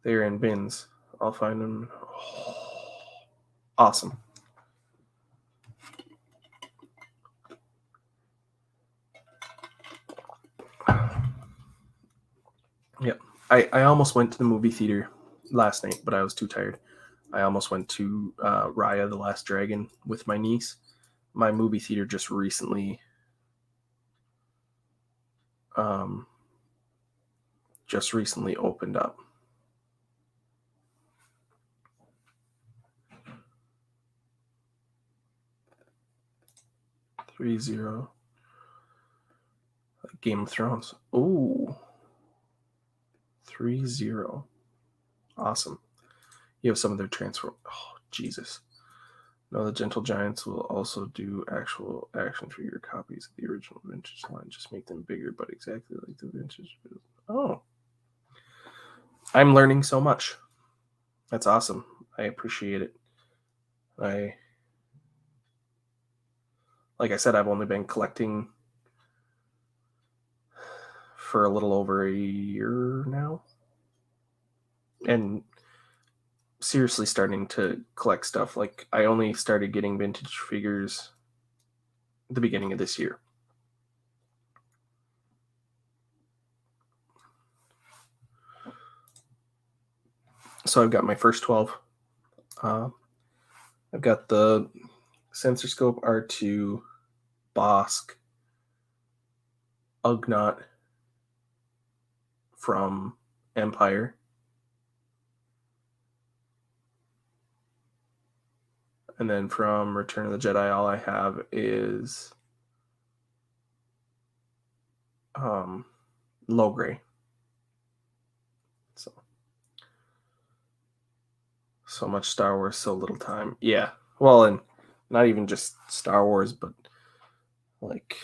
They're in bins. I'll find them. Oh, awesome. Yep. I almost went to the movie theater last night, but I was too tired. I almost went to Raya the Last Dragon with my niece. My movie theater just recently opened up. (3-0) Game of Thrones. Ooh. 3-0. Awesome. You have some of their transform. Oh, Jesus. No, the Gentle Giants will also do actual action figure copies of the original vintage line. Just make them bigger, but exactly like the vintage. Oh. I'm learning so much. That's awesome. I appreciate it. Like I said, I've only been collecting for a little over a year now. And seriously starting to collect stuff. Like, I only started getting vintage figures at the beginning of this year. So I've got my first 12. I've got the Sensor Scope R2, Bosk, Ugnaught from Empire, and then from Return of the Jedi, all I have is low gray. So much Star Wars, so little time. Yeah. Well, and not even just Star Wars, but like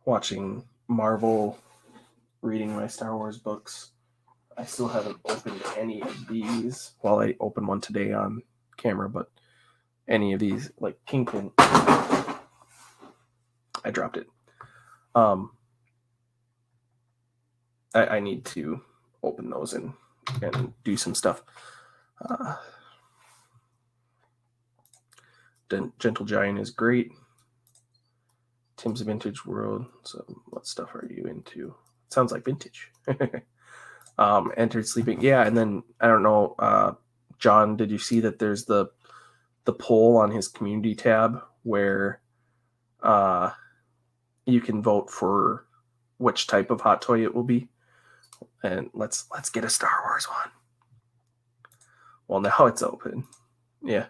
watching Marvel, reading my Star Wars books. I still haven't opened any of these. Well, I opened one today on camera, but any of these, like Kingpin, I dropped it. I need to open those and do some stuff. Gentle Giant is great. Tim's Vintage World. So what stuff are you into? It sounds like vintage. Entered Sleeping. Yeah, and then I don't know, John, did you see that there's the poll on his community tab where you can vote for which type of hot toy it will be? And let's get a Star Wars one. Well, now it's open. Yeah.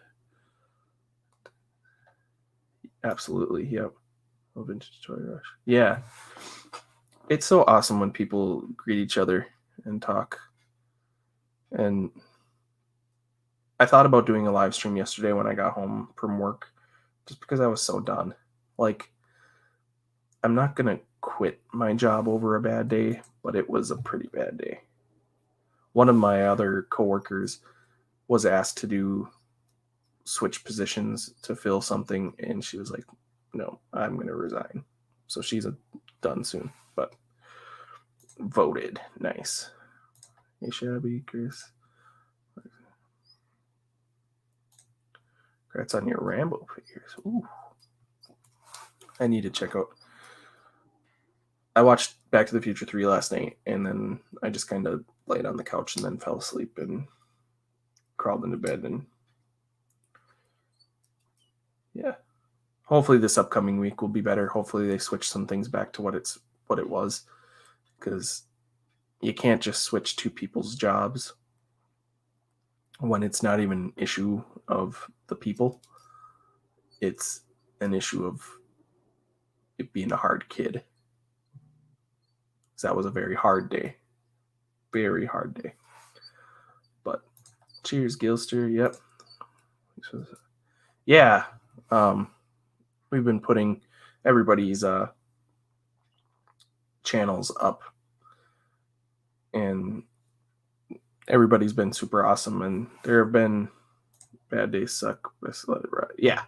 Absolutely. Yep. Oh, Vintage Toy Rush. Yeah. It's so awesome when people greet each other and talk. And I thought about doing a live stream yesterday when I got home from work, just because I was so done. Like, I'm not going to quit my job over a bad day, but it was a pretty bad day. One of my other coworkers was asked to switch positions to fill something, and she was like, no, I'm going to resign. So she's done soon, but voted. Nice. Hey, Shabby, Chris. Congrats on your Rambo figures. Ooh. I need to check out. I watched Back to the Future 3 last night, and then I just kind of laid on the couch and then fell asleep and crawled into bed. And yeah, hopefully this upcoming week will be better. Hopefully they switch some things back to what it was, because you can't just switch two people's jobs when it's not even an issue of the people. It's an issue of it being a hard kid. That was a very hard day. Very hard day. But cheers, Gilster. Yep. Yeah. We've been putting everybody's channels up, and everybody's been super awesome, and there have been bad days suck. Yeah.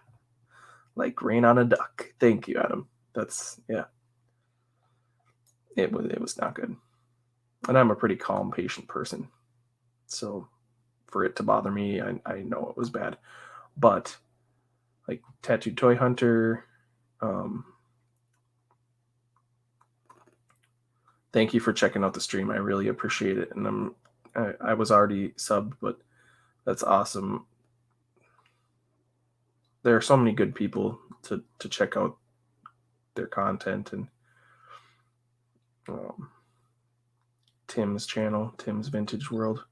Like rain on a duck. Thank you, Adam. That's, yeah. It was not good. And I'm a pretty calm, patient person. So for it to bother me, I know it was bad. But like Tattooed Toy Hunter, thank you for checking out the stream. I really appreciate it. And I was already subbed, but that's awesome. There are so many good people to check out their content, and Tim's channel, Tim's Vintage World.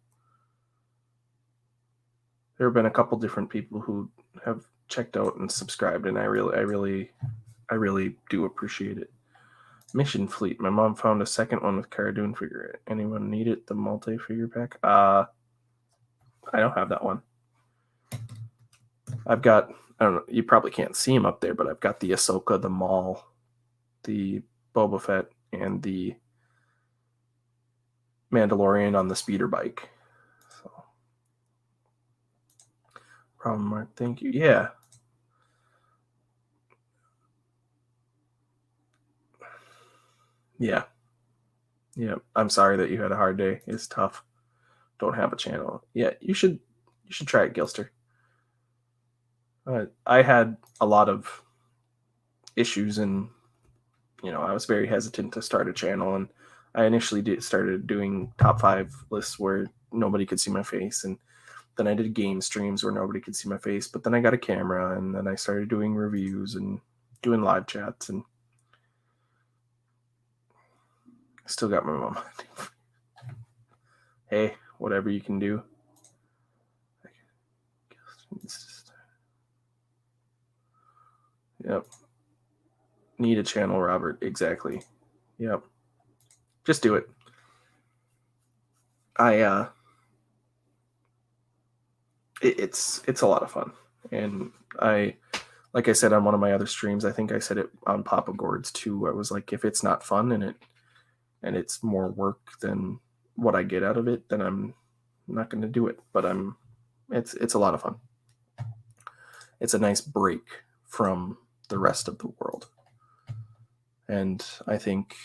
There have been a couple different people who have checked out and subscribed, and I really do appreciate it. Mission Fleet. My mom found a second one with Cara Dune figure. Anyone need it? The multi-figure pack? I don't have that one. I've got, I don't know, you probably can't see him up there, but I've got the Ahsoka, the Maul, the Boba Fett, and the Mandalorian on the speeder bike. So, problem mark, thank you. Yeah. Yeah. Yeah. I'm sorry that you had a hard day. It's tough. Don't have a channel. Yeah, you should try it, Gilster. I had a lot of issues, and I was very hesitant to start a channel, and I initially started doing top 5 lists where nobody could see my face, and then I did game streams where nobody could see my face, but then I got a camera, and then I started doing reviews and doing live chats, and I still got my mom. Hey, whatever you can do. Yep. Need a channel, Robert. Exactly. Yep. Just do it. It's a lot of fun. And like I said on one of my other streams, I think I said it on Papa Gourds too. I was like, if it's not fun and it's more work than what I get out of it, then I'm not going to do it. But it's a lot of fun. It's a nice break from the rest of the world. And I think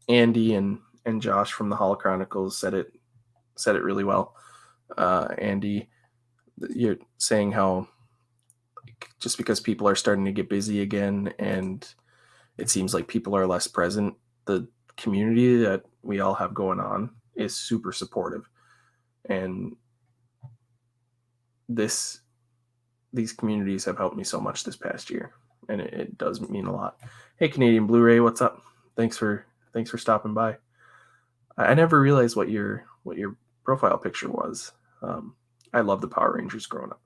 Andy and Josh from the Holo Chronicles said it really well. Andy, you're saying how just because people are starting to get busy again and it seems like people are less present, the community that we all have going on is super supportive. And these communities have helped me so much this past year, and it does mean a lot. Hey, Canadian Blu-ray, what's up? Thanks for stopping by. I never realized what your profile picture was. I love the Power Rangers growing up.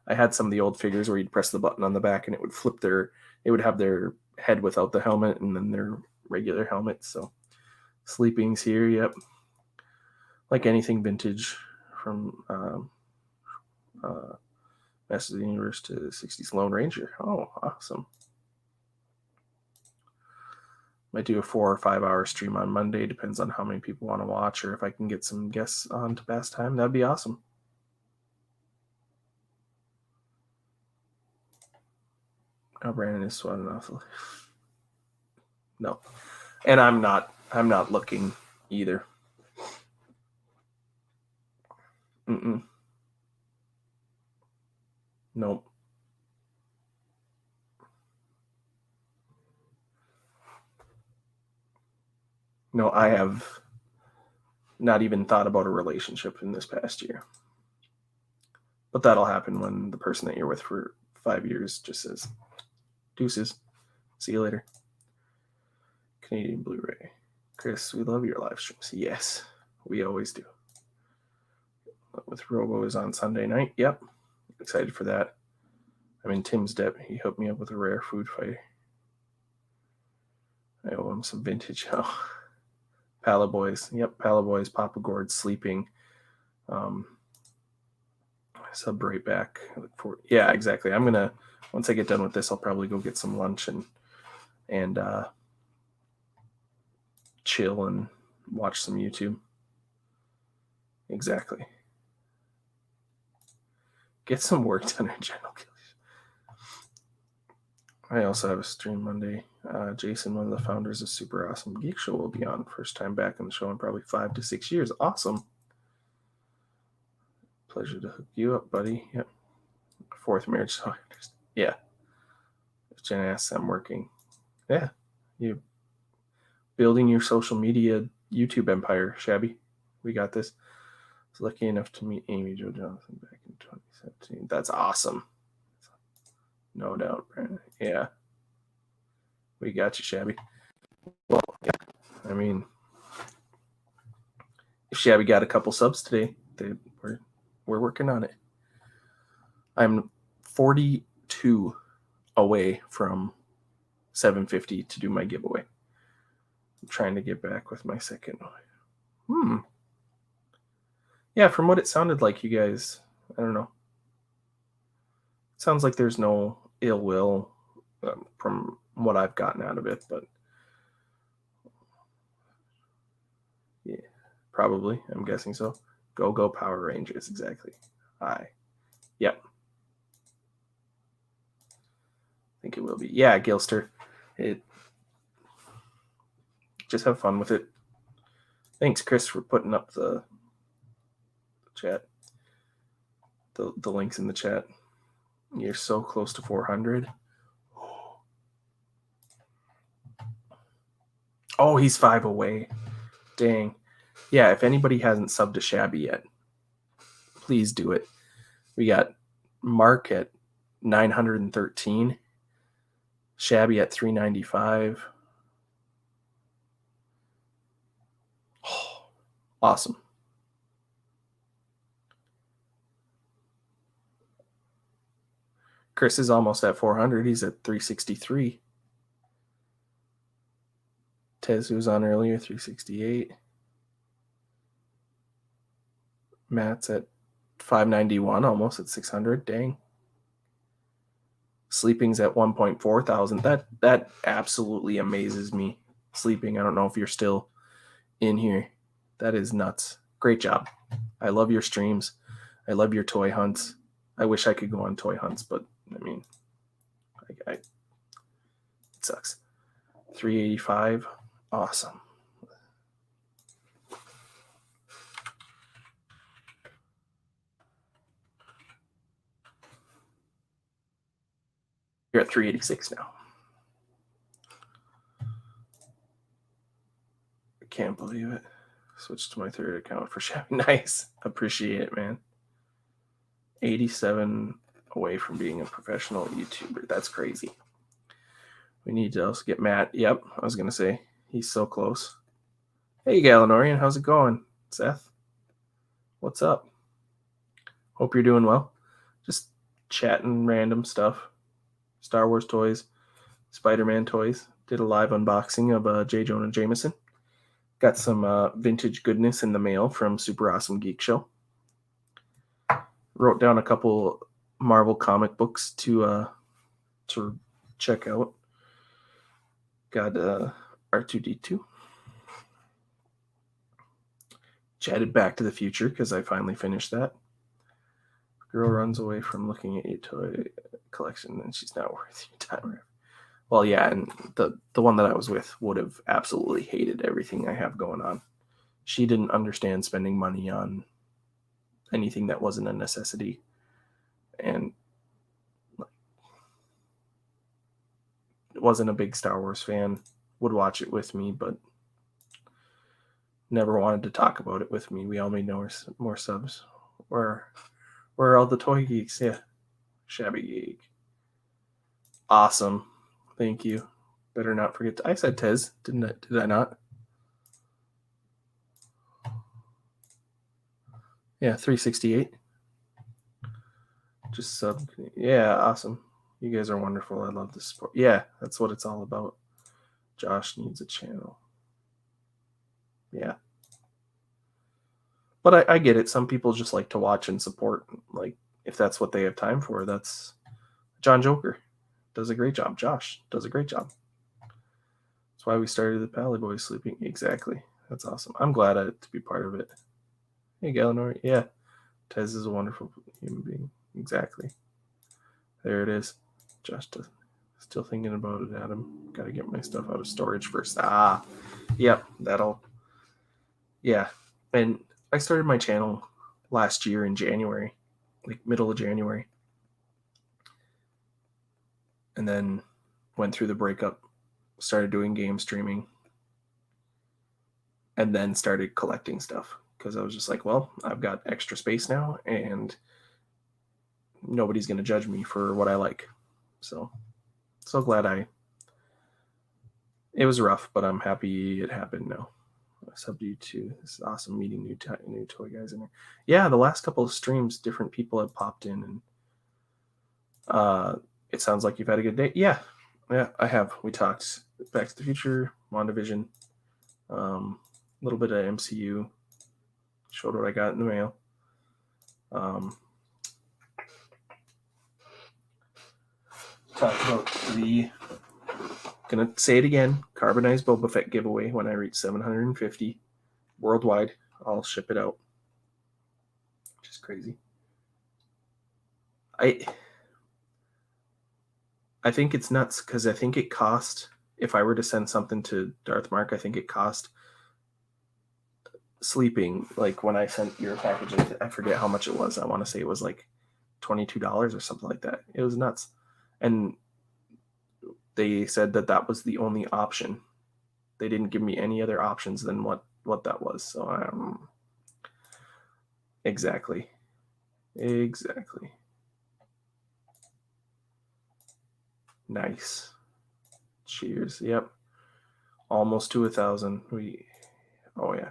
I had some of the old figures where you'd press the button on the back and it would flip it would have their head without the helmet and then their regular helmet. So Sleeping's here, yep. Like anything vintage from Masters of the Universe to the 60s Lone Ranger. Oh, awesome. Might do a 4 or 5 hour stream on Monday. Depends on how many people want to watch or if I can get some guests on to pass time. That'd be awesome. Oh, Brandon is sweating off. No. And I'm not looking either. Nope. No, I have not even thought about a relationship in this past year. But that'll happen when the person that you're with for 5 years just says, deuces, see you later. Canadian Blu-ray. Chris, we love your live streams. Yes, we always do. With Robo is on Sunday night. Yep. Excited for that. I'm in Tim's debt. He hooked me up with a rare food fighter. I owe him some vintage. Oh. Pala Boys. Yep, Pala Boys, Papa Gourd, Sleeping. Sub right back. Yeah, exactly. I'm gonna, once I get done with this, I'll probably go get some lunch and chill and watch some YouTube. Exactly. Get some work done in general. I also have a stream Monday. Jason, one of the founders of Super Awesome Geek Show, will be on. First time back on the show in probably 5 to 6 years. Awesome. Pleasure to hook you up, buddy. Yep. 4th marriage. So yeah. If Jen asks, I'm working. Yeah. You building your social media YouTube empire, Shabby. We got this. I was lucky enough to meet Amy Jo Johnson back in 2017. That's awesome. No doubt, Brandon. Yeah. We got you, Shabby. Well, yeah. I mean, if Shabby got a couple subs today, we're working on it. I'm 42 away from 750 to do my giveaway. I'm trying to get back with my second one. Yeah, from what it sounded like, you guys, I don't know. It sounds like there's no ill will from what I've gotten out of it, but yeah, probably. I'm guessing so. Go Power Rangers, exactly. Yep. I think it will be. Yeah, Gilster. Just have fun with it. Thanks, Chris, for putting up the chat. The links in the chat. You're so close to 400. Oh, he's 5 away. Dang. Yeah, if anybody hasn't subbed to Shabby yet, please do it. We got Mark at 913, Shabby at 395. Oh, awesome. Chris is almost at 400. He's at 363. Tez, who was on earlier, 368. Matt's at 591, almost at 600. Dang. Sleeping's at 1.4 thousand. That absolutely amazes me. Sleeping, I don't know if you're still in here. That is nuts. Great job. I love your streams. I love your toy hunts. I wish I could go on toy hunts, but I mean, it sucks. 385. Awesome. You're at 386 now. I can't believe it. Switched to my third account for Shabby. Nice. Appreciate it, man. 87 away from being a professional YouTuber. That's crazy. We need to also get Matt. Yep, I was going to say, he's so close. Hey, Galanorian, how's it going? Seth, what's up? Hope you're doing well. Just chatting random stuff. Star Wars toys, Spider-Man toys. Did a live unboxing of J. Jonah Jameson. Got some vintage goodness in the mail from Super Awesome Geek Show. Wrote down a couple Marvel comic books to check out. Got R2-D2. Chatted Back to the Future because I finally finished that. Girl runs away from looking at your toy collection and she's not worth your time. Well, yeah, and the one that I was with would have absolutely hated everything I have going on. She didn't understand spending money on anything that wasn't a necessity. And wasn't a big Star Wars fan. Would watch it with me, but never wanted to talk about it with me. We all made more subs. Where are all the toy geeks? Yeah. Shabby Geek. Awesome. Thank you. Better not forget. I said Tez, didn't I? Did I not? Yeah, 368. Just sub. Yeah, awesome. You guys are wonderful. I love this sport. Yeah, that's what it's all about. Josh needs a channel. Yeah. But I get it. Some people just like to watch and support. Like, if that's what they have time for, that's John Joker. Does a great job. Josh does a great job. That's why we started the Pally Boys Sleeping. Exactly. That's awesome. I'm glad to be part of it. Hey, Galanor. Yeah. Tez is a wonderful human being. Exactly. There it is. Josh does. Still thinking about it, Adam. Got to get my stuff out of storage first. Yep. Yeah. And I started my channel last year in January, like middle of January. And then went through the breakup, started doing game streaming, and then started collecting stuff because I was just like, well, I've got extra space now and nobody's going to judge me for what I like. So glad it was rough, but I'm happy it happened now. I subbed you too. This is awesome meeting new toy guys in there. Yeah, the last couple of streams, different people have popped in, and it sounds like you've had a good day. Yeah, I have. We talked Back to the Future, WandaVision, a little bit of MCU, showed what I got in the mail. Talked about the, gonna say it again, carbonized Boba Fett giveaway when I reach 750 worldwide. I'll ship it out. Which is crazy. I think it's nuts because I think it cost, if I were to send something to Darth Mark, I think it cost Sleeping, like when I sent your package, I forget how much it was. I want to say it was like $22 or something like that. It was nuts. And they said that was the only option. They didn't give me any other options than what what that was. So exactly. Nice. Cheers. Yep. Almost to 1,000. Oh yeah.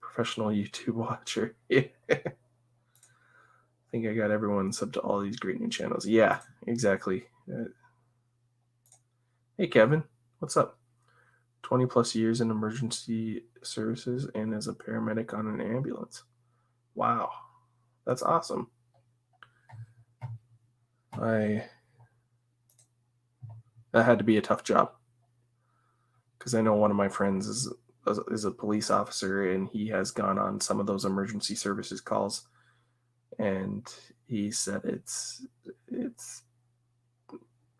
Professional YouTube watcher. Yeah. I think I got everyone sub to all these great new channels. Yeah, exactly. Hey Kevin, what's up? 20 plus years in emergency services and as a paramedic on an ambulance. Wow, that's awesome. That had to be a tough job because I know one of my friends is a police officer and he has gone on some of those emergency services calls, and he said it's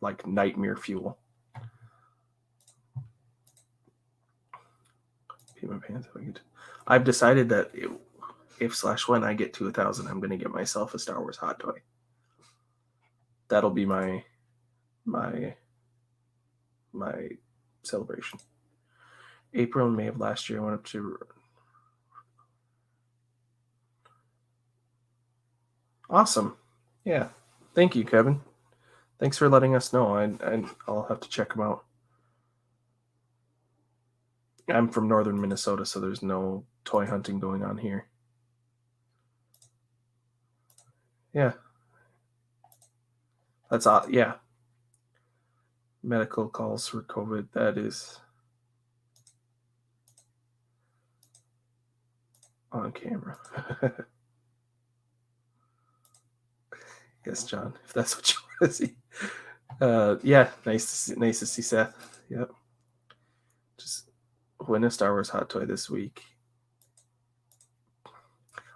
like nightmare fuel. Pee my pants if I get. I've decided that if/when I get to 1,000, I'm going to get myself a Star Wars hot toy. That'll be my celebration. April and May of last year, I went up to. Awesome. Yeah. Thank you, Kevin. Thanks for letting us know. I'll have to check them out. I'm from northern Minnesota, so there's no toy hunting going on here. Yeah. That's yeah. Medical calls for COVID. That is on camera. Yes, John, if that's what you want to see. Yeah, nice to see Seth. Yep. Just win a Star Wars hot toy this week.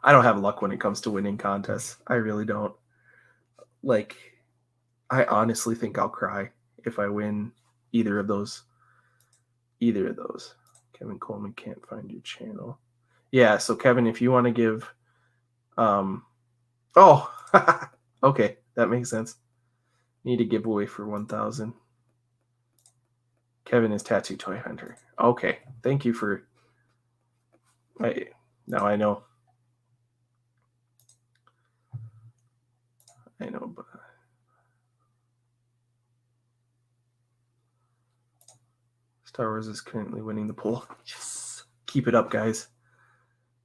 I don't have luck when it comes to winning contests. I really don't. Like, I honestly think I'll cry if I win either of those. Kevin Coleman can't find your channel. Yeah, so Kevin, if you want to give okay, that makes sense. Need a giveaway for 1,000. Kevin is Tattoo Toy Hunter. Okay, thank you for. Now I know. But Star Wars is currently winning the poll. Yes, keep it up, guys.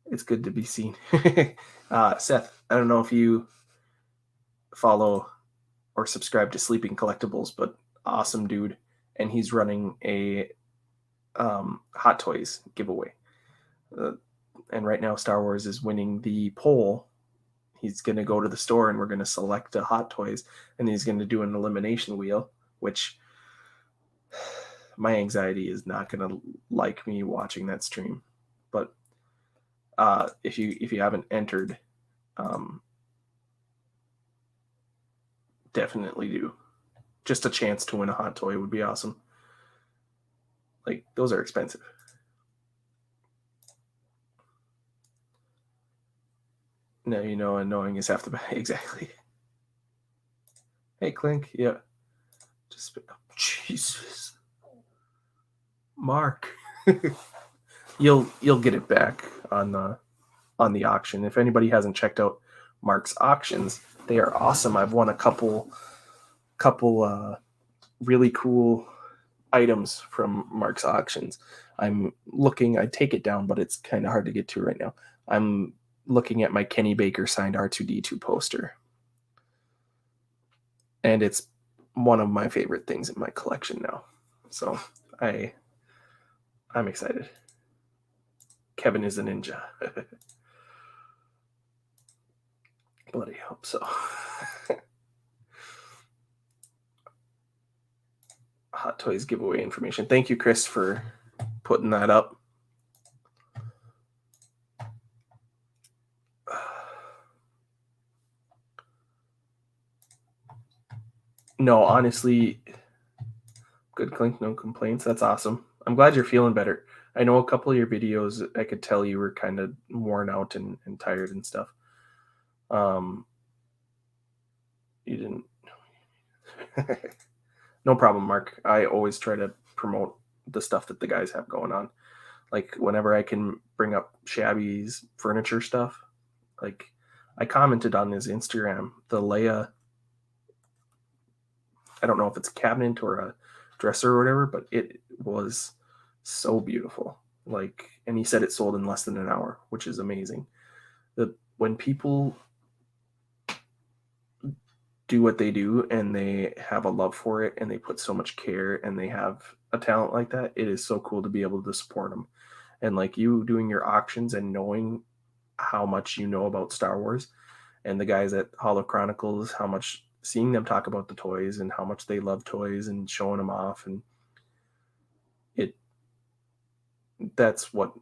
It's good to be seen. Seth, I don't know if you follow or subscribe to Sleeping Collectibles, but awesome dude, and he's running a Hot Toys giveaway. And right now, Star Wars is winning the poll. He's going to go to the store and we're going to select a Hot Toys, and he's going to do an elimination wheel, which my anxiety is not going to like me watching that stream. But if you haven't entered, definitely do. Just a chance to win a hot toy would be awesome. Like, those are expensive. Now you know, and knowing is half the battle. Exactly. Hey, Clink. Yeah. Just Jesus, Mark. You'll get it back on the auction. If anybody hasn't checked out Mark's auctions, they are awesome. I've won a couple really cool items from Mark's auctions. I'm looking. I take it down, but it's kind of hard to get to right now. I'm looking at my Kenny Baker signed R2D2 poster, and it's one of my favorite things in my collection now. So I'm excited. Kevin is a ninja. Bloody hope so. Hot Toys giveaway information. Thank you, Chris, for putting that up. No, honestly, good Clink, no complaints. That's awesome. I'm glad you're feeling better. I know a couple of your videos, I could tell you were kind of worn out and tired and stuff. You didn't. No problem, Mark. I always try to promote the stuff that the guys have going on. Like whenever I can bring up Shabby's furniture stuff, like I commented on his Instagram, the Leia, I don't know if it's a cabinet or a dresser or whatever, but it was so beautiful. Like, and he said it sold in less than an hour, which is amazing. When people do what they do and they have a love for it and they put so much care and they have a talent like that, it is so cool to be able to support them. And like you doing your auctions and knowing how much you know about Star Wars, and the guys at Hollow Chronicles, how much seeing them talk about the toys and how much they love toys and showing them off, and that's what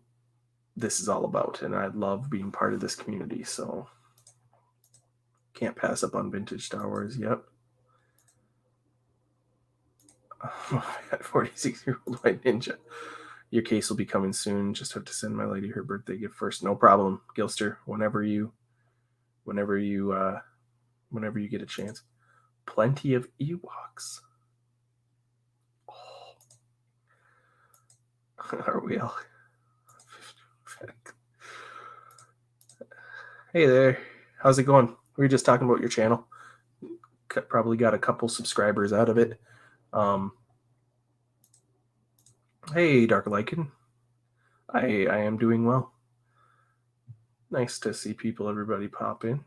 this is all about. And I love being part of this community, so can't pass up on vintage Star Wars. Yep. Oh, I got 46-year-old white ninja. Your case will be coming soon. Just have to send my lady her birthday gift first. No problem, Gilster. Whenever you get a chance. Plenty of Ewoks. Oh. Are we all? Hey there. How's it going? We were just talking about your channel. Probably got a couple subscribers out of it. Hey, Dark Lycan. I am doing well. Nice to see everybody pop in.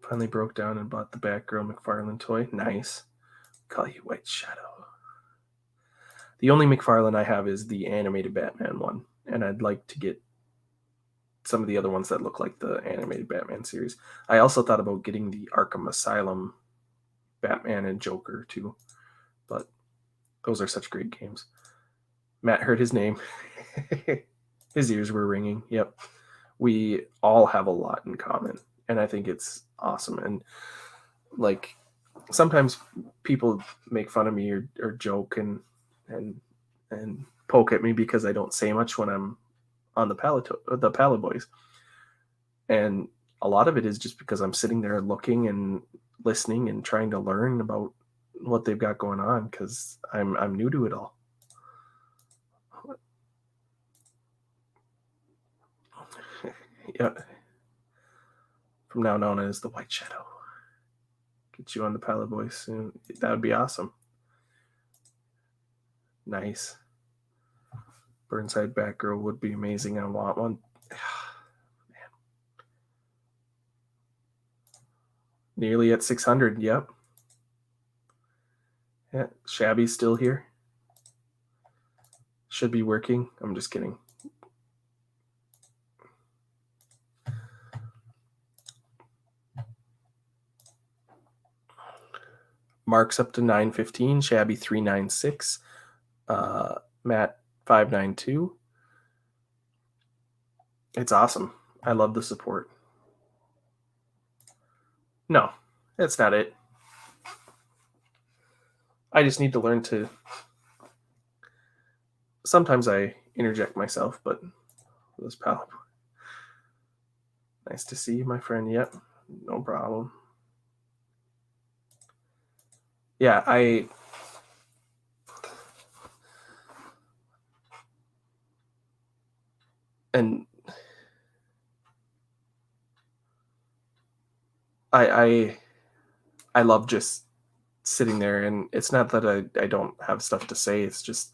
Finally broke down and bought the Batgirl McFarlane toy. Nice. Call you White Shadow. The only McFarlane I have is the animated Batman one, and I'd like to get some of the other ones that look like the animated Batman series. I also thought about getting the Arkham Asylum Batman and Joker too, but those are such great games. Matt heard his name. His ears were ringing. Yep. We all have a lot in common, and I think it's awesome. And like sometimes people make fun of me or joke and poke at me because I don't say much when I'm on the Pallet Boys. And a lot of it is just because I'm sitting there looking and listening and trying to learn about what they've got going on, because I'm new to it all. Yeah. From now on as the White Shadow. Get you on the Pallet Boys soon. That would be awesome. Nice. Burnside Batgirl would be amazing. I want one. Man. Nearly at 600. Yep. Yeah. Shabby's still here. Should be working. I'm just kidding. Mark's up to 915. Shabby 396. Matt 592. It's awesome. I love the support. No, that's not it. I just need to learn to. Sometimes I interject myself, but those pal. Nice to see you, my friend. Yep, no problem. Yeah, I love just sitting there, and it's not that I don't have stuff to say. It's just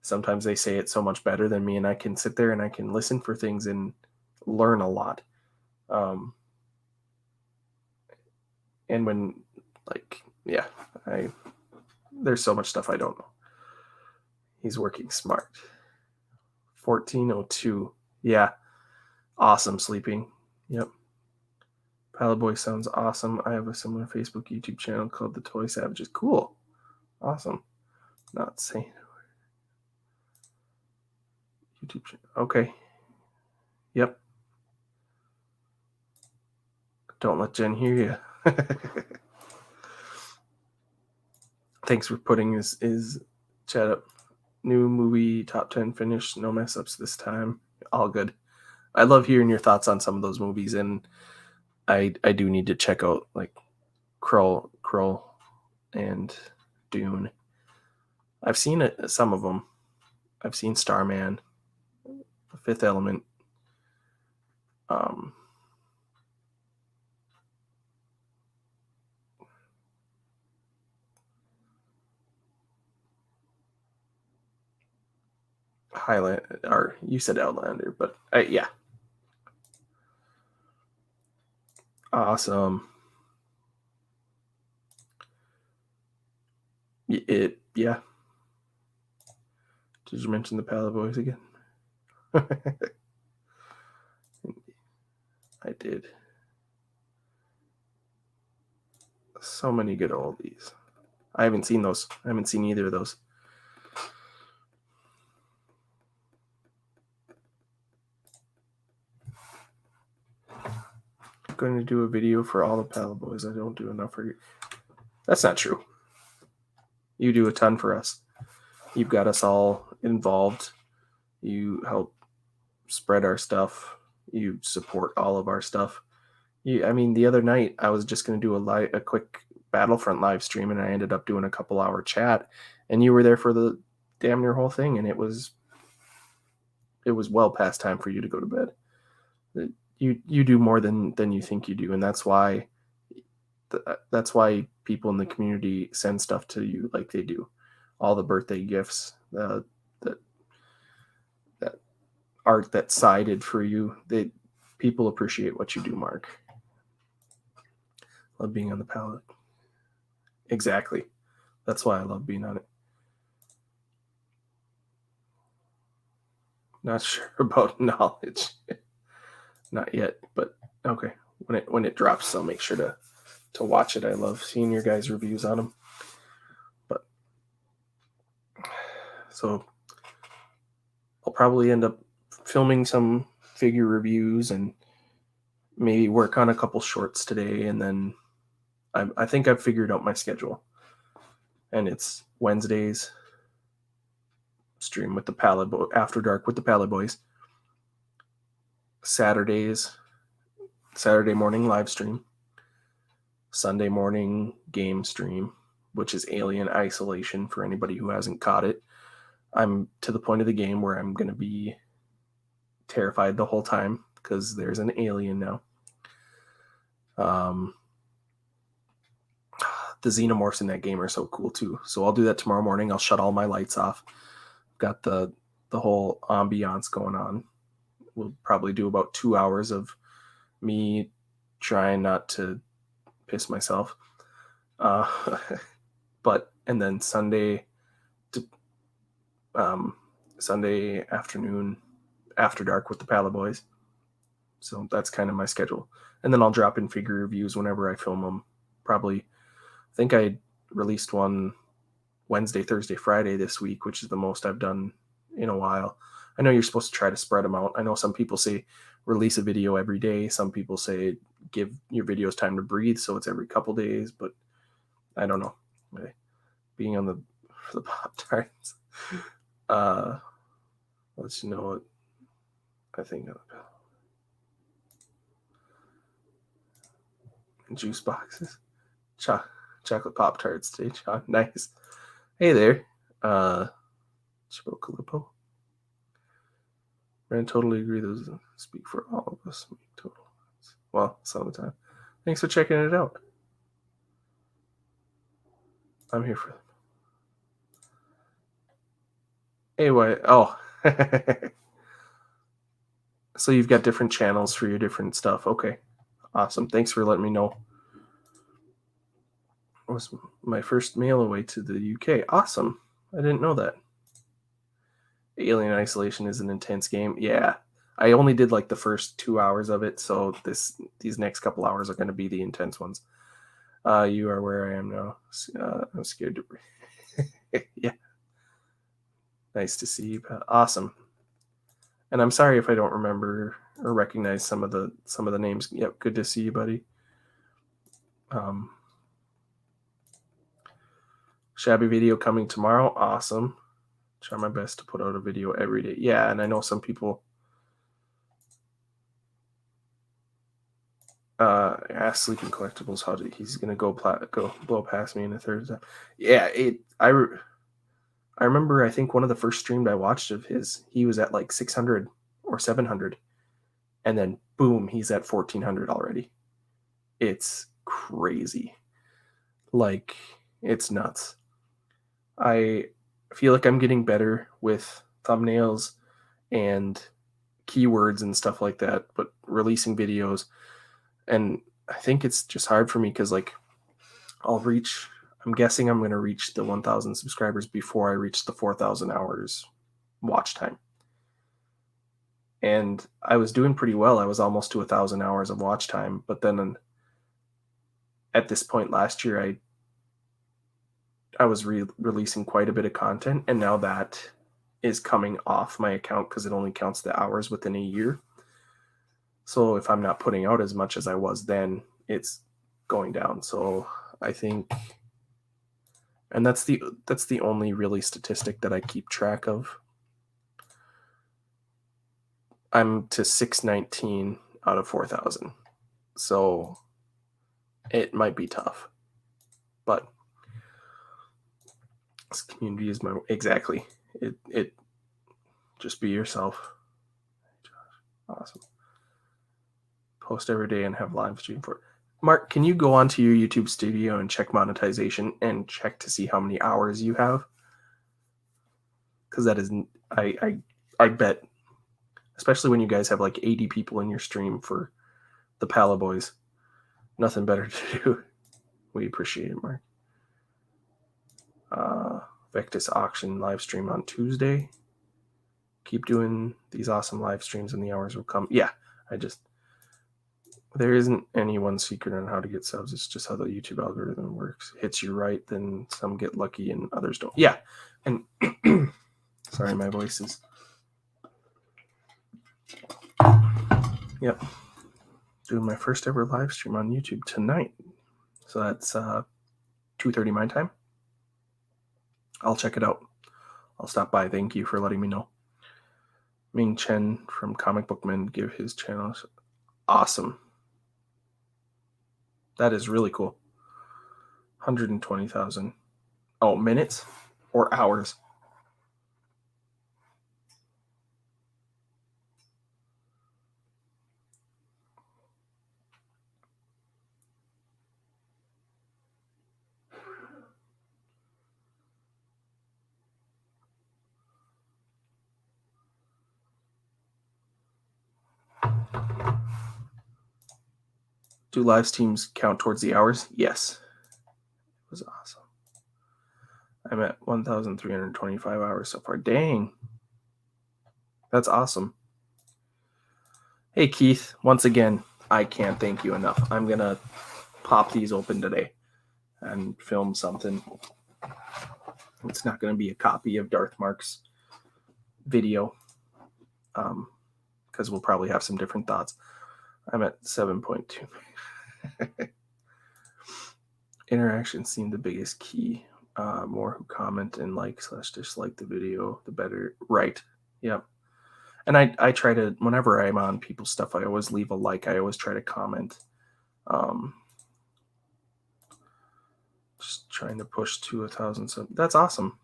sometimes they say it so much better than me, and I can sit there and I can listen for things and learn a lot. And when, like, yeah, there's so much stuff I don't know. He's working smart. 1402. Yeah. Awesome sleeping. Yep. Pallet Boy sounds awesome. I have a similar Facebook YouTube channel called The Toy Savages. Cool. Awesome. Not saying YouTube channel. Okay. Yep. Don't let Jen hear you. Thanks for putting his chat up. New movie top 10 finish. No mess ups this time. All good. I love hearing your thoughts on some of those movies, and I do need to check out like Krull and Dune. I've seen it, some of them. I've seen Starman, The Fifth Element. Um, Highland, or you said Outlander, but yeah. Awesome. Yeah. Did you mention the Pallet Boys again? I did. So many good oldies. I haven't seen those. I haven't seen either of those. I'm going to do a video for all the Pallet Boys. I don't do enough for you. That's not true. You do a ton for us. You've got us all involved. You help spread our stuff. You support all of our stuff. I mean, the other night I was just going to do a quick Battlefront live stream, and I ended up doing a couple-hour chat, and you were there for the damn near whole thing, and it was well past time for you to go to bed. You do more than you think you do, and that's why people in the community send stuff to you like they do. All the birthday gifts, that art that's sided for you. People appreciate what you do, Mark. Love being on the palette. Exactly. That's why I love being on it. Not sure about knowledge. Not yet, but okay. When it drops, I'll make sure to watch it. I love seeing your guys' reviews on them. But so I'll probably end up filming some figure reviews and maybe work on a couple shorts today, and then I think I've figured out my schedule. And it's Wednesdays stream with the Pallet Boy, After Dark with the Pallet Boys. Saturday morning live stream. Sunday morning game stream, which is Alien Isolation for anybody who hasn't caught it. I'm to the point of the game where I'm going to be terrified the whole time because there's an alien now. The xenomorphs in that game are so cool too. So I'll do that tomorrow morning. I'll shut all my lights off. Got the whole ambiance going on. We'll probably do about 2 hours of me trying not to piss myself. And then Sunday afternoon After Dark with the Pallet Boys. So that's kind of my schedule. And then I'll drop in figure reviews whenever I film them. Probably, I think I released one Wednesday, Thursday, Friday this week, which is the most I've done in a while. I know you're supposed to try to spread them out. I know some people say release a video every day. Some people say give your videos time to breathe, so it's every couple days. But I don't know. Being on the Pop-Tarts, lets you know what I think of juice boxes, chocolate Pop-Tarts today, John. Nice. Hey there, Chibocalipo. I totally agree. Those speak for all of us. Total. Well, some of the time. Thanks for checking it out. I'm here for them. Anyway, so you've got different channels for your different stuff. Okay, awesome. Thanks for letting me know. It was my first mail away to the UK. Awesome. I didn't know that. Alien Isolation is an intense game. Yeah, I only did like the first 2 hours of it, so these next couple hours are going to be the intense ones. You are where I am now. I'm scared to. Yeah. Nice to see you, Pat. Awesome. And I'm sorry if I don't remember or recognize some of the names. Yep, good to see you, buddy. Shabby video coming tomorrow. Awesome. Try my best to put out a video every day. Yeah, and I know some people ask Sleeping Collectibles he's gonna go blow past me in the third time. Yeah, I I remember, I think one of the first streams I watched of his, he was at like 600 or 700. And then boom, he's at 1400 already. It's crazy. Like, it's nuts. I feel like I'm getting better with thumbnails and keywords and stuff like that, but releasing videos. And I think it's just hard for me because, like, I'm guessing I'm going to reach the 1,000 subscribers before I reach the 4,000 hours watch time. And I was doing pretty well. I was almost to 1,000 hours of watch time. But then at this point last year, I was releasing quite a bit of content. And now that is coming off my account because it only counts the hours within a year. So if I'm not putting out as much as I was then, it's going down. So I think, and that's the only really statistic that I keep track of. I'm to 619 out of 4,000. So it might be tough. But this community is exactly. It just be yourself. Awesome. Post every day and have live stream for it. Mark, can you go onto your YouTube studio and check monetization and check to see how many hours you have? Because that is, I bet, especially when you guys have like 80 people in your stream for the Pala Boys, nothing better to do. We appreciate it, Mark. Vectus auction live stream on Tuesday. Keep doing these awesome live streams and the hours will come. Yeah, there isn't any one secret on how to get subs. It's just how the YouTube algorithm works. Hits you right, then some get lucky and others don't. Yeah, and sorry, my voice is. Yep, doing my first ever live stream on YouTube tonight. So that's 2:30 my time. I'll check it out. I'll stop by. Thank you for letting me know. Ming Chen from Comic Bookman give his channel. Awesome. That is really cool. 120,000. Oh, minutes or hours? Do live streams count towards the hours? Yes. It was awesome. I'm at 1,325 hours so far. Dang. That's awesome. Hey, Keith. Once again, I can't thank you enough. I'm going to pop these open today and film something. It's not going to be a copy of Darth Mark's video because we'll probably have some different thoughts. I'm at 7.2. Interactions seem the biggest key. More who comment and like/dislike the video, the better. Right. Yep. And I try to, whenever I'm on people's stuff, I always leave a like. I always try to comment. Just trying to push to 1,000. So that's awesome.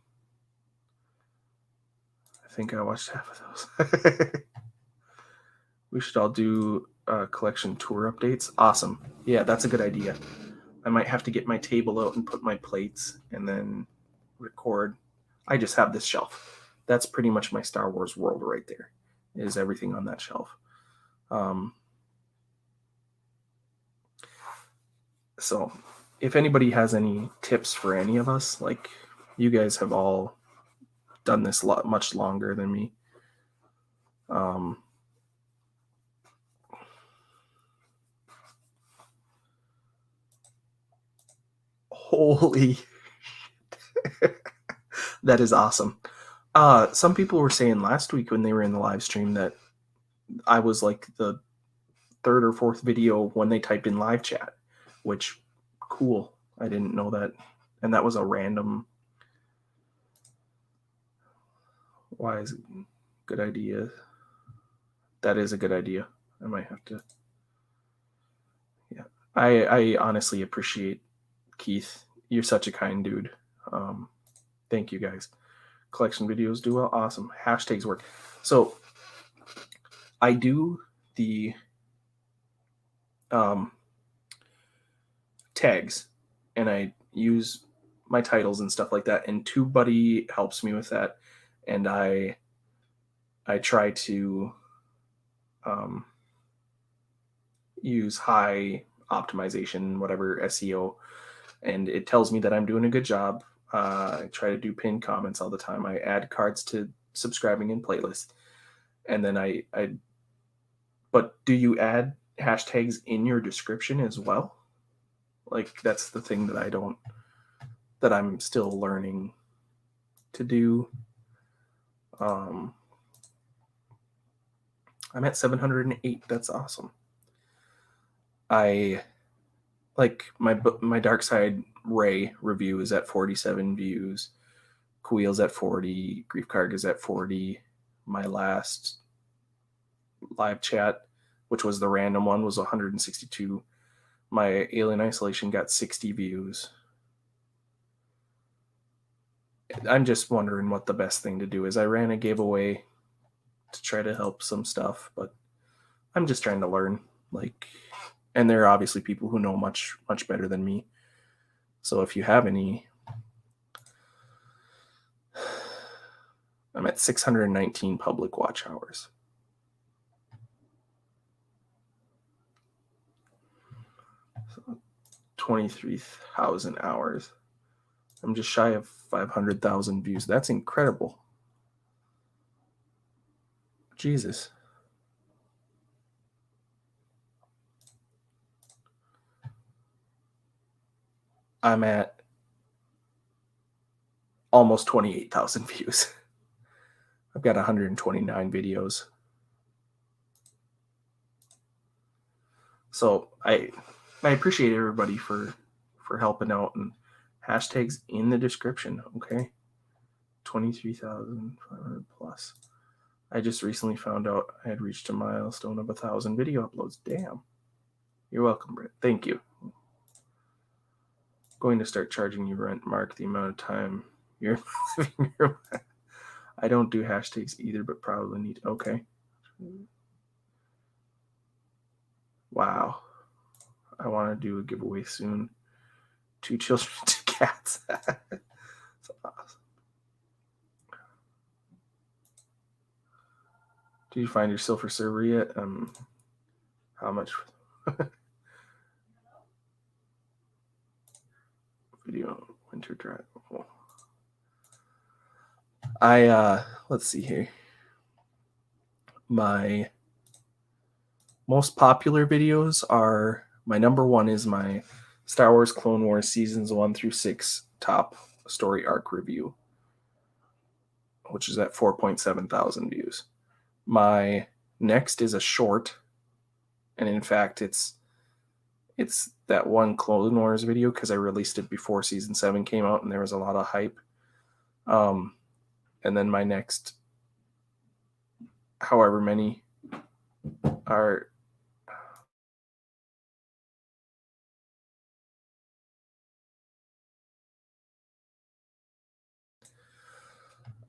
I think I watched half of those. We should all do collection tour updates. Awesome. Yeah, that's a good idea. I might have to get my table out and put my plates and then record. I just have this shelf. That's pretty much my Star Wars world right there, is everything on that shelf. So if anybody has any tips for any of us, like you guys have all done this much longer than me. Holy that is awesome. Some people were saying last week when they were in the live stream that I was like the third or fourth video when they typed in live chat, which cool. I didn't know that. And that was a random. Why is it good idea? That is a good idea. I might have to. Yeah. I honestly appreciate Keith. You're such a kind dude. Thank you guys. collection videos do well. Awesome. Hashtags work. So I do the tags, and I use my titles and stuff like that. And TubeBuddy helps me with that, and I try to use high optimization, whatever SEO, and it tells me that I'm doing a good job. I try to do pinned comments all the time. I add cards to subscribing in playlists, and then I. But do you add hashtags in your description as well? Like, that's the thing that I'm still learning to do. I'm at 708. That's awesome. I like my Dark Side Ray review is at 47 views. Queel's at 40. Grief Karg is at 40. My last live chat, which was the random one, was 162. My Alien Isolation got 60 views. I'm just wondering what the best thing to do is. I ran a giveaway to try to help some stuff, but I'm just trying to learn. Like, and there are obviously people who know much better than me. So if you have any, I'm at 619 public watch hours. So 23,000 hours. I'm just shy of 500,000 views. That's incredible. Jesus. I'm at almost 28,000 views. I've got 129 videos. So I appreciate everybody for helping out, and hashtags in the description. Okay. 23,500 plus. I just recently found out I had reached a milestone of 1,000 video uploads. Damn. You're welcome, Britt. Thank you. Going to start charging you rent, Mark, the amount of time you're living your life. I don't do hashtags either, but probably need. Okay. Wow. I want to do a giveaway soon. 2 children, 2 cats. That's awesome. Did you find your silver server yet? How much? Video winter drive. Oh. Let's see here. My most popular videos are, my number one is my Star Wars Clone Wars seasons 1 through 6 top story arc review, which is at 4.7 thousand views. My next is a short, and in fact it's that one Clone Wars video because I released it before season 7 came out and there was a lot of hype. And then my next, however many, are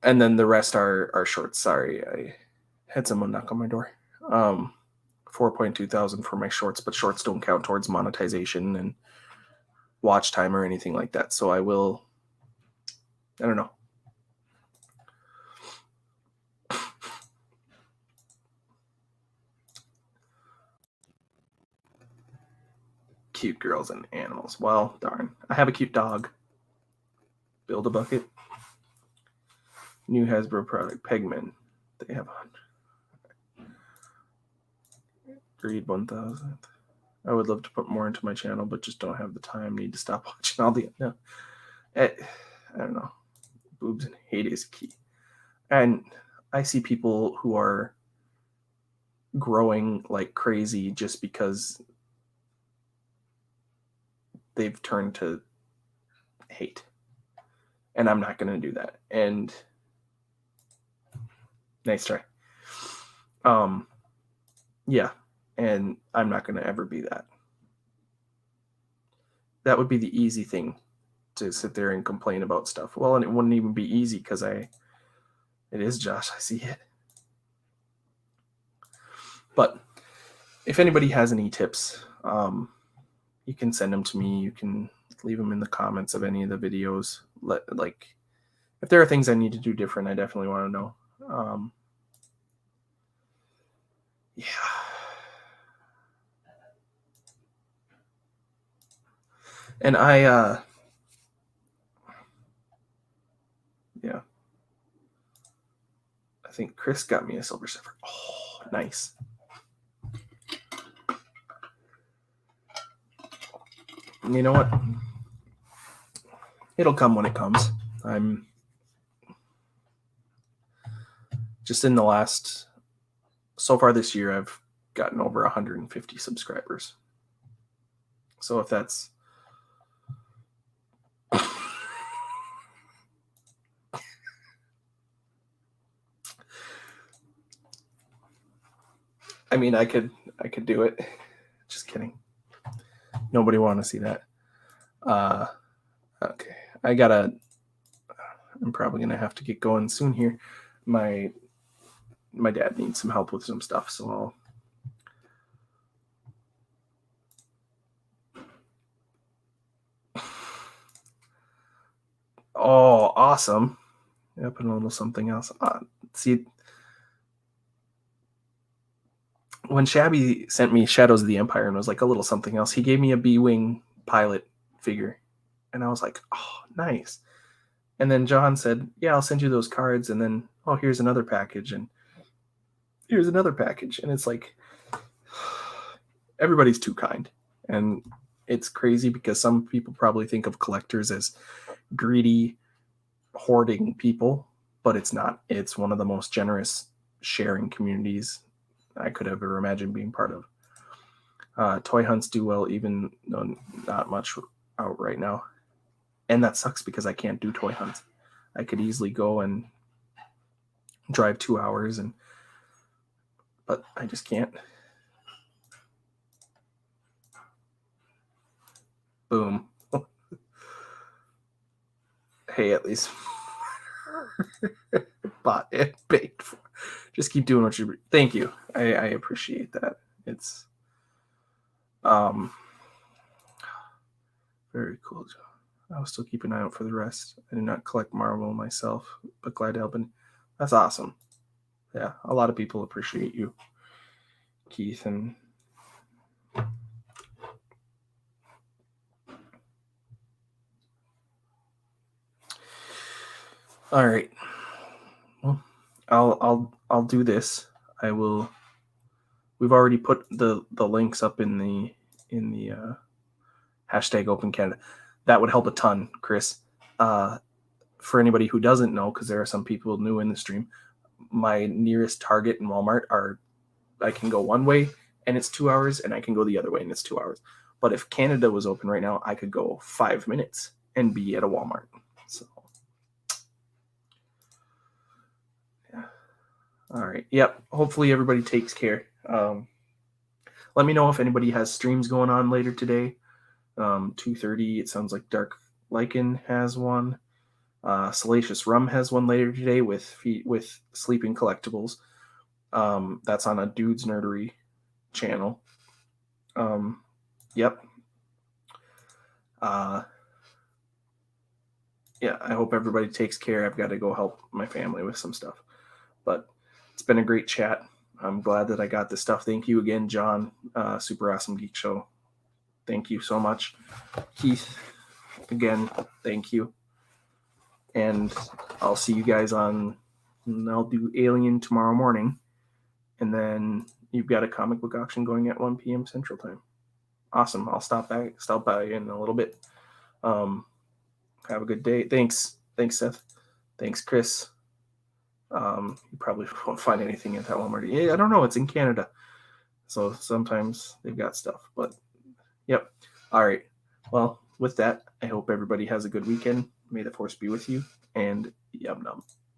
and then the rest are shorts. Sorry, I had someone knock on my door. 4.2 thousand for my shorts, but shorts don't count towards monetization and watch time or anything like that. So I don't know. Cute girls and animals. Well, darn. I have a cute dog. Build a bucket. New Hasbro product, Pegman. They have 100. Read 1,000. I would love to put more into my channel, but just don't have the time. Need to stop watching all the. No. I don't know. Boobs and hate is key. And I see people who are growing like crazy just because they've turned to hate. And I'm not going to do that. And nice try. Yeah. And I'm not going to ever be that. That would be the easy thing, to sit there and complain about stuff. Well, and it wouldn't even be easy because I It is Josh. I see it. But if anybody has any tips, you can send them to me. You can leave them in the comments of any of the videos. If there are things I need to do different, I definitely want to know. Yeah. And yeah. I think Chris got me a silver surfer. Oh, nice. You know what? It'll come when it comes. I'm just in the last, so far this year, I've gotten over 150 subscribers. So if that's, I mean, I could do it. Just kidding. Nobody want to see that. Okay. I'm probably going to have to get going soon here. My dad needs some help with some stuff, so Oh, awesome. Yeah, put a little something else. See, when Shabby sent me Shadows of the Empire and was like a little something else, he gave me a B-Wing pilot figure. And I was like, oh, nice. And then John said, yeah, I'll send you those cards. And then, oh, here's another package. And here's another package. And it's like, everybody's too kind. And it's crazy because some people probably think of collectors as greedy, hoarding people, but it's not. It's one of the most generous sharing communities I could ever imagine being part of. Toy hunts do well, even though not much out right now. And that sucks because I can't do toy hunts. I could easily go and drive 2 hours, but I just can't. Boom. Hey, at least bought it, paid for. Just keep doing what you. Thank you. I appreciate that. It's very cool. I'll still keep an eye out for the rest. I did not collect Marvel myself, but glad to help. And that's awesome. Yeah, a lot of people appreciate you, Keith, and all right. Well, I'll do this. I will. We've already put the links up in the hashtag Open Canada. That would help a ton, Chris. For anybody who doesn't know, because there are some people new in the stream, my nearest Target and Walmart I can go one way and it's 2 hours, and I can go the other way and it's 2 hours. But if Canada was open right now, I could go 5 minutes and be at a Walmart. So, yeah. All right. Yep. Hopefully everybody takes care. Let me know if anybody has streams going on later today. 2:30. It sounds like Dark Lycan has one. Salacious Rum has one later today with Sleeping Collectibles. That's on a Dude's Nerdery channel. Yep. Yeah, I hope everybody takes care. I've got to go help my family with some stuff. But it's been a great chat. I'm glad that I got this stuff. Thank you again, John. Super Awesome Geek Show. Thank you so much. Keith, again, thank you. And I'll see you guys I'll do Alien tomorrow morning. And then you've got a comic book auction going at 1 p.m. Central Time. Awesome. I'll stop by in a little bit. Have a good day. Thanks, Seth. Thanks, Chris. You probably won't find anything at that Walmart. Yeah, I don't know. It's in Canada, so sometimes they've got stuff. But yep. All right. Well, with that, I hope everybody has a good weekend. May the force be with you, and yum num.